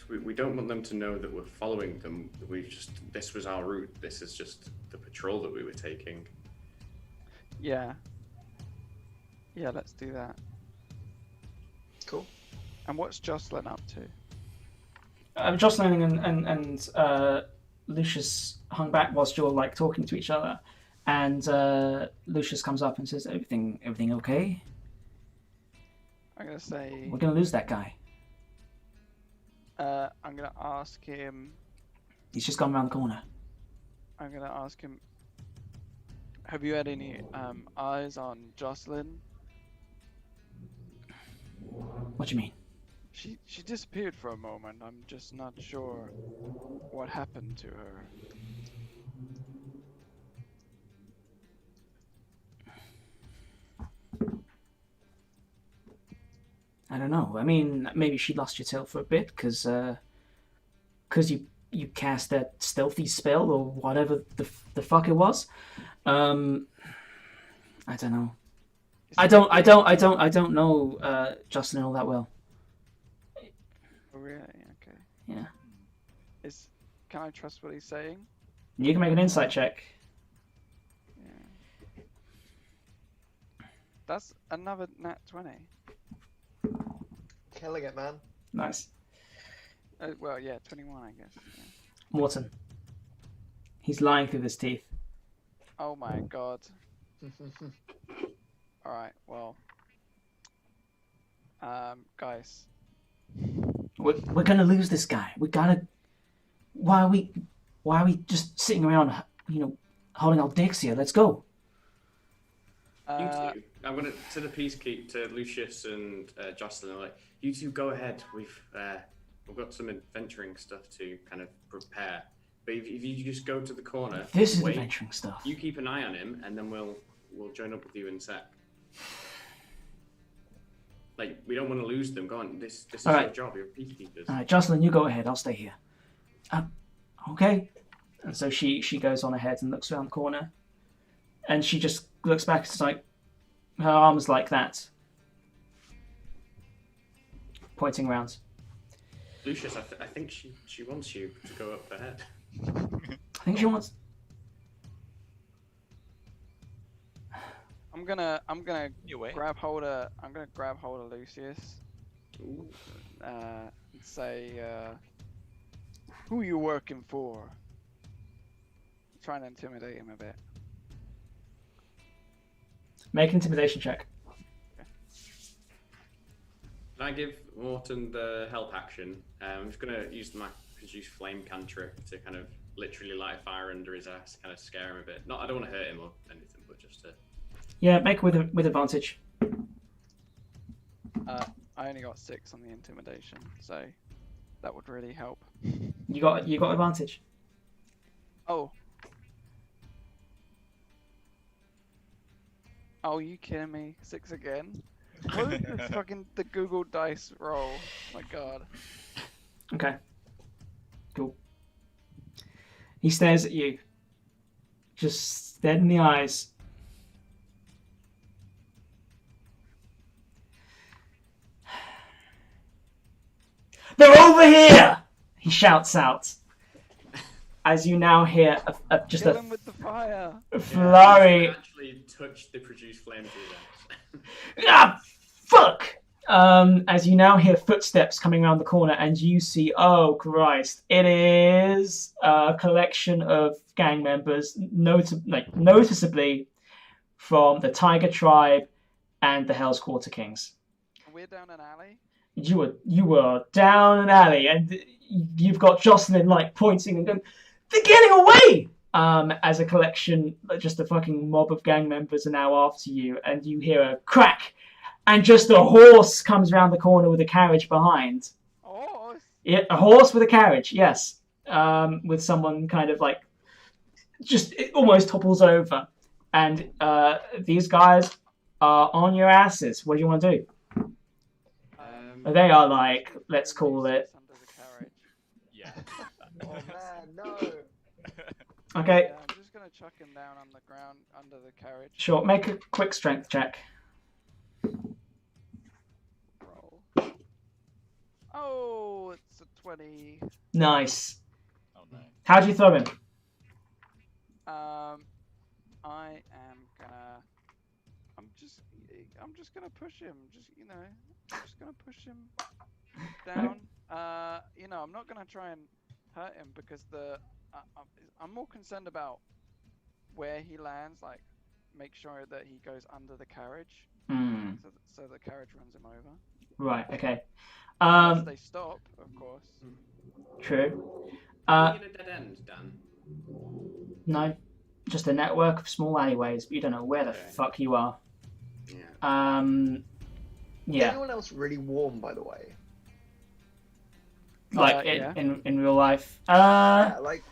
We don't want them to know that we're following them. This was our route. This is just the patrol that we were taking. Yeah. Yeah, let's do that. Cool. And what's Jocelyn up to? Jocelyn and Lucius hung back whilst you're like talking to each other, and Lucius comes up and says, "Everything okay? I'm gonna say. We're gonna lose that guy. I'm gonna ask him. He's just gone around the corner." I'm gonna ask him. Have you had any eyes on Jocelyn? What do you mean? She disappeared for a moment. I'm just not sure what happened to her. I don't know. I mean, maybe she lost your tail for a bit because you cast that stealthy spell or whatever the fuck it was. I don't know. I don't know Jocelyn all that well. Oh, really? Okay. Yeah. Can I trust what he's saying? You can make an insight check. Yeah. That's another nat 20. Killing it, man. Nice. Well, yeah, 21, I guess. Yeah. Morton. He's lying through his teeth. Oh my god. Alright, well. Guys. We're gonna lose this guy. We gotta. Why are we just sitting around, holding our dicks here? Let's go. You two, I'm gonna to the peacekeep to Lucius and Jocelyn. I'm like, you two go ahead. We've got some adventuring stuff to kind of prepare. But if you just go to the corner, This is wait, adventuring stuff. you keep an eye on him, and then we'll join up with you in a sec. like we don't want to lose them. Go on, this is All your right. job. You're peacekeepers. All right, Jocelyn, you go ahead. I'll stay here. Okay. And so she goes on ahead and looks around the corner, and she just looks back. It's like her arms like that, pointing around. Lucius, I think she wants you to go up ahead. I think she wants. I'm gonna You wait. grab hold of Lucius. And say, who you working for? Trying to intimidate him a bit. Make an intimidation check. Can I give Morton the help action? I'm just gonna use my produce flame cantrip to kind of literally light a fire under his ass, kind of scare him a bit. I don't want to hurt him or anything, but just to. Yeah, make it with advantage. I only got 6 on the intimidation, so that would really help. You got advantage. Oh. Oh, you kidding me? 6 again? What is this fucking the Google Dice roll? Oh my god. Okay. Cool. He stares at you. Just dead in the eyes. They're over here! He shouts out. As you now hear just Kill him with the fire. a flurry. Yeah, actually touched the produce flame to his ass. Ah, fuck! As you now hear footsteps coming around the corner, and you see, oh Christ, it is a collection of gang members, noticeably from the Tiger Tribe and the Hell's Quarter Kings. We're down an alley. You were down an alley, and you've got Jocelyn like pointing and going, "They're getting away!" As a collection, just a fucking mob of gang members are now after you, and you hear a crack, and just a horse comes around the corner with a carriage behind. Horse? Yeah, a horse with a carriage, yes. With someone kind of like, it almost topples over. And these guys are on your asses. What do you want to do? They are like, let's call it. Under the carriage. Yeah. Oh man, no. Okay, Yeah, I'm just gonna chuck him down on the ground under the carriage. sure. Make a quick strength check. Roll. Oh, it's a 20. Nice. Oh no. How'd you throw him? I am gonna. I'm just gonna push him. I'm just gonna push him down. I'm not gonna try and hurt him because I'm more concerned about where he lands. Like, make sure that he goes under the carriage, so the carriage runs him over. Right. Okay. Unless they stop, of course. True. Are you in a dead end, Dan? No, just a network of small alleyways, but you don't know where the fuck you are. Yeah. Is Yeah. anyone else really warm, by the way? Like yeah. in real life. Yeah, like,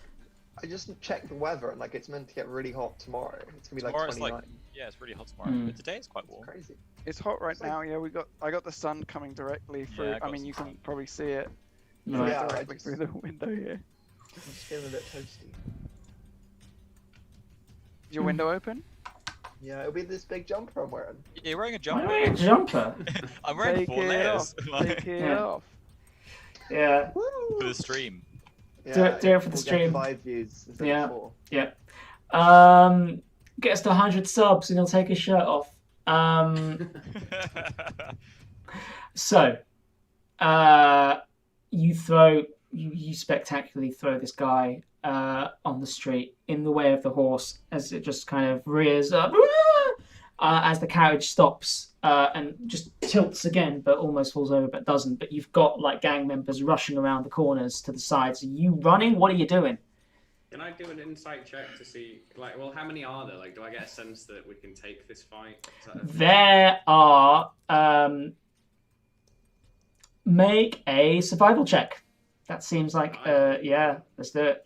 I just checked the weather and like it's meant to get really hot tomorrow. It's gonna be like Tomorrow's 29. yeah, it's really hot tomorrow. But today it's quite warm. Crazy. It's hot right now. Yeah, I got the sun coming directly through. Yeah, I got you some can sun. probably see it Right. Yeah, directly through the window here. I'm just feeling a bit toasty. Is your window open? Yeah, it'll be this big jumper I'm wearing. Yeah, you're wearing a Why jumper. am I a jumper? I'm wearing Take 4 it layers. off. Take it Yeah. off. Yeah. Woo! For the stream. Yeah, do it for the we'll stream. Get 5 views instead Yeah. of 4. Yeah. Get us to 100 subs and he'll take his shirt off. So, you spectacularly throw this guy on the street in the way of the horse as it just kind of rears up as the carriage stops and just tilts again, but almost falls over, but doesn't. But you've got like gang members rushing around the corners to the sides. Are you running? What are you doing? Can I do an insight check to see, like, well, how many are there? Like, do I get a sense that we can take this fight? Is that a thing? There are. Make a survival check. That seems like, yeah, let's do it.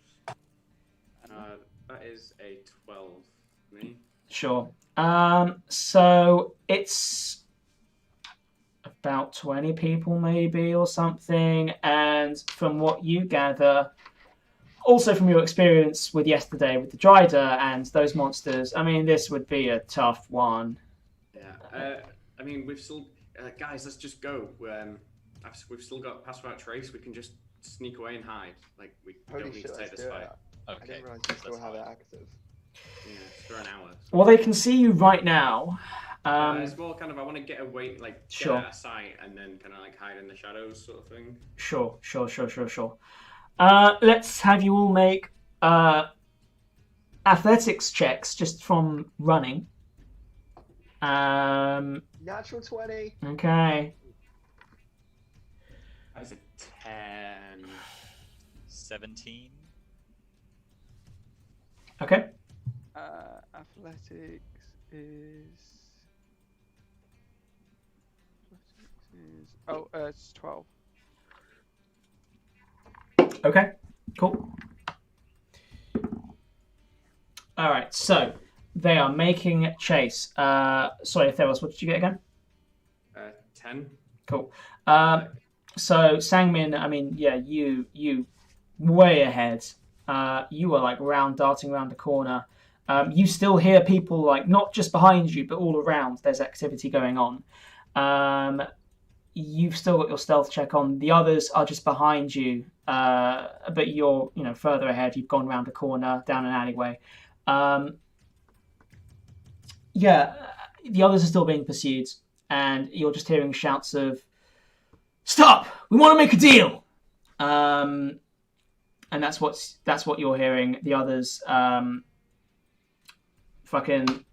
That is a 12 for me. Sure. So it's a about 20 people maybe or something. And from what you gather, also from your experience with yesterday with the Dryder and those monsters, I mean, this would be a tough one. Yeah. I mean, we've still... guys, let's just go. We've still got Pass Without Trace. We can just sneak away and hide. Like, we don't need to take this fight. I didn't realise you still have it active. Yeah, it's for an hour. Well, they can see you right now. It's more kind of, I want to get away, like, get Sure. out of sight and then kind of, like, hide in the shadows sort of thing. Sure. Let's have you all make athletics checks just from running. Natural 20. Okay. That's a 10. 17. Okay. Athletics is... it's 12. Okay. Cool. All right. So they are making chase. Sorry, Theros, what did you get again? 10. Cool. So Sangmin, I mean, yeah, you way ahead. You are like darting around the corner. You still hear people like not just behind you, but all around. There's activity going on. You've still got your stealth check on. The others are just behind you, but you're further ahead. You've gone around a corner, down an alleyway. Yeah, the others are still being pursued, and you're just hearing shouts of "Stop! We want to make a deal!" And that's what you're hearing. The others, fucking,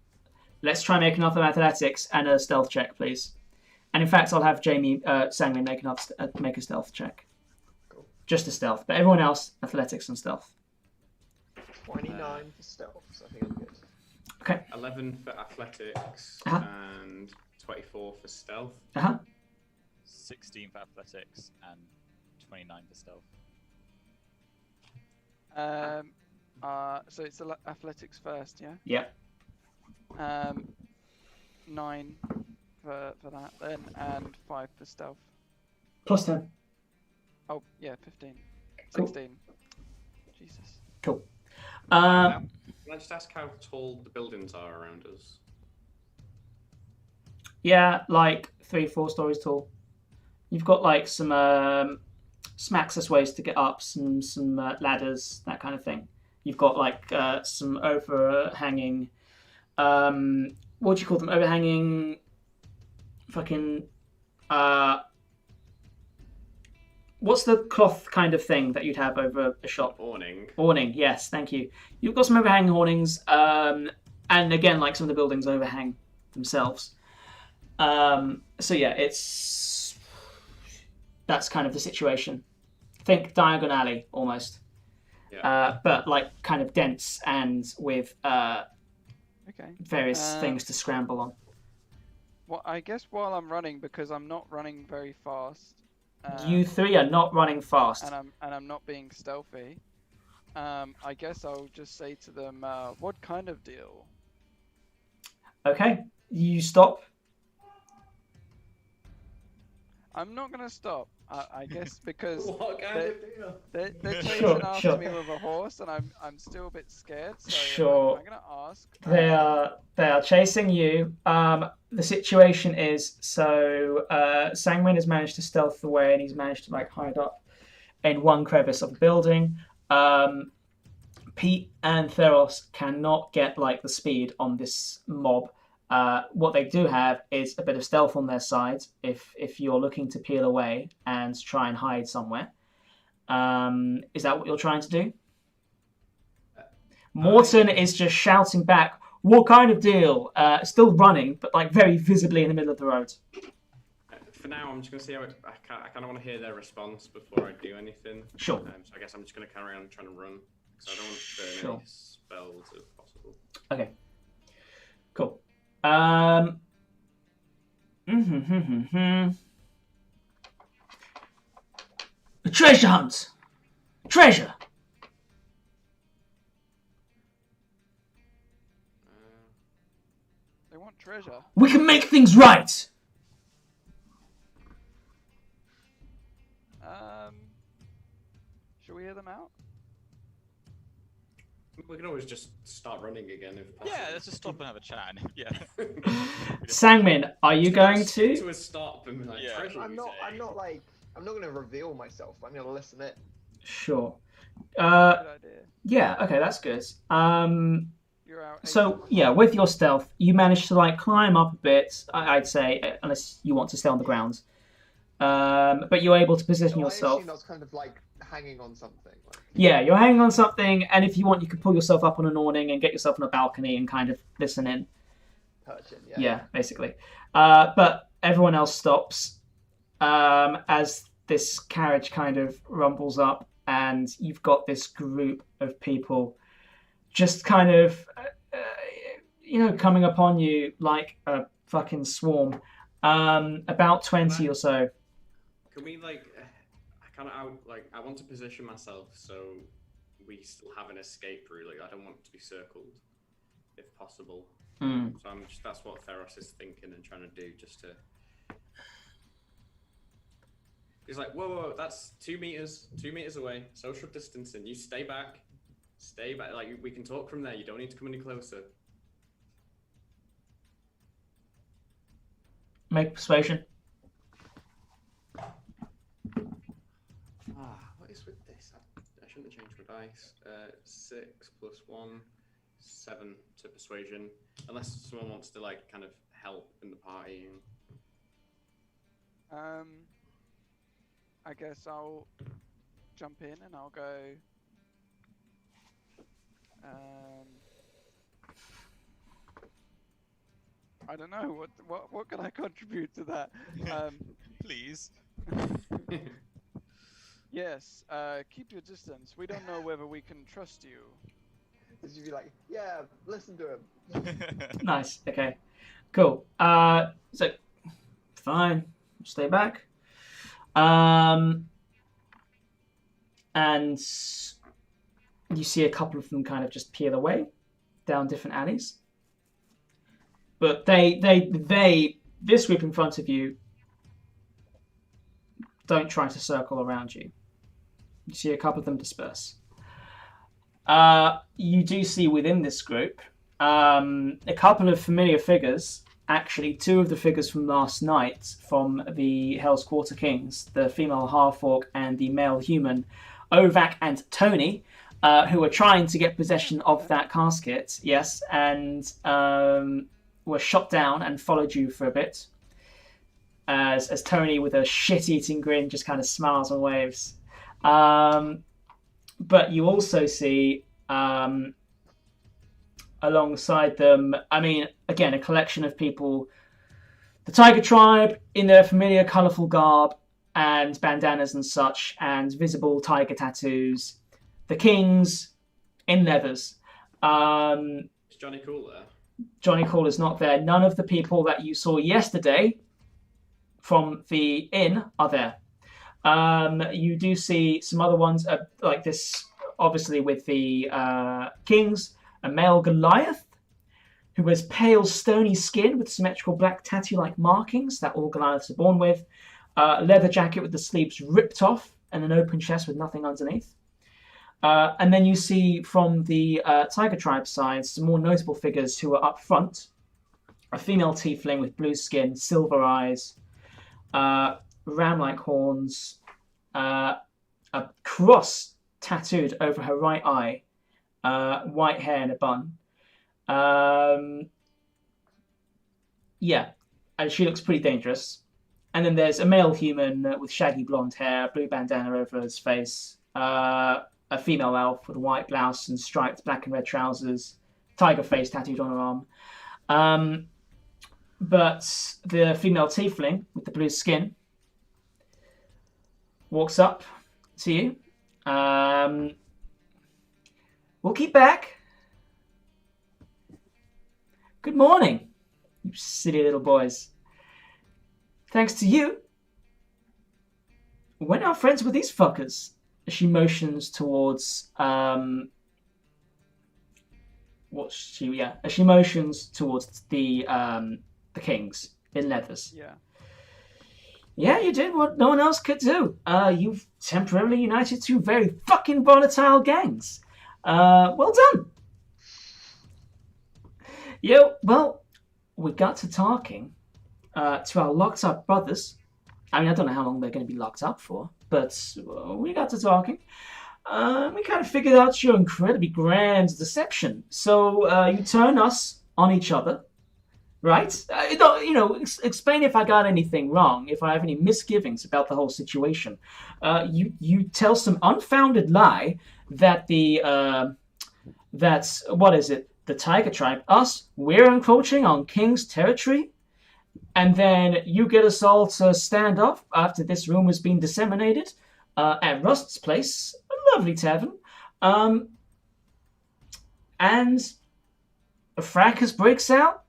let's try make another athletics and a stealth check, please. And in fact, I'll have Sangmin make a stealth check. Cool. Just a stealth, but everyone else, athletics and stealth. 29 for stealth, so I think I'm good. Okay. 11 for athletics and 24 for stealth. 16 for athletics and 29 for stealth. So it's athletics first, yeah? Yeah. 9 for that then, and 5 for stealth. Plus 10. Oh, yeah, 15. Cool. 16. Jesus. Cool. Can I just ask how tall the buildings are around us? Yeah, like 3-4 stories tall. You've got like some access ways to get up, some ladders, that kind of thing. You've got like some overhanging, what do you call them? Overhanging, fucking, what's the cloth kind of thing that you'd have over a shop? Awning. Awning, yes, thank you. You've got some overhanging awnings, and again, like some of the buildings overhang themselves. So yeah, that's kind of the situation. Think Diagon Alley almost, but like kind of dense and with various things to scramble on. Well, I guess while I'm running, because I'm not running very fast. You three are not running fast, and I'm not being stealthy. I guess I'll just say to them, "What kind of deal?" Okay, you stop. I'm not gonna stop. I guess because What kind of deal? they're chasing after me with a horse, and I'm still a bit scared. So Sure. I'm gonna ask. They are chasing you. The situation is so Sangmin has managed to stealth away, and he's managed to like hide up in one crevice of the building. Pete and Theros cannot get like the speed on this mob. What they do have is a bit of stealth on their side if you're looking to peel away and try and hide somewhere. Is that what you're trying to do? Morton is just shouting back, "What kind of deal?" Still running, but like very visibly in the middle of the road. For now, I'm just going to see how I kind of want to hear their response before I do anything. Sure. So I guess I'm just going to carry on trying to run, because I don't want to burn any spells if possible. Okay. Cool. A treasure hunt! Treasure! They want treasure. We can make things right! Should we hear them out? We can always just start running again if possible. Yeah, let's just stop and have a chat. Yeah. Sangmin, are you going Stick to? to a stop and be like, Yeah. treasure I'm not music. I'm not gonna reveal myself. I'm gonna listen in. Sure. Good idea. Yeah. Okay, that's good. You're out. So yeah, with your stealth, you manage to like climb up a bit. I'd say, unless you want to stay on the ground. But you're able to position So yourself. I assume I was kind of like hanging on something. Like... Yeah, you're hanging on something, and if you want, you can pull yourself up on an awning and get yourself on a balcony and kind of listen in. Perching, Yeah, basically. But everyone else stops as this carriage kind of rumbles up, and you've got this group of people just kind of, coming upon you like a fucking swarm. About 20 or so. Can we I want to position myself so we still have an escape route. Like, I don't want it to be circled, if possible. So that's what Theros is thinking and trying to do, just to. He's like, whoa, that's 2 meters away. Social distancing. You stay back. Like, we can talk from there. You don't need to come any closer. Make persuasion. What is with this? I shouldn't have changed my dice. 6 + 1, 7 to persuasion. Unless someone wants to like kind of help in the party. I guess I'll jump in and I'll go. I don't know what can I contribute to that. Please. Yes. Keep your distance. We don't know whether we can trust you. Because you'd be like, yeah, listen to him. Nice. Okay. Cool. So fine. Stay back. And you see a couple of them kind of just peel away down different alleys. But this group in front of you don't try to circle around you. You see a couple of them disperse. You do see within this group a couple of familiar figures. Actually, 2 of the figures from last night from the Hell's Quarter Kings, the female half-orc and the male human, Ovak and Tony, who were trying to get possession of that casket, yes, and were shot down and followed you for a bit. As Tony, with a shit-eating grin, just kind of smiles and waves. But you also see, alongside them, again, a collection of people. The Tiger Tribe in their familiar colourful garb and bandanas and such, and visible tiger tattoos. The Kings in leathers. Is Johnny Cool there? Johnny Cool is not there. None of the people that you saw yesterday from the inn are there. You do see some other ones like this, obviously with the Kings. A male Goliath, who has pale, stony skin with symmetrical black tattoo-like markings that all Goliaths are born with. A leather jacket with the sleeves ripped off and an open chest with nothing underneath. And then you see from the Tiger Tribe side some more notable figures who are up front. A female tiefling with blue skin, silver eyes, ram-like horns, a cross tattooed over her right eye, white hair in a bun. And she looks pretty dangerous. And then there's a male human with shaggy blonde hair, blue bandana over his face, a female elf with a white blouse and striped black and red trousers, tiger face tattooed on her arm. But the female tiefling with the blue skin walks up to you. We'll keep back. Good morning, you silly little boys. Thanks to you, we're now friends with these fuckers. She motions towards she motions towards the Kings in leathers. Yeah. Yeah, you did what no one else could do. You've temporarily united two very fucking volatile gangs. Well done. Well, we got to talking to our locked up brothers. I mean, I don't know how long they're going to be locked up for, but we got to talking. We kind of figured out your incredibly grand deception. So you turn us on each other, right? Explain if I got anything wrong, if I have any misgivings about the whole situation. You tell some unfounded lie that what is it? The Tiger Tribe, we're encroaching on King's territory, and then you get us all to stand up after this rumor's been disseminated at Rust's place, a lovely tavern, and a fracas breaks out,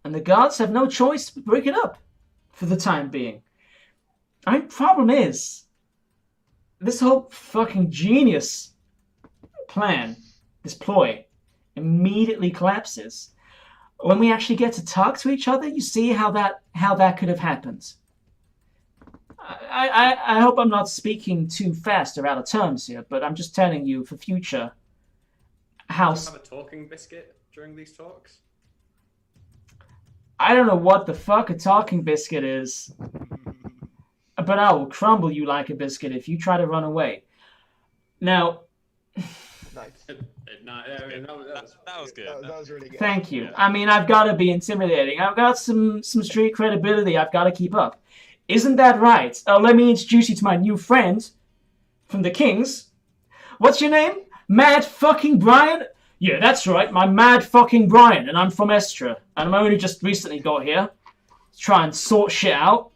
and the guards have no choice but break it up for the time being. I mean, problem is, this whole fucking genius plan, this ploy, immediately collapses. When we actually get to talk to each other, you see how that could have happened. I hope I'm not speaking too fast or out of terms here, but I'm just telling you for future how... Do you have a talking biscuit during these talks? I don't know what the fuck a talking biscuit is, but I will crumble you like a biscuit if you try to run away. Now... Nice. That was good. That was really good. Thank you. I mean, I've got to be intimidating. I've got some street credibility I've got to keep up. Isn't that right? Let me introduce you to my new friend from the Kings. What's your name? Mad fucking Brian? Yeah, that's right. My Mad fucking Brian, and I'm from Estra. And I'm only just recently got here to try and sort shit out.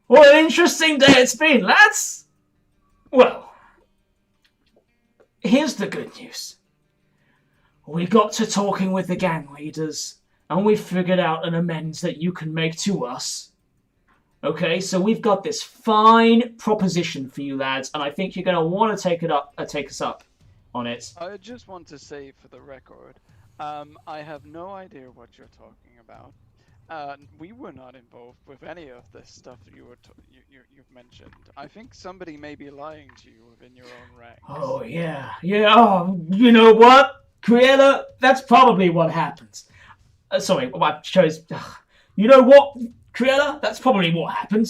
What an interesting day it's been, lads! Well, here's the good news. We got to talking with the gang leaders, and we figured out an amends that you can make to us. Okay, so we've got this fine proposition for you lads, and I think you're going to want to take us up on it. I just want to say for the record, I have no idea what you're talking about. We were not involved with any of this stuff that you've mentioned. I think somebody may be lying to you within your own ranks. Oh, yeah. Oh, you know what? Creator, that's probably what happened. Sorry, I chose... You know what, Creator? That's probably what happened.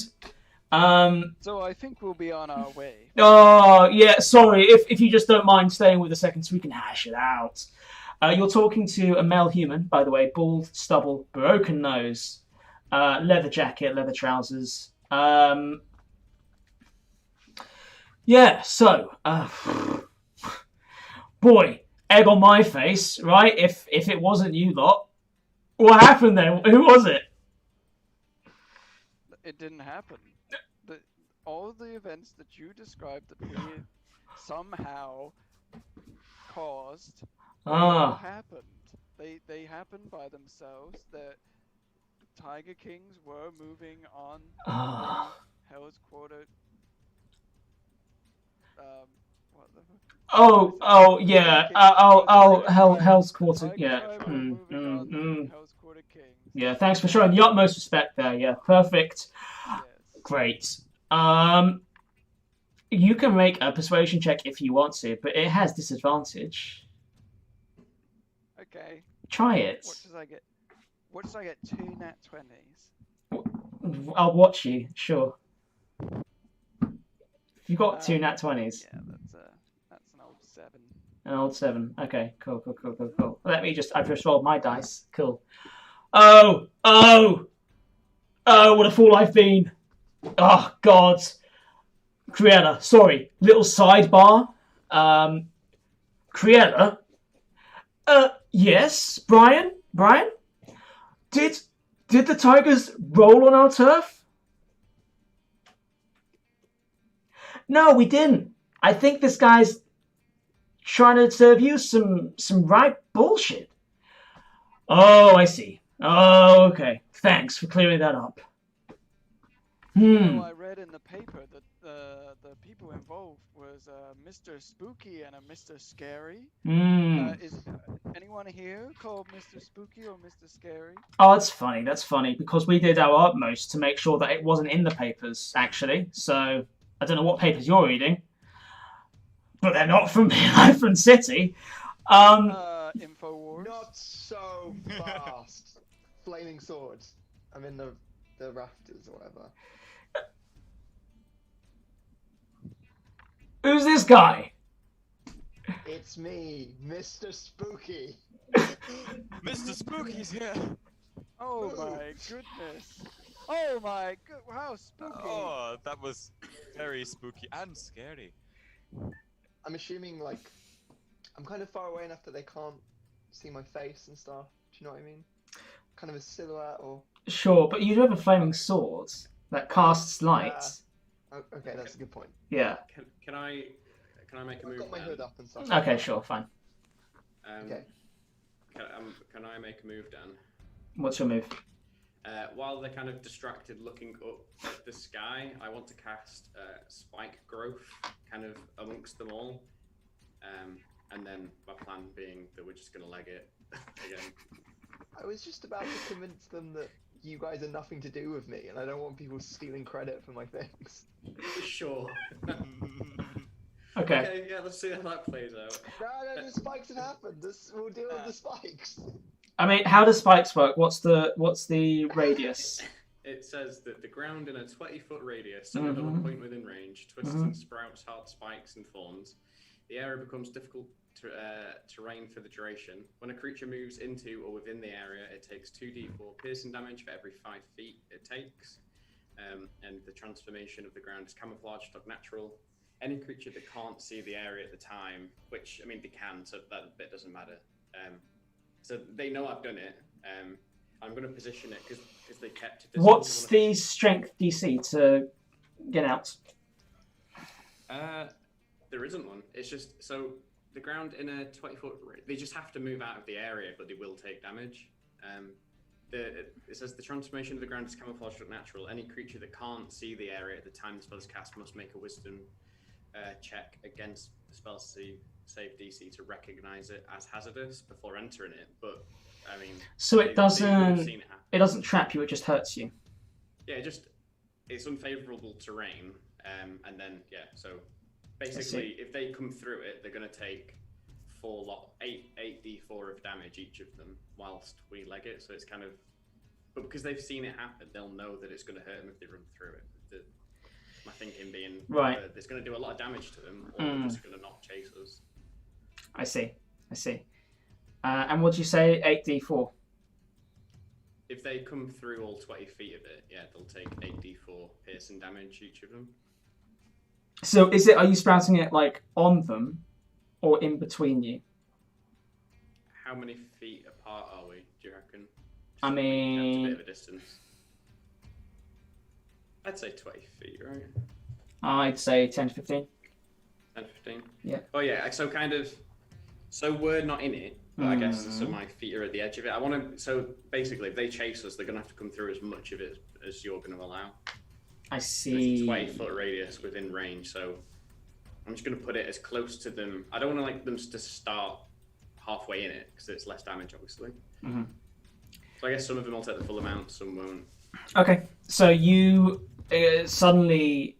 So I think we'll be on our way. Oh, yeah, sorry. If you just don't mind staying with a second so we can hash it out. You're talking to a male human, by the way. Bald, stubble, broken nose, leather jacket, leather trousers. Yeah, so... boy, egg on my face, right? If it wasn't you lot. What happened then? Who was it? It didn't happen. All the events that you described that we somehow caused happened. They happened by themselves. The Tiger Kings were moving on Hell's Quarter. What the fuck? Oh, yeah. Hell's Quarter. Yeah. Hell's Quarter Kings. Yeah, thanks for showing the utmost respect there. Yeah, perfect. Yes. Great. You can make a persuasion check if you want to, but it has disadvantage. Okay. Try it. What does I get? What does I get? 2 nat 20s. I'll watch you. Sure. You got 2 nat 20s. Yeah, that's an old 7. An old 7. Okay, cool. I've just rolled my dice. Cool. Oh, what a fool I've been. Oh, God. Creator, sorry. Little sidebar. Creator? Yes, Brian? Did the Tigers roll on our turf? No, we didn't. I think this guy's trying to serve you some right bullshit. Oh, I see. Oh, okay. Thanks for clearing that up. No, I read in the paper that the people involved was Mr. Spooky and a Mr. Scary. Is anyone here called Mr. Spooky or Mr. Scary? Oh, that's funny. That's funny because we did our utmost to make sure that it wasn't in the papers, actually. So I don't know what papers you're reading, but they're not from from City. Infowars. Not so fast. Flaming swords. I'm in the rafters or whatever. Who's this guy? It's me, Mr. Spooky. Mr. Spooky's here. Oh my goodness. Oh my god, how spooky. Oh, that was very spooky and scary. I'm assuming, like, I'm kind of far away enough that they can't see my face and stuff. Do you know what I mean? Kind of a silhouette or... Sure, but you do have a flaming sword that casts light. Okay, that's a good point. Yeah. Can I make a move? I've got my hood up and stuff. Okay, sure, fine. Okay. Can I make a move, Dan? What's your move? While they're kind of distracted looking up at the sky, I want to cast Spike Growth kind of amongst them all. And then my plan being that we're just going to leg it again. I was just about to convince them that you guys are nothing to do with me, and I don't want people stealing credit for my things. Sure. Okay. Yeah, let's see how that plays out. No, the spikes have happened. We'll deal with the spikes. I mean, how does spikes work? What's the radius? It says that the ground in a 20-foot radius, centered on a point within range, twists and sprouts hard spikes and thorns. The area becomes difficult terrain for the duration. When a creature moves into or within the area, it takes 2d4 piercing damage for every 5 feet it takes. And the transformation of the ground is camouflaged, not natural. Any creature that can't see the area at the time, which, I mean, they can, so that bit doesn't matter. So they know I've done it. I'm going to position it because they kept it. What's the strength DC to get out? There isn't one. It's just, so the ground in a 20-foot, they just have to move out of the area, but they will take damage. It says the transformation of the ground is camouflaged not natural. Any creature that can't see the area at the time the spell is cast must make a wisdom check against the spell save DC to recognize it as hazardous before entering it. But I mean, so it doesn't trap you; it just hurts you. Yeah, it's unfavorable terrain, and then so basically, if they come through it, they're going to take 8d4 of damage each of them whilst we leg it. So it's kind of, but because they've seen it happen, they'll know that it's going to hurt them if they run through it. My thinking being right, it's going to do a lot of damage to them, or they're just going to not chase us. I see. And what do you say? 8d4. If they come through all 20 feet of it, they'll take 8d4 piercing damage each of them. So are you sprouting it like on them or in between you? How many feet apart are we, do you reckon? I mean, that's a bit of a distance. I'd say 20 feet, right? I'd say 10 to 15. 10 to 15? Yeah. Oh yeah, so we're not in it, but I guess so my feet are at the edge of it. So basically if they chase us, they're going to have to come through as much of it as you're going to allow. I see. It's a 20-foot radius within range, so I'm just going to put it as close to them. I don't want them to start halfway in it, because it's less damage, obviously. Mm-hmm. So I guess some of them will take the full amount, some won't. Okay, so you suddenly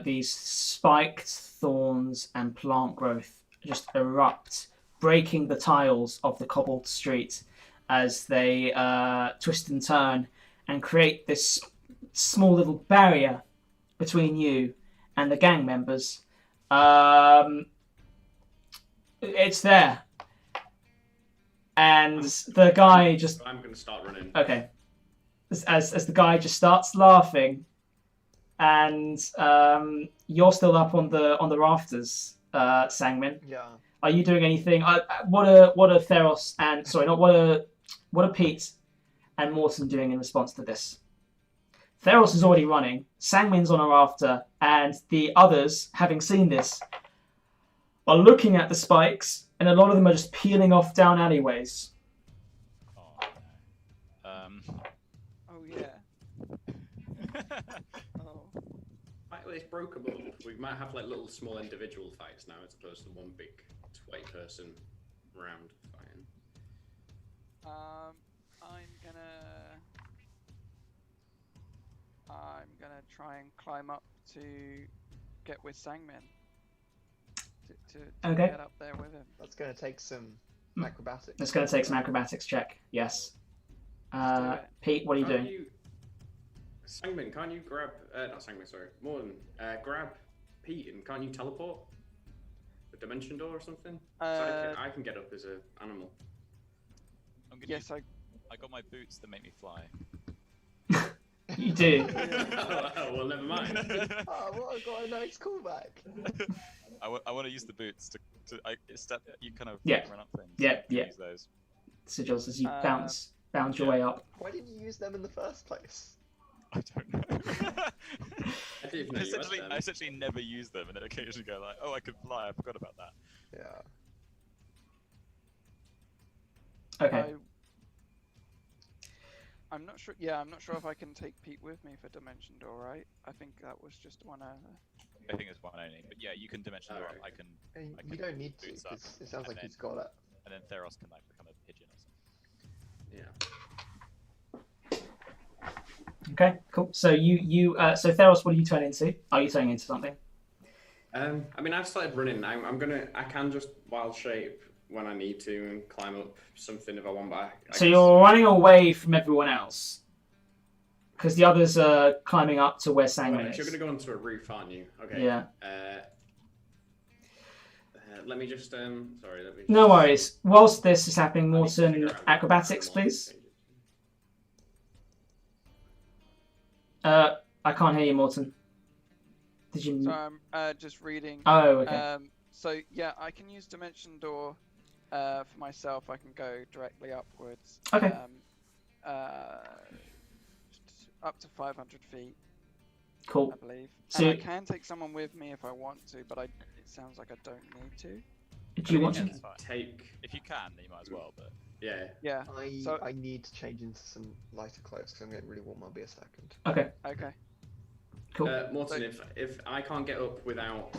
these spiked thorns and plant growth just erupt, breaking the tiles of the cobbled street as they twist and turn and create this small little barrier between you and the gang members. It's there. And the guy just... I'm going to start running. Okay. As the guy just starts laughing, and you're still up on the rafters, Sangmin. Yeah. Are you doing anything? What are Theros and what are Pete and Morton doing in response to this? Theros is already running. Sangmin's on a rafter, and the others, having seen this, are looking at the spikes, and a lot of them are just peeling off down alleyways. Oh yeah. Oh. It's broken up. We might have like little small individual fights now, as opposed to one big 20-person round fighting. I'm gonna try and climb up to get with Sangmin. To Okay. get up there with him. That's going to take some acrobatics. It's going to take some acrobatics check. Yes. Let's do it. Pete, what are you Can't doing? Sangmin, can't you grab... not Sangmin, sorry. Morton, grab Pete and can't you teleport? A dimension door or something? So I can get up as an animal. Yes, I got my boots that make me fly. You do. Well, never mind. Oh, what a nice callback. I want to use the boots to you kind of Yeah. run up things. Yeah. Use those. Sigils, as you bounce your way up. Why didn't you use them in the first place? I don't know. I didn't even know you had them. I essentially never use them, and then occasionally go like, "Oh, I could fly. I forgot about that." Yeah. Okay. I'm not sure. Yeah, I'm not sure if I can take Pete with me for Dimension Door, right? I think that was just one. I think it's one only, but yeah, you can dimension door. I can. You don't need to, boots up, because it sounds like and he's got it. And then Theros can like become a pigeon or something. Yeah. Okay. Cool. So so Theros, what are you turning into? Are you turning into something? I mean, I've started running. I can just wild shape when I need to and climb up something if I want. But So you're running away from everyone else, because the others are climbing up to where Sangmin is. You're going to go onto a roof, aren't you? Okay. Yeah. Let me just sorry. Let me. Just... No worries. Whilst this is happening, I need to Morton, figure out acrobatics, how please. I can't hear you, Morton. Did you? So I'm just reading. Oh, okay. So yeah, I can use Dimension Door for myself. I can go directly upwards. Okay. Up to 500 feet. Cool. I believe. So and I can take someone with me if I want to, but it sounds like I don't need to. do you want to? That's fine. Take. If you can, then you might as well. But Yeah. Yeah. I need to change into some lighter clothes because I'm getting really warm. I'll be a second. Okay. Okay. Cool. Morton, if I can't get up without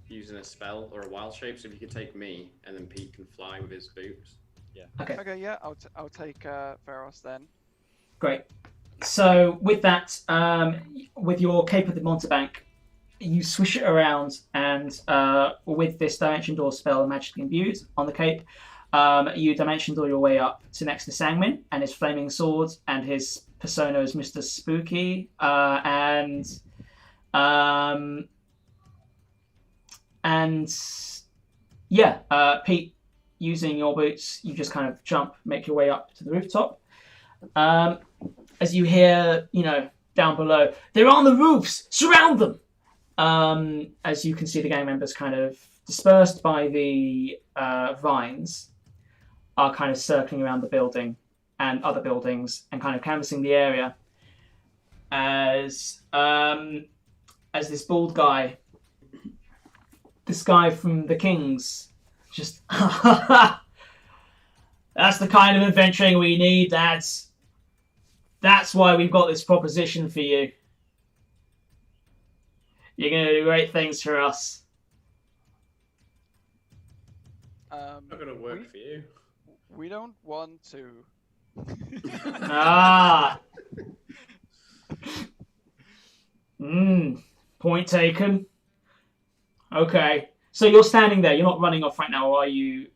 using a spell or a wild shape, so if you could take me and then Pete can fly with his boots. yeah. Okay. Okay. Yeah. I'll take Veros then. Great. So with that, with your Cape of the Montebank, you swish it around, and with this Dimension Door spell magically imbued on the cape, you Dimension Door your way up to next to Sangmin and his flaming sword and his persona as Mr. Spooky, and Pete, using your boots, you just kind of jump, make your way up to the rooftop. As you hear, down below, they're on the roofs! Surround them! As you can see, the gang members kind of dispersed by the vines are kind of circling around the building and other buildings and kind of canvassing the area as this bald guy, this guy from the Kings, just that's the kind of adventuring we need, lads. That's why we've got this proposition for you. You're going to do great things for us. Not going to work for you. We don't want to. Point taken. Okay. So you're standing there. You're not running off right now, or are you?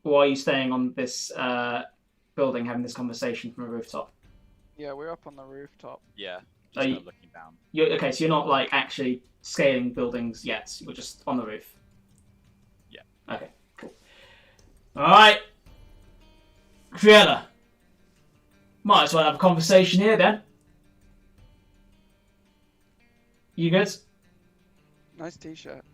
Or are you staying on this building, having this conversation from a rooftop? Yeah, we're up on the rooftop. Yeah. Are Just you- kind of looking down. Okay, so you're not like actually scaling buildings yet. You're just on the roof. Yeah. Okay. Cool. All right. Kriella. Might as well have a conversation here then. You good? Nice t-shirt.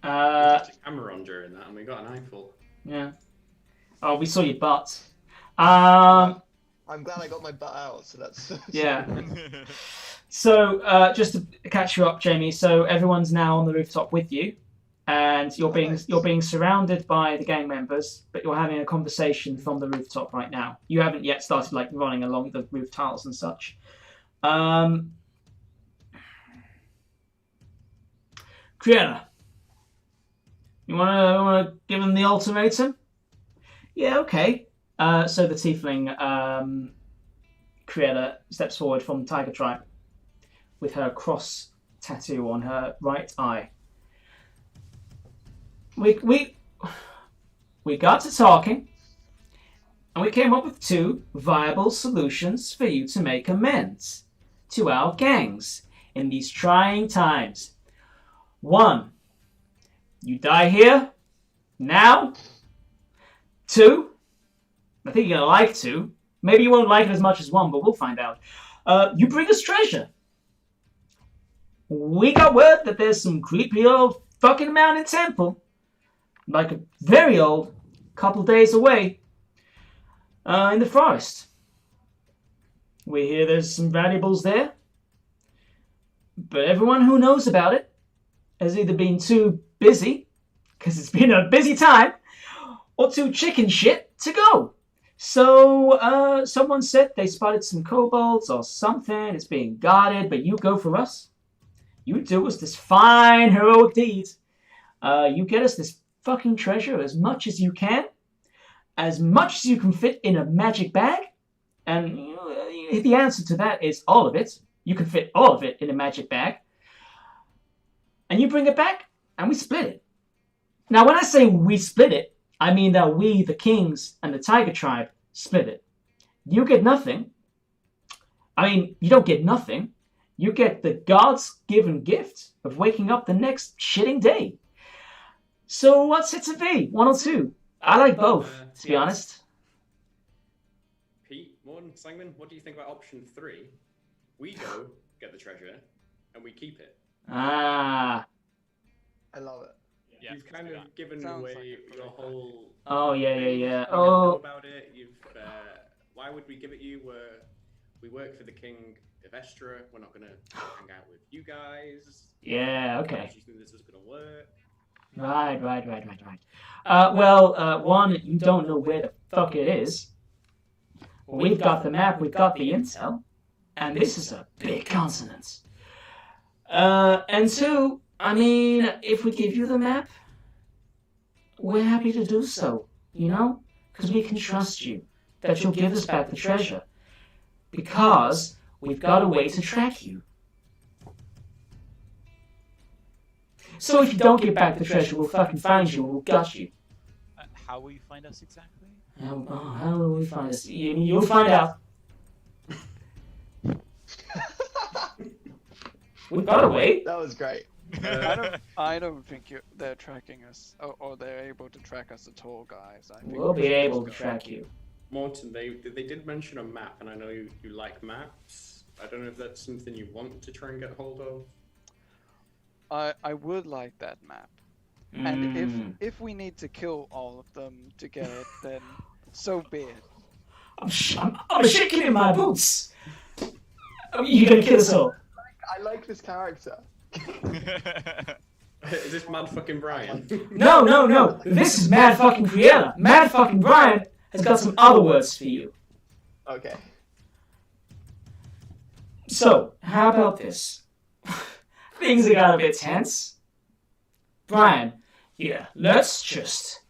There's a camera on during that, and we got an eyeful. Yeah. Oh, we saw your butt. I'm glad I got my butt out, so that's... Yeah. So, just to catch you up, Jamie, so everyone's now on the rooftop with you. and you're Nice. being surrounded by the gang members, but you're having a conversation from the rooftop right now. You haven't yet started like running along the roof tiles and such. Kriana, you wanna give him the ultimatum? Yeah, okay. So the tiefling Kriana steps forward from Tiger Tribe with her cross tattoo on her right eye. We got to talking, and we came up with 2 viable solutions for you to make amends to our gangs in these trying times. 1, you die here, now. 2, I think you're gonna like 2. Maybe you won't like it as much as 1, but we'll find out. You bring us treasure. We got word that there's some creepy old fucking mountain temple, like a very old, couple days away, in the forest. We hear there's some valuables there, but everyone who knows about it has either been too busy, because it's been a busy time, or too chicken shit to go. So, someone said they spotted some kobolds or something. It's being guarded, but you go for us. You do us this fine heroic deed. You get us this fucking treasure as much as you can fit in a magic bag, and the answer to that is all of it. You can fit all of it in a magic bag, and you bring it back, and we split it. Now, when I say we split it, I mean that we, the kings and the Tiger Tribe, split it. You get nothing. I mean, you don't get nothing. You get the God's given gift of waking up the next shitting day. So what's it to be? 1 or 2? I like both, to be honest. Pete, Morton, Sangman, what do you think about option 3? We go get the treasure, and we keep it. Ah. I love it. Yeah, You've kind of given Sounds away like a your whole. Oh, yeah. We Oh. don't know about it. Why would we give it you? We work for the king of Estra. We're not gonna hang out with you guys. Yeah, okay. You think this is gonna work? Right. Well, 1, you don't know where the fuck it is. We've got the map, we've got the intel, and this is a big continent. And 2, I mean, if we give you the map, we're happy to do so, you know? Because we can trust you that you'll give us back the treasure. Because we've got a way to track you. So if you don't give back the treasure, we'll fucking find you and we'll gut you. How will you find us exactly? How will we find us? You'll find out. We've got a way. That was great. I don't think they're tracking us, or they're able to track us at all, guys. I think We'll be should able to just go. track you. Morton, they did mention a map, and I know you like maps. I don't know if that's something you want to try and get hold of. I would like that map, and if we need to kill all of them to get it, then so be it. I'm shaking in my boots. You're gonna kill us all. I like this character. Is this mad fucking Brian? No. This is Mad fucking Kriana. Mad fucking Brian has got some other words for you. Okay. So, how about this? Things have got a bit tense. Brian, yeah, let's just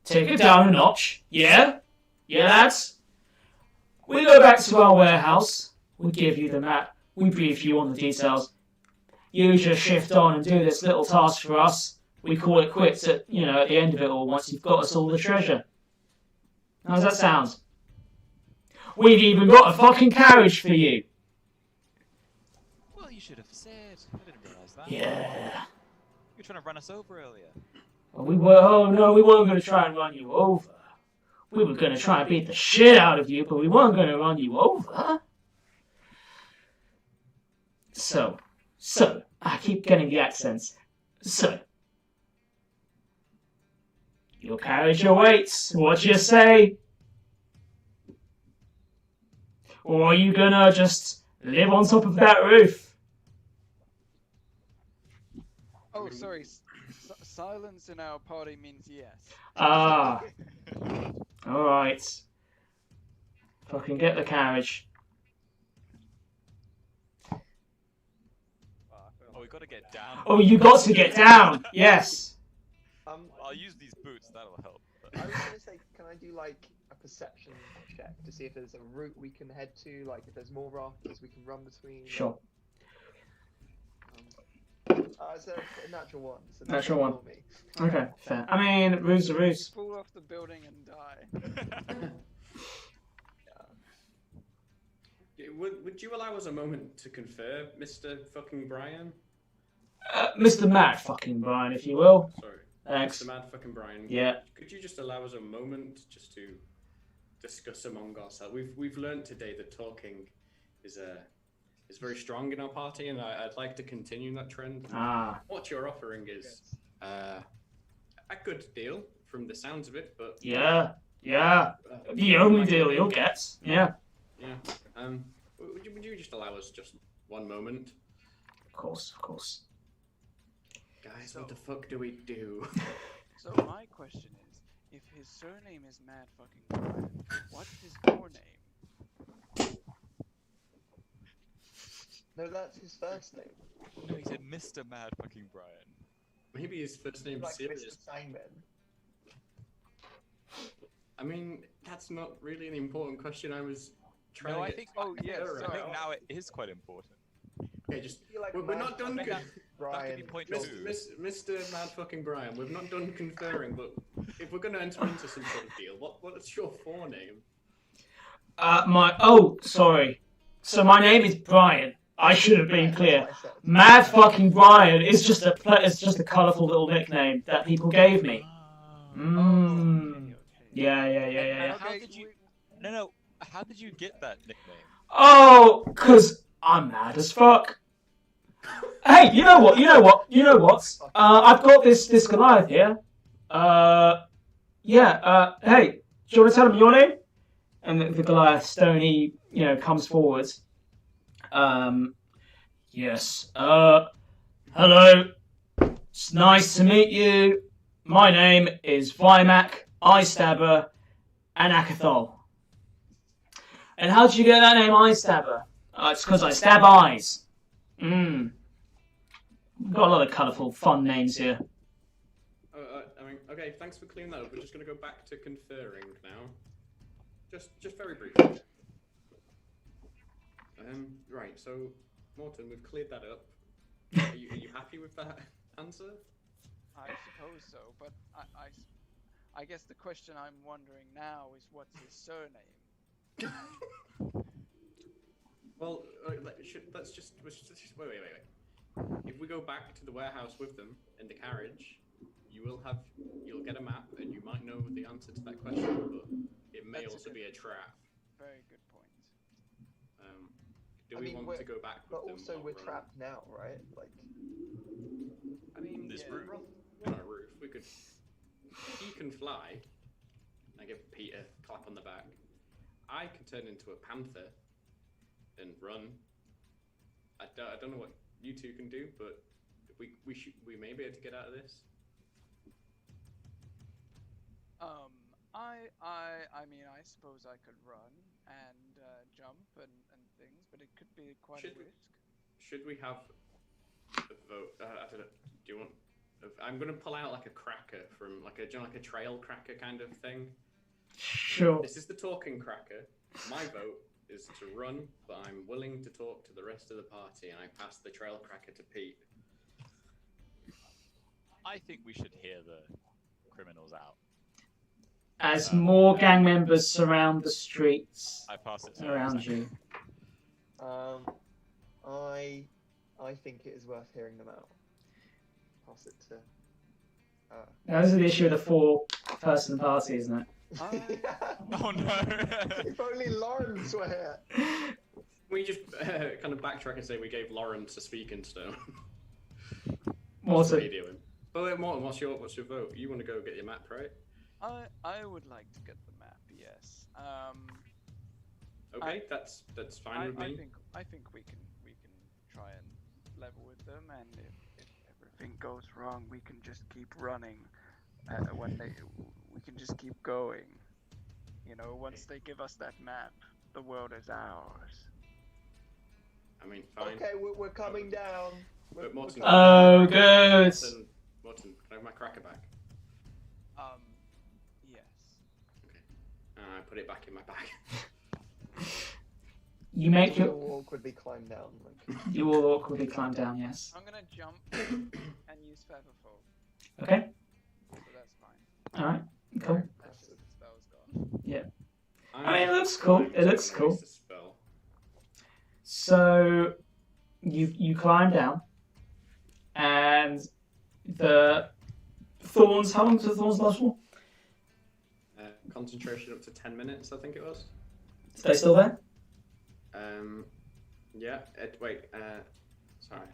take it down a notch. Yeah? Yeah, lads? We go back to our warehouse. We give you the map. We brief you on the details. You just shift on and do this little task for us. We call it quits at the end of it all once you've got us all the treasure. How does that sound? We've even got a fucking carriage for you. Well, you should have said. I didn't realize that. Yeah. You were trying to run us over earlier. We weren't going to try and run you over. We were going to try and beat the shit out of you, but we weren't going to run you over. So, I keep getting the accents. So, your carriage awaits. What you say? Or are you gonna just live on top of that roof? Oh, sorry. Silence in our party means yes. Ah. Alright. Fucking get the carriage. Oh, we gotta get down. Oh, you got to get down! Yes! I'll use these boots, that'll help. I was gonna say, can I do like a perception check to see if there's a route we can head to, like if there's more rafters we can run between? Sure. It's a natural one. So Natural one. Me. Okay, fair. I mean, ruse a ruse. Fall off the building and die. Would you allow us a moment to confer, Mr. fucking Brian? Mr. Mad fucking Brian, if you will. Sorry. Thanks. Mr. Mad fucking Brian. Yeah. Could you just allow us a moment just to discuss among ourselves? We've learned today that talking is very strong in our party, and I'd like to continue that trend. Ah. What you're offering is a good deal from the sounds of it, but Yeah. The only deal you'll get. Yeah. Yeah. Would you just allow us just one moment? Of course. Guys, what the fuck do we do? So my question is, if his surname is Mad fucking Brian, what's his forename? No, that's his first name. No, he said Mr. Mad fucking Brian. Maybe his first name's Like Sirius. Mr. Simon. I mean, that's not really an important question. I was trying No, to I get think. Oh, yes, I think now it is quite important. Okay, just I feel like we're not done. That could Brian. be point John. two. Mr. Mad fucking Brian, we've not done conferring, but if we're going to enter into some sort of deal, what's your forename? Sorry. So my name is Brian. I should have been clear. Mad fucking Brian is just a colourful little nickname that people gave me. Okay. Yeah. How did you? No. How did you get that nickname? Oh, 'cause I'm mad as fuck. Hey, you know what? I've got this Goliath here. Hey, do you want to tell him your name? And the Goliath stony, comes forward. Yes. Hello. It's nice to meet you. My name is Vimac, Eye Stabber, and Akathol. And how did you get that name, Eye Stabber? It's because I stab eyes. We've got a lot of colourful, fun names here. Okay, thanks for clearing that up. We're just going to go back to conferring now. Just very briefly. Right, so, Morton, we've cleared that up. Are you happy with that answer? I suppose so, but I guess the question I'm wondering now is what's his surname? Well, let's just wait. If we go back to the warehouse with them in the carriage, you'll get a map and you might know the answer to that question, but it may also be a trap. Very good point. Do we want to go back with But them? also we're trapped now, right? Like. I mean, This roof. We're on a roof. We could. He can fly. I give Pete a clap on the back. I can turn into a panther and run. I don't know what you two can do, but we may be able to get out of this. I mean, I suppose I could run and jump and things, but it could be quite a risk. Should we have a vote? I don't know. Do you want? I'm gonna pull out like a cracker from like a trail cracker kind of thing. Sure. This is the talking cracker. My vote is to run, but I'm willing to talk to the rest of the party, and I pass the trail cracker to Pete. I think we should hear the criminals out. As more gang members surround the streets I pass it to around you. I think it is worth hearing them out. Pass it to. Now, this is the issue of the four-person party, isn't it? Oh no! If only Lawrence were here. We just kind of backtrack and say we gave Lawrence a speaking stone. What are you doing? But wait, Morton, what's your vote? You want to go get your map, right? I would like to get the map. Yes. Okay, that's fine with me. I think we can try and level with them, and if anything goes wrong, we can just keep running. We can just keep going. You know, once they give us that map, the world is ours. I mean, fine. Okay, we're coming down. But Morton, Oh, good. Morton, can I have my cracker back? Yes. Okay. I put it back in my bag. You make You your... will awkwardly climb down. Like. You will awkwardly climb down, yes. I'm gonna jump and use Featherfall, Okay, so that's fine. alright, cool. That's just the spell's gone. Yeah. I mean, it looks cool. It looks I'm gonna cool. waste a spell. So, you climb down, and the thorns... How long does the thorns last for? Concentration up to 10 minutes, I think it was. Are they still there? Yeah. Sorry.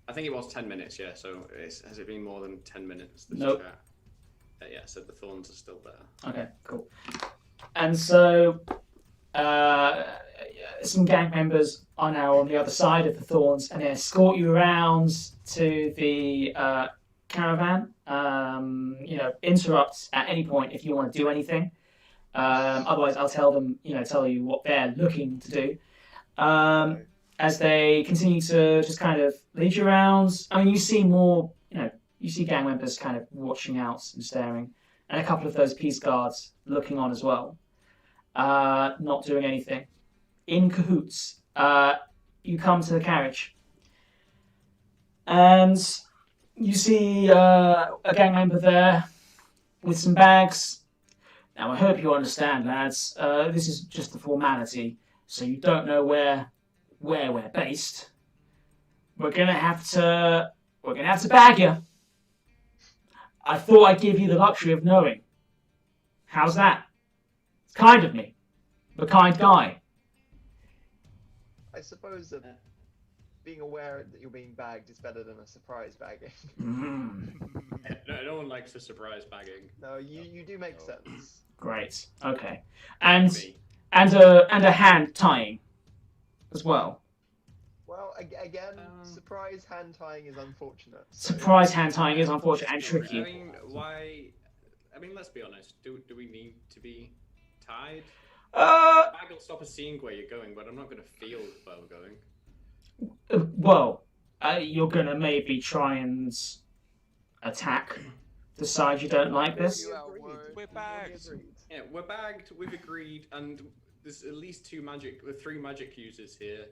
I think it was 10 minutes. Yeah. So has it been more than 10 minutes? Nope. Yeah. So the thorns are still there. Okay, cool. And so, some gang members are now on the other side of the thorns, and they escort you around to the caravan. Interrupt at any point if you want to do anything. Otherwise, I'll tell you what they're looking to do. As they continue to just kind of lead you around. I mean, you see more, you see gang members kind of watching out and staring, and a couple of those peace guards looking on as well, not doing anything. In cahoots, you come to the carriage, and you see a gang member there with some bags. Now, I hope you understand, lads. This is just a formality, so you don't know where we're based. We're gonna have to bag you. I thought I'd give you the luxury of knowing. How's that? It's kind of me. I'm a kind guy. I suppose that being aware that you're being bagged is better than a surprise bagging. No one likes a surprise bagging. No, you do make sense. Great. Okay. And a hand tying as well. Well, again, surprise hand tying is unfortunate. So. Surprise hand tying is unfortunate and tricky. I mean, why? I mean, let's be honest. Do we need to be tied? Bag will stop us seeing where you're going, but I'm not going to feel where we're going. You're going to maybe try and attack the side you don't like this. We're bagged. Yeah, we're bagged. We've agreed, and there's at least three magic users here.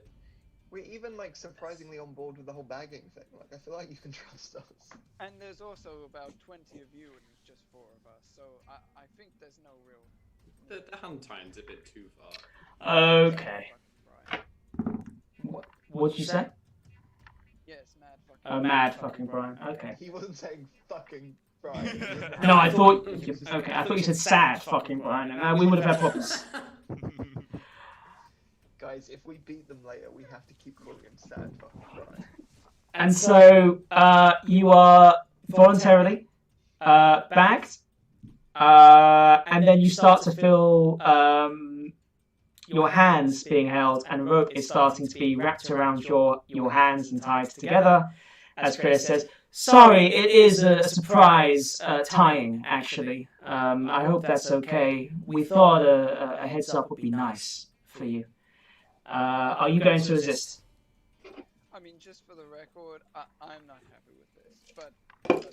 We're even surprisingly on board with the whole bagging thing. I feel like you can trust us. And there's also about 20 of you, and it's just 4 of us. So I think there's no real. The hand tying's a bit too far. Okay. What did you say? Yes, mad fucking. Oh, mad fucking Brian. Okay. He wasn't saying fucking Brian. No, I thought. Okay, I thought you said sad fucking Brian, and we would have had problems. Guys, if we beat them later, we have to keep calling him sad fucking Brian. And so you are voluntarily bagged, and then you start to feel your hands being held, and rope is starting to be wrapped around your hands and tied together. As Chris says, sorry, it is a surprise tying, actually. I hope that's okay. We thought a heads up would be nice for you. Are you going to resist? I mean, just for the record, I'm not happy with this, but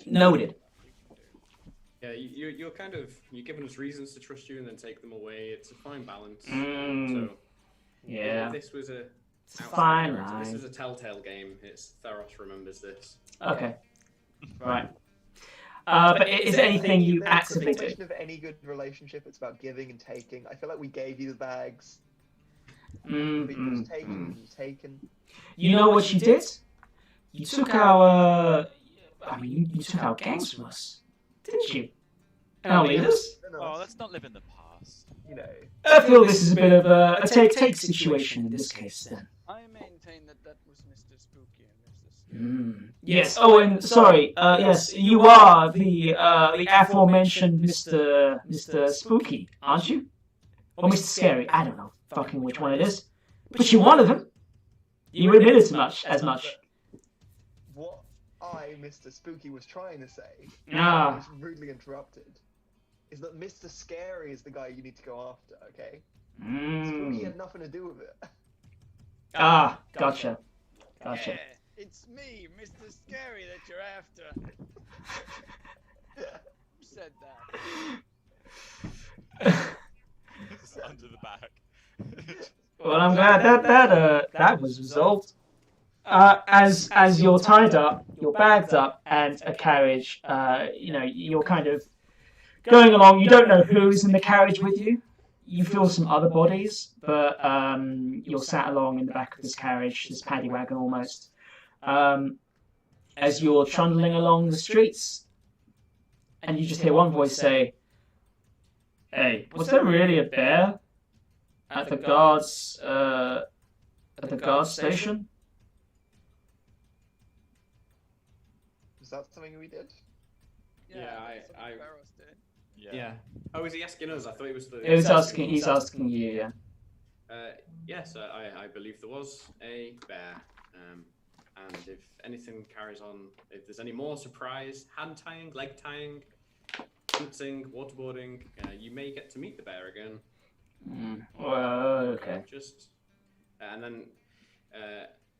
Noted. Yeah, you're giving us reasons to trust you and then take them away. It's a fine balance. Mm. So Yeah. if this was a fine character, line. this was a Telltale game. It's Theros remembers this. Okay. Right. But is there anything you actively It's a do? question of any good relationship. It's about giving and taking. I feel like we gave you the bags. But you was taken. You was taken. You know what you did? You took our... you took our gangs from us, didn't you? And our leaders? Oh, let's not live in the past. You know. I feel this is a bit of a take-take situation in this case, then. I maintain that was Mr. Spooky and Mr. Yes. Oh, and sorry. Yes, you are the aforementioned Mr. Spooky, aren't you? Or Mr. Scary? I don't know fucking which one it is. But you're one of them. You admitted as much. What? I, Mr. Spooky, was trying to say, Ah. was rudely interrupted, is that Mr. Scary is the guy you need to go after, okay? Spooky had nothing to do with it. Ah, gotcha. Gotcha. Yeah, it's me, Mr. Scary, that you're after. Who said that? Under the back. Well, I'm glad that was resolved. As you're tied up, you're bagged up, and a carriage. You're kind of going along. You don't know who's in the carriage with you. You feel some other bodies, but you're sat along in the back of this carriage, this paddy wagon almost. As you're trundling along the streets, and you just hear one voice say, "Hey, was there really a bear at the guards station?" Was that something we did? Yeah, I Barros did. yeah. Oh, is he asking us? I thought he was the. He's asking you, yeah. Yes, I believe there was a bear. And if anything carries on, if there's any more surprise, hand tying, leg tying, dancing, waterboarding, you may get to meet the bear again. Well, okay. Just, and then,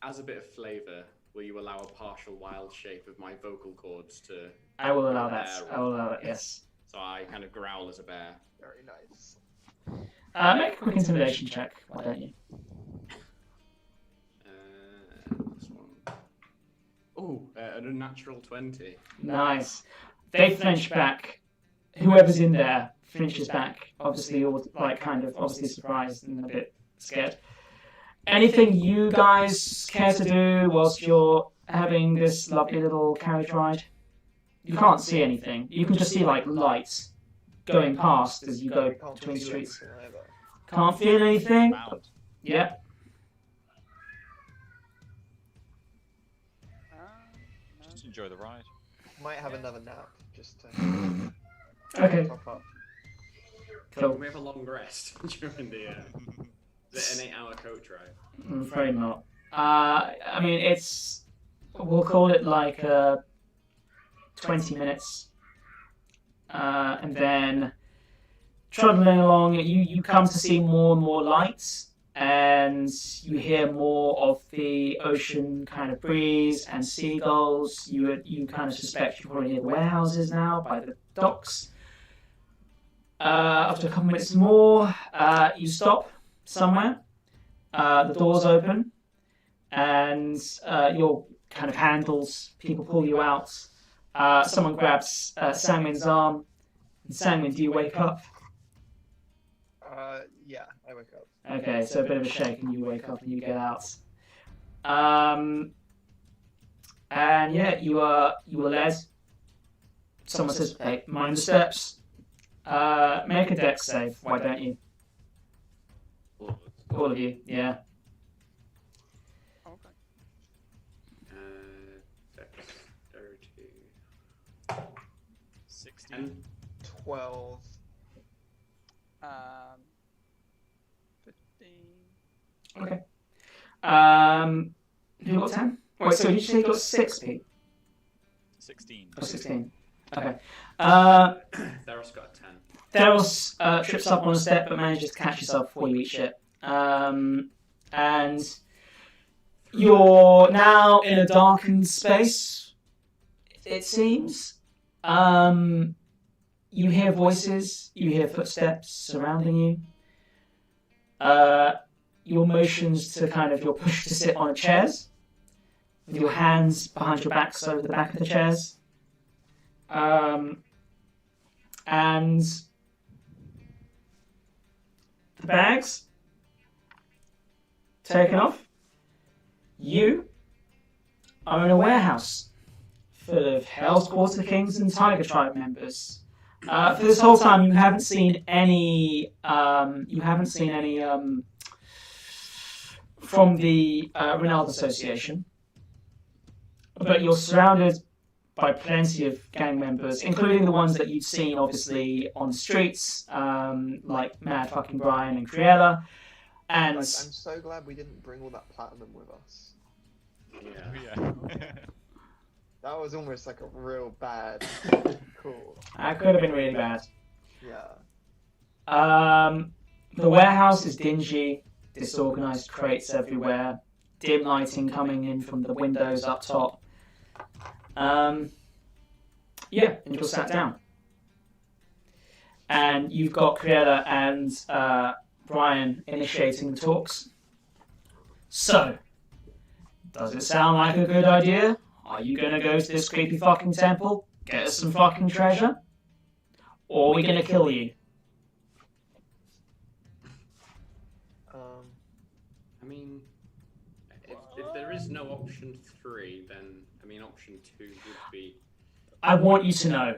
as a bit of flavour, will you allow a partial wild shape of my vocal cords to? I will allow that. I will allow that. Yes. So I kind of growl as a bear. Very nice. Make a quick intimidation check. Why don't you? This one. Oh, an unnatural 20. Nice. They flinch back. Whoever's in there flinches back. Obviously, all obviously surprised and a bit scared. Anything you guys care to do whilst you're having this lovely little carriage ride? You can't see anything. You can just see lights going past as you go between streets. Can't feel anything. Yeah. Just enjoy the ride. Might have another nap, just to Okay. top up. Cool. We have a long rest during the. Is it an 8-hour coach ride? I'm afraid not. I mean, we'll call it 20 minutes. And then trundling along, you come to see more and more lights, and you hear more of the ocean kind of breeze and seagulls. You kind of suspect you're probably near the warehouses now by the docks. After a couple minutes more, you stop somewhere. The doors open, and your kind of handles, people pull you out. Someone grabs Sangmin's arm. And Sangmin, do you wake up? Yeah, I wake up. Okay, so a bit of a shake, and you wake up and you get out. And yeah, you are led. Someone says, "Hey, mind the steps. Make a dex save. Why don't you?" All of you, yeah. Okay. Dexterity. 16. 12. 15. Okay. Who got 10? Wait, so did you say you got 6, Pete? 16. Or 16? Okay. Theros got a 10. Theros trips up on a step but manages to catch yourself before you eat shit. And you're now in a darkened space, it seems. You hear voices, you hear footsteps surrounding you. Your motions to you're pushed to sit on chairs with your hands behind your backs over the back of the chairs. And the bags taken off. You are in a warehouse full of Hell's Quarter Kings and Tiger Tribe members. For this whole time, you haven't seen any. From the Ronaldo Association, but you're surrounded by plenty of gang members, including the ones that you'd seen, obviously, on the streets, like Mad Fucking Brian and Criella. And I'm so glad we didn't bring all that platinum with us. Yeah. Yeah. That was almost like a real bad call. That could have been really bad. Yeah. The warehouse is dingy, disorganized crates everywhere, dim lighting coming in from the windows up top. And you're sat down. And you've got Criella and Brian initiating the talks. So, does it sound like a good idea? Are you going to go to this creepy fucking temple, get us some fucking treasure? Or are we going to kill you? I mean, if there is no option 3, then, I mean, option 2 would be... I want you to know,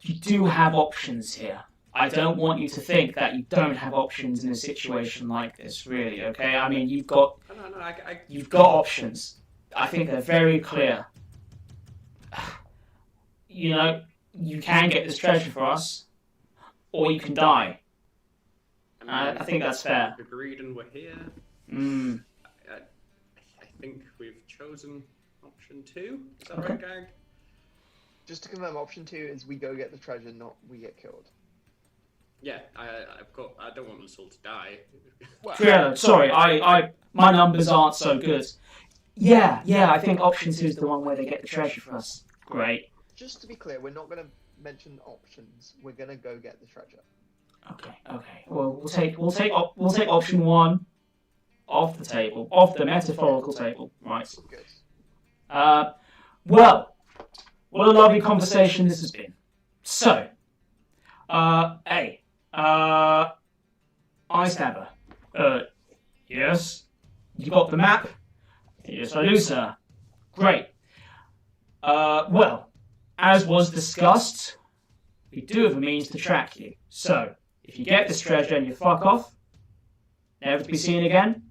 you do have options here. I don't want you to think that you don't have options in a situation like this, really, okay? I mean, you've got options. I think they're very clear. You know, you can get this treasure for us, or you can die. I think that's fair. We've agreed and we're here. I think we've chosen option 2. Is that right, Gag? Just to confirm, option 2 is we go get the treasure, not we get killed. Yeah, I don't want us all to die. Yeah, sorry, my numbers aren't so good. Yeah, I think option 2 is the one where they get the treasure for us. Great. Just to be clear, we're not going to mention options. We're going to go get the treasure. Okay. Well, we'll take option 1 off the table, off the metaphorical table, right? Good. Well, what a lovely conversation this has been. So, Eye Stabber. Yes? You got the map? Yes, I do, sir. Great. Well, as was discussed, we do have a means to track you. So, if you get this treasure and you fuck off, never to be seen again,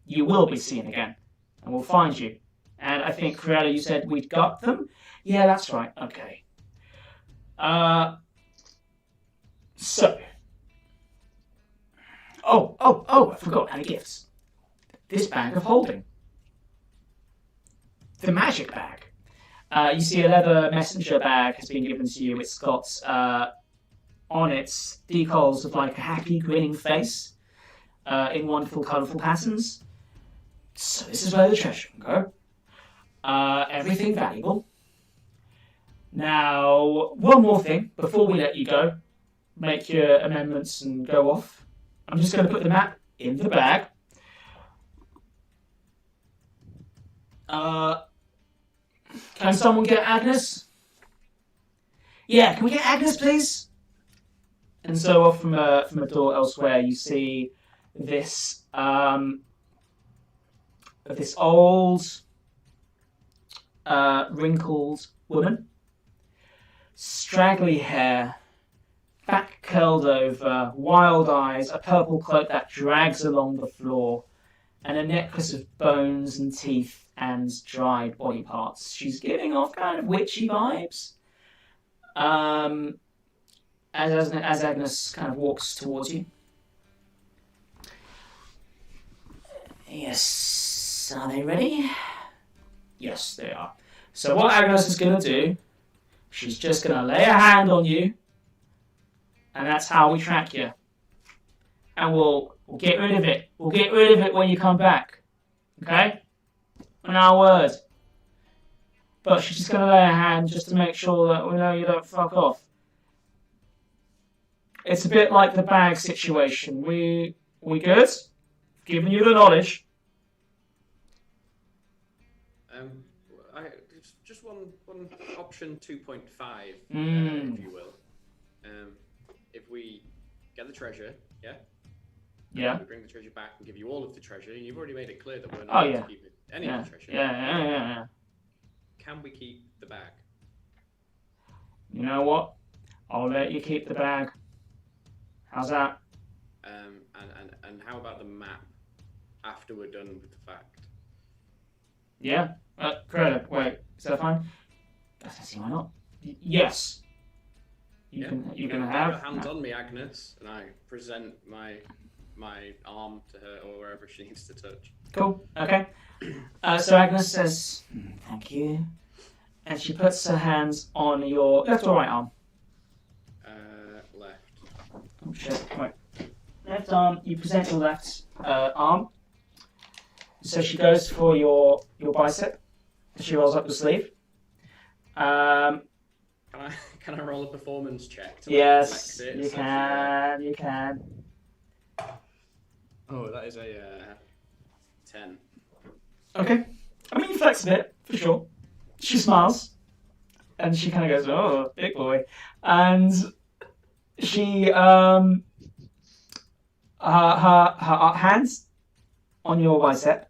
you will be seen again. And we'll find you. And I think, Criella, you said we'd got them? Yeah, that's right. Okay. So. I forgot our gifts. This bag of holding. The magic bag. You see a leather messenger bag has been given to you. It's got on it decals of like a happy grinning face in wonderful colourful patterns. So this is where the treasure can go. Everything valuable. Now, one more thing before we let you go. Make your amendments and go off. I'm just going to put the map in the bag. Can someone get Agnes? Yeah, can we get Agnes, please? And so off from a door elsewhere, you see this old, wrinkled woman, straggly hair, back curled over, wild eyes, a purple cloak that drags along the floor, and a necklace of bones and teeth and dried body parts. She's giving off kind of witchy vibes. As Agnes kind of walks towards you. Yes, are they ready? Yes, they are. So what Agnes is going to do, she's just going to lay a hand on you, and that's how we track you. And we'll get rid of it. We'll get rid of it when you come back. Okay? On our word. But she's just going to lay a hand just to make sure that we know you don't fuck off. It's a bit like the bag situation. We good? Giving you the knowledge. Just one option 2.5, if you will. If we get the treasure, yeah? Yeah. We bring the treasure back and give you all of the treasure, and you've already made it clear that we're not going to keep any of the treasure. Yeah. Can we keep the bag? You know what? I'll let you keep the bag. How's that? And how about the map after we're done with the fact? Yeah. Credit. Wait, is that fine? I don't see why not. Yes. You can have. Your hands on me, Agnes, and I present my my arm to her or wherever she needs to touch. Cool. Okay. So Agnes says, "Thank you," and she puts her hands on your left or right arm. Left. Oh shit! Right. Left arm. You present your left arm. So she goes for your bicep. She rolls up the sleeve. Can I roll a performance check to Yes, flex it? you can. You can. Oh, that is a 10. Okay. I mean, you flex a bit for sure. She smiles, and she kind of goes, "Oh, big boy," and she her hands on your bicep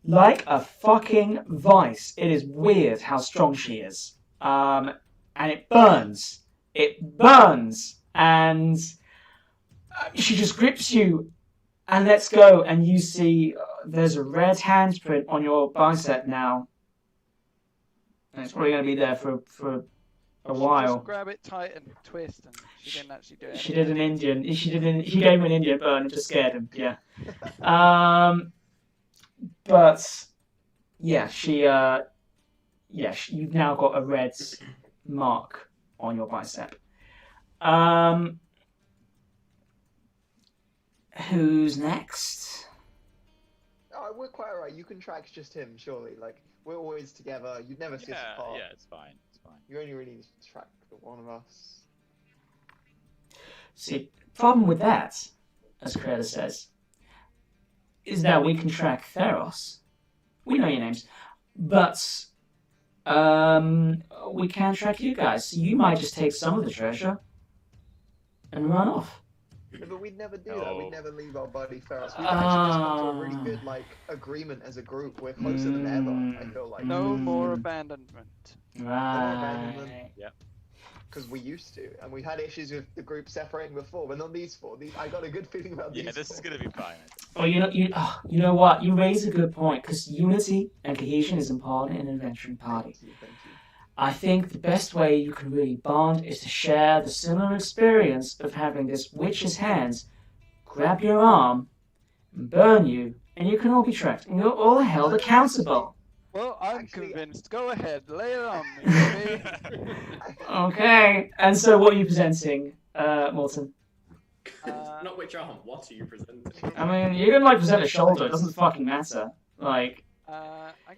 like a fucking vice. It is weird how strong she is. And it burns. It burns. And she just grips you and lets go. And you see there's a red handprint on your bicep now. And it's probably going to be there for a while. Just grab it tight and twist, and she didn't actually do it. She did an Indian. She gave him an Indian burn and just scared him. Yeah. But yeah, you've now got a red mark on your bicep. Who's next? Oh, we're quite alright. You can track just him, surely. Like, we're always together. You'd never see us apart. Yeah, it's fine. It's fine. You only really need to track the one of us. See, problem with that, as Creator says, is that we can track Theros. We know your names. But we can't track you guys. So you might just take some of the treasure and run off. Yeah, but we'd never do that. We'd never leave our buddy Ferris. We've actually just come to a really good agreement as a group. We're closer than ever, I feel like. No more abandonment. Right. Yep. Because we used to, and we've had issues with the group separating before, but not these four. I got a good feeling about these Yeah, this four. is gonna be fine. Well, you know what? You raise a good point, because unity and cohesion is important in an adventuring party. Thank you. I think the best way you can really bond is to share the similar experience of having this witch's hands grab your arm and burn you, and you can all be tracked, and you're all held accountable. Well, I'm Actually, convinced. Go ahead, lay it on me, baby. Okay, and so what are you presenting, Morton? Not which arm. What are you presenting? I mean, you can present a shoulder. It doesn't fucking matter. I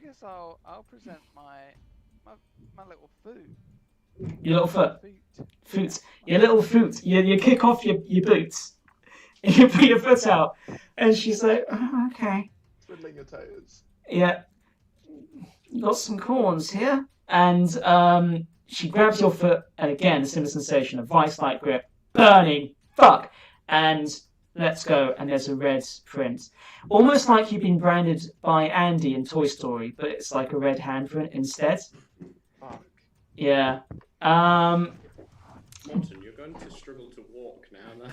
guess I'll present my little foot. Your little foot. Foot. Your little foot. You kick off your boots. And you put your foot out. And she's like, "Oh, okay. Twiddling your toes. Yeah. Got some corns here." And she grabs your foot, and again, a similar sensation, a vice-like grip. Burning. Fuck. And lets go, and there's a red print. Almost like you've been branded by Andy in Toy Story, but it's like a red handprint instead. Fuck. Yeah. Morton, you're going to struggle to walk now.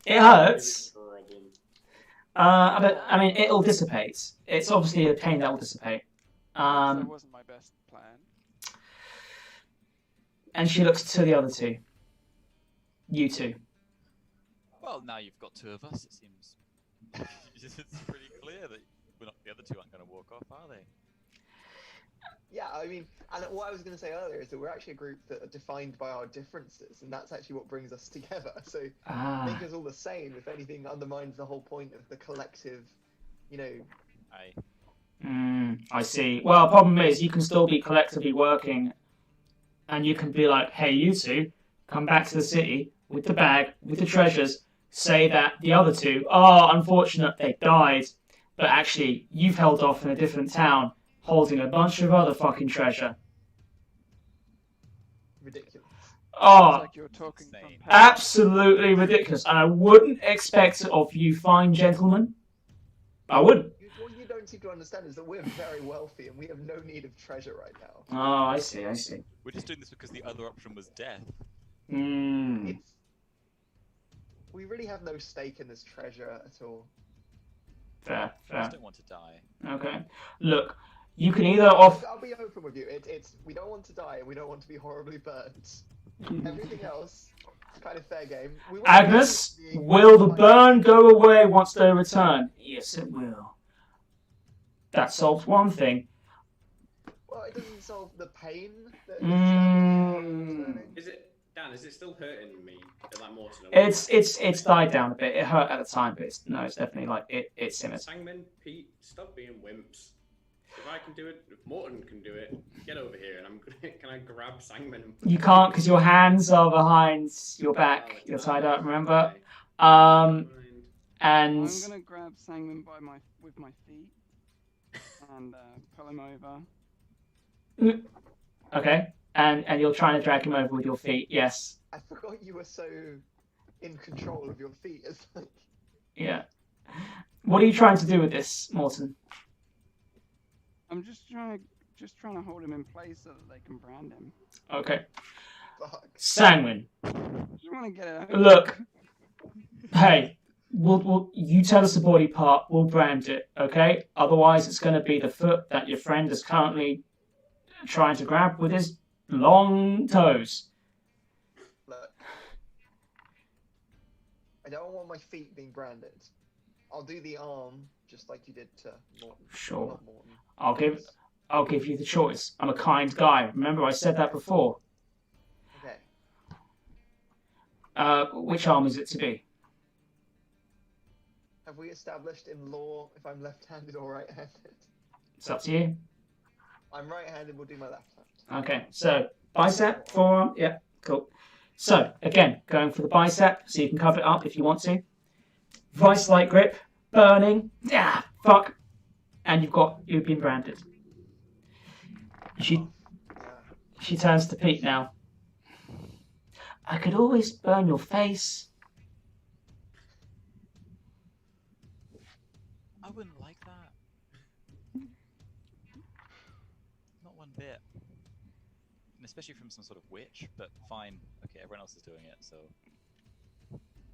It hurts. Problem. But I mean, it'll dissipate. It's obviously a pain that will dissipate. That wasn't my best plan. And she looks to the other two. You two. Well, now you've got two of us, it seems. It's pretty clear that the other two aren't going to walk off, are they? Yeah, I mean, and what I was going to say earlier is that we're actually a group that are defined by our differences, and that's actually what brings us together. So make us all the same, if anything, undermines the whole point of the collective, I see. Well, problem is, you can still be collectively working, and you can be like, "Hey, you two, come back to the city with the bag, with the treasures. Say that the other two, unfortunate, they died, but actually, you've held off in a different town, holding a bunch of other fucking treasure." ridiculous. Oh, It's like you're talking from Insane. absolutely ridiculous. And I wouldn't expect it of you fine gentlemen. I wouldn't. What you don't seem to understand is that we're very wealthy, and we have no need of treasure right now. Oh, I see. We're just doing this because the other option was death. We really have no stake in this treasure at all. Fair. I just don't want to die. Okay. Look, you can either off. I'll be open with you. It's we don't want to die, and we don't want to be horribly burnt. Everything else, kind of fair game. We won't Agnes, be will the like- burn go away once they return? Yes, it will. That solves one thing. Well, it doesn't solve the pain that Is it Dan? Is it still hurting me? Like Morton? It's died down a bit. It hurt at the time, but it's definitely like it's simmered. Sangman, Pete, stop being wimps. If I can do it, if Morton can do it, get over here and can I grab Sangman? And You can't because your hands are behind your back. You're tied up. Remember? And I'm gonna grab Sangman with my feet and pull him over. Okay, and you're trying to drag him over with your feet. Yes. I forgot you were so in control of your feet. It's like... Yeah. What are you trying to do with this, Morton? I'm just trying to hold him in place so that they can brand him. Okay. Fuck. Sangman. Just want to get it over. Look. Hey. You tell us the body part. We'll brand it. Okay. Otherwise, it's going to be the foot that your friend is currently trying to grab with his long toes. Look. I don't want my feet being branded. I'll do the arm just like you did to Morton. Sure. Not Morton. I'll give you the choice. I'm a kind guy. Remember, I said that before. Okay. Which arm is it to be? Have we established in law if I'm left-handed or right-handed? It's up to you. I'm right-handed, we'll do my left hand. Okay, so bicep, forearm, yeah, cool. So, again, going for the bicep, so you can cover it up if you want to. Vice-like grip, burning, fuck. And you've been branded. She turns to Pete now. I could always burn your face. I wouldn't like that. Not one bit. And especially from some sort of witch, but fine. Okay, everyone else is doing it, so...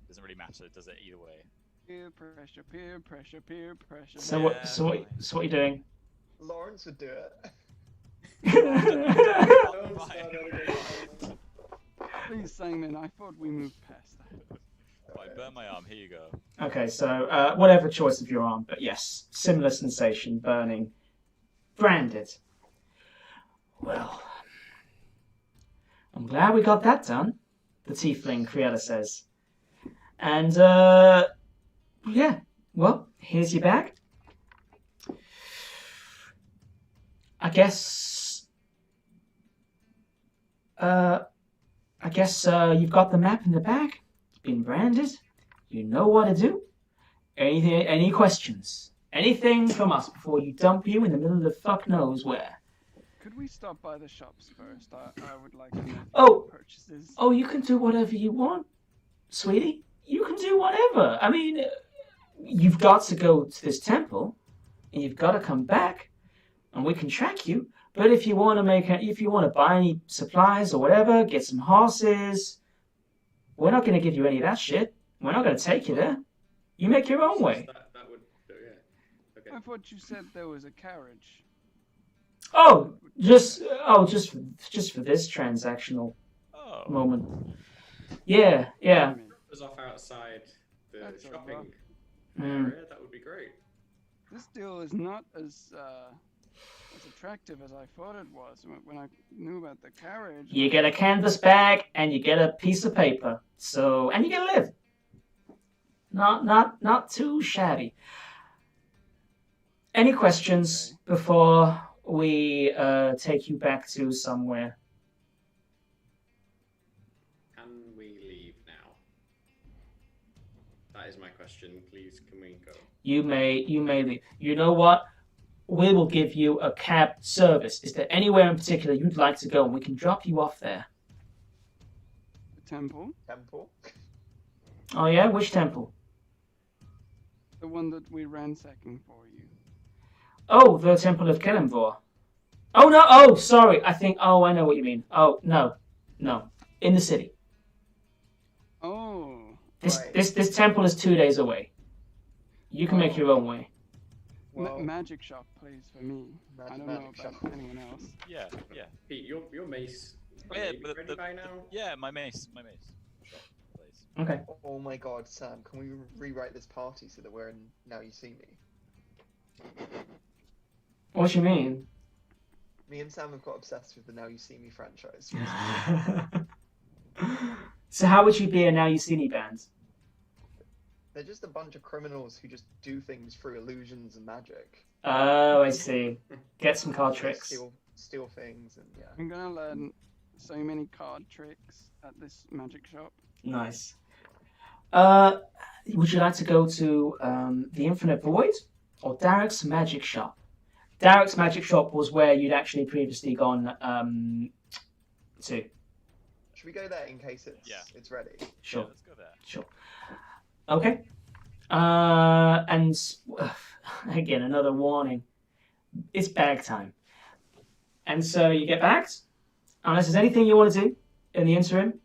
Doesn't really matter, does it either way? Peer pressure, peer pressure, peer pressure. So what are you doing? Lawrence would do it. Please, Sangman, I thought we moved past that. Right, burn my arm, here you go. Okay, so whatever choice of your arm, but yes, similar sensation, burning, branded. Well, I'm glad we got that done, the tiefling Criella says. And, yeah, well, here's your bag. I guess you've got the map in the bag. It's been branded. You know what to do. Any questions? Anything from us before you dump you in the middle of the fuck knows where? Could we stop by the shops first? I would like to make purchases. Oh, you can do whatever you want, sweetie. You can do whatever. I mean, you've got to go to this temple, and you've got to come back, and we can track you. But if you want to buy any supplies or whatever, get some horses, we're not going to give you any of that shit. We're not going to take you there. You make your own way. That would, yeah. Okay. I thought you said there was a carriage. Oh, just for this transactional moment. Yeah. Was off outside the That's shopping area. That would be great. This deal is not as attractive as I thought it was when I knew about the carriage. You get a canvas bag and you get a piece of paper. So, and you get to live. Not too shabby. Any questions before we take you back to somewhere? Can we leave now? That is my question. Please, can we go? You may leave. You know what? We will give you a cab service. Is there anywhere in particular you'd like to go, and we can drop you off there? The temple? Temple? Oh yeah? Which temple? The one that we're ransacking for you. Oh, the Temple of Kelemvor. Oh no! Oh, sorry. I know what you mean. Oh no. In the city. Oh. This temple is 2 days away. You can make your own way. Well, magic shop plays for me. I don't know about anyone else. Yeah. Pete, your mace. Yeah, Ready by now? Yeah, my mace. Okay. Oh my god, Sam, can we rewrite this party so that we're in Now You See Me? What do you mean? Me and Sam have got obsessed with the Now You See Me franchise. So how would you be a Now You See Me band? They're just a bunch of criminals who just do things through illusions and magic. Oh, I see. Get some card Like, tricks. Steal things and yeah. I'm gonna learn so many card tricks at this magic shop. Nice. Would you like to go to the Infinite Void or Derek's Magic Shop? Derek's Magic Shop was where you'd actually previously gone to. Should we go there in case it's ready? Sure. Yeah, let's go there. Sure. Okay. And again, another warning. It's bag time. And so you get bagged. Unless there's anything you want to do in the interim,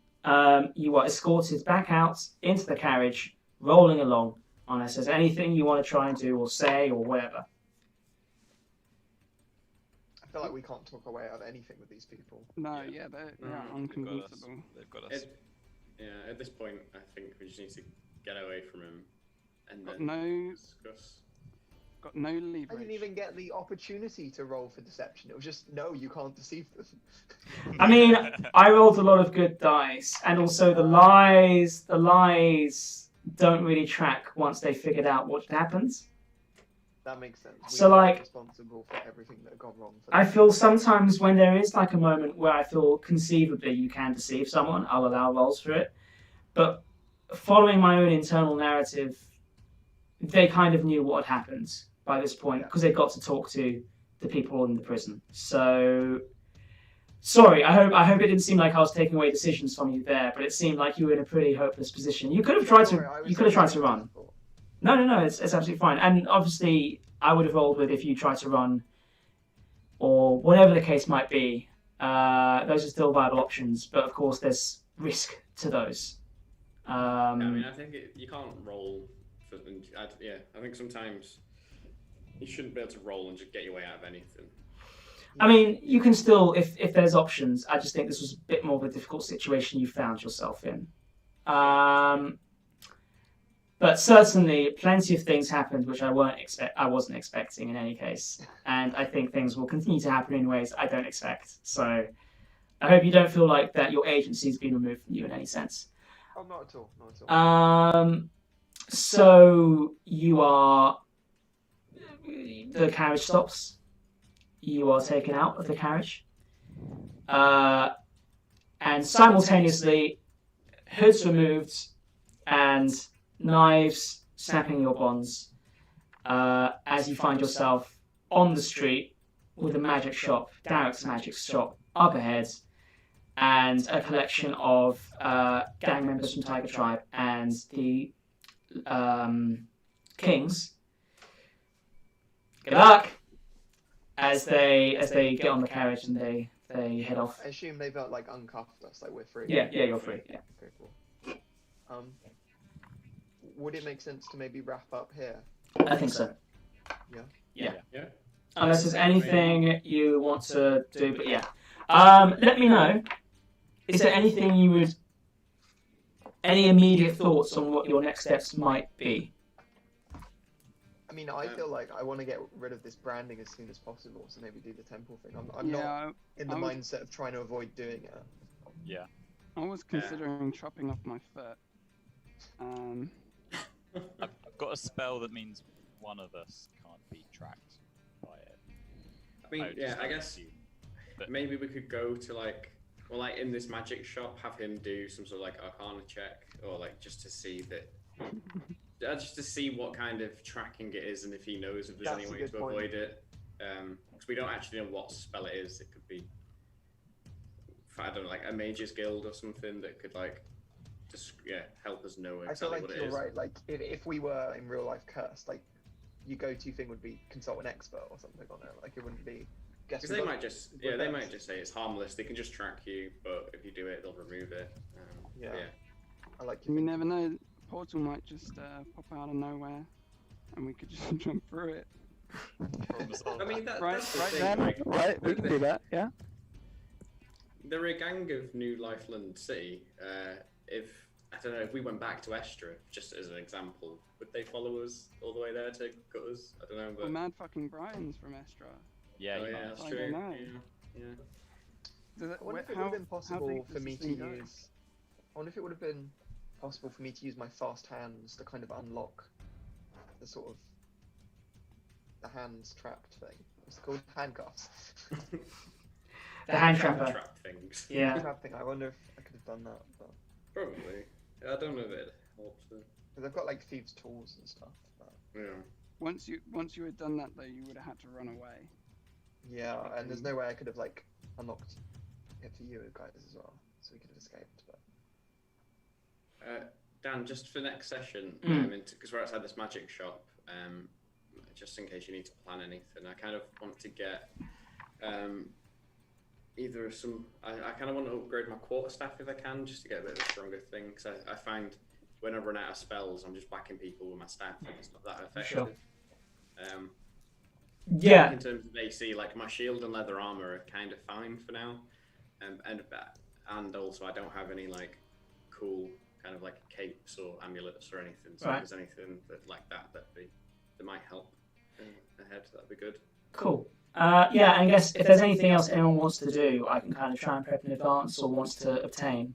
you are escorted back out into the carriage, rolling along. Unless there's anything you want to try and do or say or whatever. I feel like we can't talk our way out of anything with these people. No, yeah, they're unconvincible. They've got us. At this point, I think we just need to get away from him and Got then no, discuss. got no I leverage. didn't even get the opportunity to roll for deception. It was just, no, you can't deceive them. I mean, I rolled a lot of good dice, and also the lies don't really track once they figured out what happens. That makes sense. So, We're like, responsible for everything that had gone wrong. For I them. feel sometimes when there is like a moment where I feel conceivably you can deceive someone, I'll allow rolls for it. But following my own internal narrative, they kind of knew what had happened by this point because they got to talk to the people in the prison. So, sorry, I hope it didn't seem like I was taking away decisions from you there, but it seemed like you were in a pretty hopeless position. You could have tried to run. No, it's absolutely fine. And obviously, I would have rolled with if you tried to run, or whatever the case might be. Those are still viable options, but of course, there's risk to those. I mean, I think you can't roll for. I think sometimes you shouldn't be able to roll and just get your way out of anything. I mean, you can still, if there's options. I just think this was a bit more of a difficult situation you found yourself in. But certainly, plenty of things happened which I wasn't expecting in any case, and I think things will continue to happen in ways I don't expect. So, I hope you don't feel like that your agency has been removed from you in any sense. Oh, not at all. Not at all. So you are. The carriage stops. You are taken out of the carriage, and simultaneously, hoods removed, and knives snapping your bonds as you find yourself on the street with a magic shop, Derek's magic shop, up ahead, and a collection of gang members from Tiger Tribe and the Kings. Good luck! As they get on the carriage and they head off. I assume they've like uncuffed us, like we're free. Yeah, you're free. Yeah. Okay, cool. Would it make sense to maybe wrap up here? I think so. Yeah. Unless there's anything you want to do, but yeah. Let me know. Is there anything you would... Any immediate thoughts on what your next steps might be? I mean, I feel like I want to get rid of this branding as soon as possible, so maybe do the temple thing. I'm not in the mindset of trying to avoid doing it. Yeah. I was considering chopping off my foot. I've got a spell that means one of us can't be tracked by it. I mean, I guess maybe we could go to in this magic shop, have him do some sort of like Arcana check, or like just to see that, just to see what kind of tracking it is, and if he knows if there's any way to avoid it. Because we don't actually know what spell it is. It could be, I don't know, like a mage's guild or something that could help us know exactly what it is. I feel like you're right. Like if we were in real life cursed, like your go-to thing would be consult an expert or something on it. Like it wouldn't be. Because they might just say it's harmless. They can just track you, but if you do it, they'll remove it. I like. You never know. Portal might just pop out of nowhere, and we could just jump through it. I mean, that's the right, thing, then. Right, we can do that. Yeah. They're a gang of New Lifeland City. I don't know, if we went back to Estra, just as an example, would they follow us all the way there to cut us? I don't know, but... Well, Mad fucking Brian's from Estra. Yeah, Oh, you yeah, might. that's I true. don't know. Yeah. I wonder if it would have been possible for me to use. I wonder if it would have been possible for me to use my fast hands to kind of unlock the sort of the hands trapped thing. What's it called? Handcuffs. The hand trapper. Trap things. Yeah. Trap thing. I wonder if I could have done that, but Probably. I don't know if it helps though. because I've got like thieves' tools and stuff. But... Yeah. Once you had done that though, you would have had to run away. Yeah, and there's no way I could have like unlocked it for you guys as well, so we could have escaped. But Dan, just for next session, because we're outside this magic shop, just in case you need to plan anything, I kind of want to get either some. I kind of want to upgrade my quarterstaff if I can, just to get a bit of a stronger thing. Because I find when I run out of spells, I'm just whacking people with my staff, and it's not that effective. Sure. In terms of AC, like my shield and leather armor are kind of fine for now, and also I don't have any like cool kind of like capes or amulets or anything. So if there's anything that like that might help ahead, that'd be good. Cool. Yeah, and I guess if there's anything else anyone wants to do, I can kind of try and prep in advance or wants to obtain.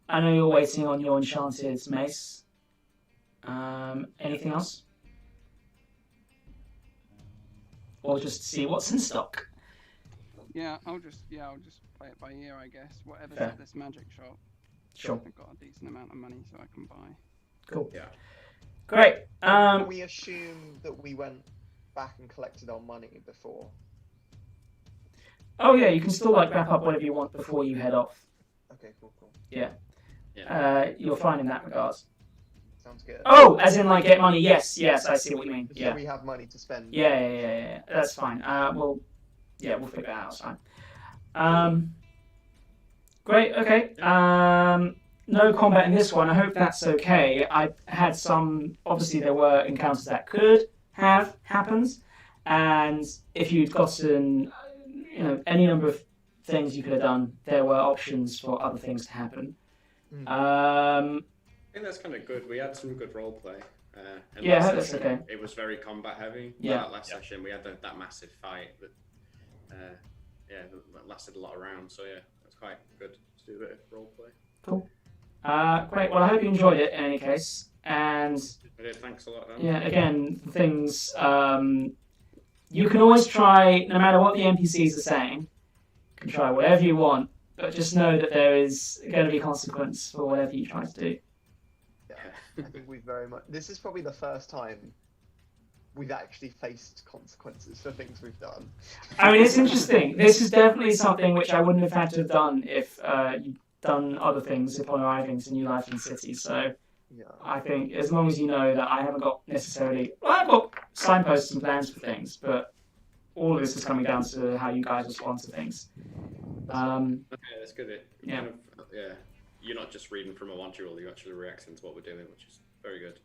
I know you're waiting on your enchanted mace. Anything else? Or just see what's in stock? Yeah, I'll just play it by ear, I guess. Whatever's Fair. at this magic shop. Sure. I've got a decent amount of money, so I can buy. Cool. Yeah. Great. can we assume that we went back and collected our money before? Oh yeah, you can still like wrap up whatever you want before you head off. Okay, cool. Yeah. Yeah. You're fine in that regard. Sounds good. Oh, as in like get money? Yes, I see what you mean. So Yeah. we have money to spend. Yeah. That's fine. We'll figure that out. It's fine. Great. Okay. No combat in this one. I hope that's okay. I had some. Obviously, there were encounters that could have happened, and if you'd gotten, any number of things you could have done, there were options for other things to happen. I think that's kind of good. We had some good role play. That's okay. It was very combat heavy. Yeah. That last session, we had that massive fight that, that lasted a lot of rounds. So yeah, it's quite good to do a bit of role play. Cool. Great. Well, I hope you enjoyed it in any case. And I did. Thanks a lot, Dan. yeah, again, things you can always try, no matter what the NPCs are saying. You can try whatever you want, but just know that there is going to be consequence for whatever you try to do. Yeah, I think we've very much. This is probably the first time we've actually faced consequences for things we've done. I mean, it's interesting. This is definitely something which I wouldn't have had to have done if you'd done other things upon arriving to New Life in City. So Yeah. I think as long as you know that I haven't got necessarily... Well, I've got signposts and plans for things, but all of this is coming down to how you guys respond to things. Okay, that's good. Yeah. Kind of, you're not just reading from a module, you're actually reacting to what we're doing, which is very good.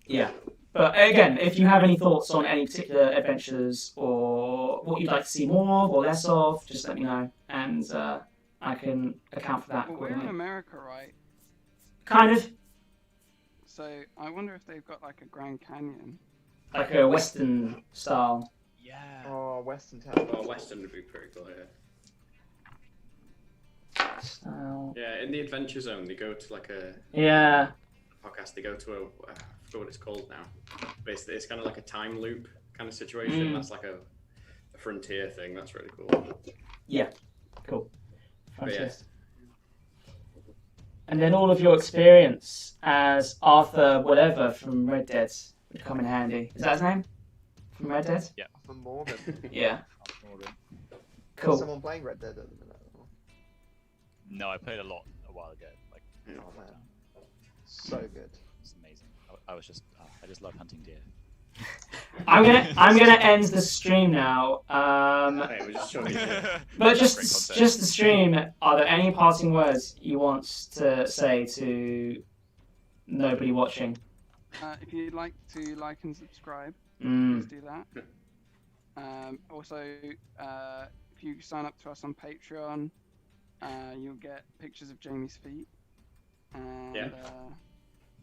Yeah. But again, if you have any thoughts on any particular adventures or what you'd like to see more of or less of, just let me know, and I can account for that Well, we're in accordingly. America, right? Kind of So I wonder if they've got like a Grand Canyon. like a Western style. Yeah. Oh, Western Town. Oh, Western would be pretty cool, yeah. Style. Yeah, in the Adventure Zone, they go to like a Yeah. podcast, they go to I forgot what it's called now. Basically, it's kind of like a time loop kind of situation. That's like a frontier thing. That's really cool. Cool. But yeah. Fantastic. And then all of your experience as Arthur whatever from Red Dead would come in handy. Is that his name? From Red Dead? For Morgan. Yeah. Is Cool. someone playing Red Dead at the minute? No, I played a lot a while ago. Like, Oh man, so good. it's amazing. I just love hunting deer. I'm gonna end the stream now. Hey, we're just showing you. But Great just content. the stream. Are there any parting words you want to say to nobody watching? If you'd like to like and subscribe, please Mm. do that. Also, if you sign up to us on Patreon, you'll get pictures of Jamie's feet. And Yeah.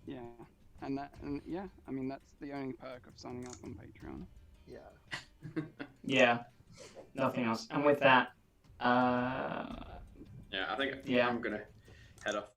yeah, and yeah, I mean that's the only perk of signing up on Patreon. Yeah. Yeah, nothing else. And with that, Yeah, I think Yeah. I'm gonna head off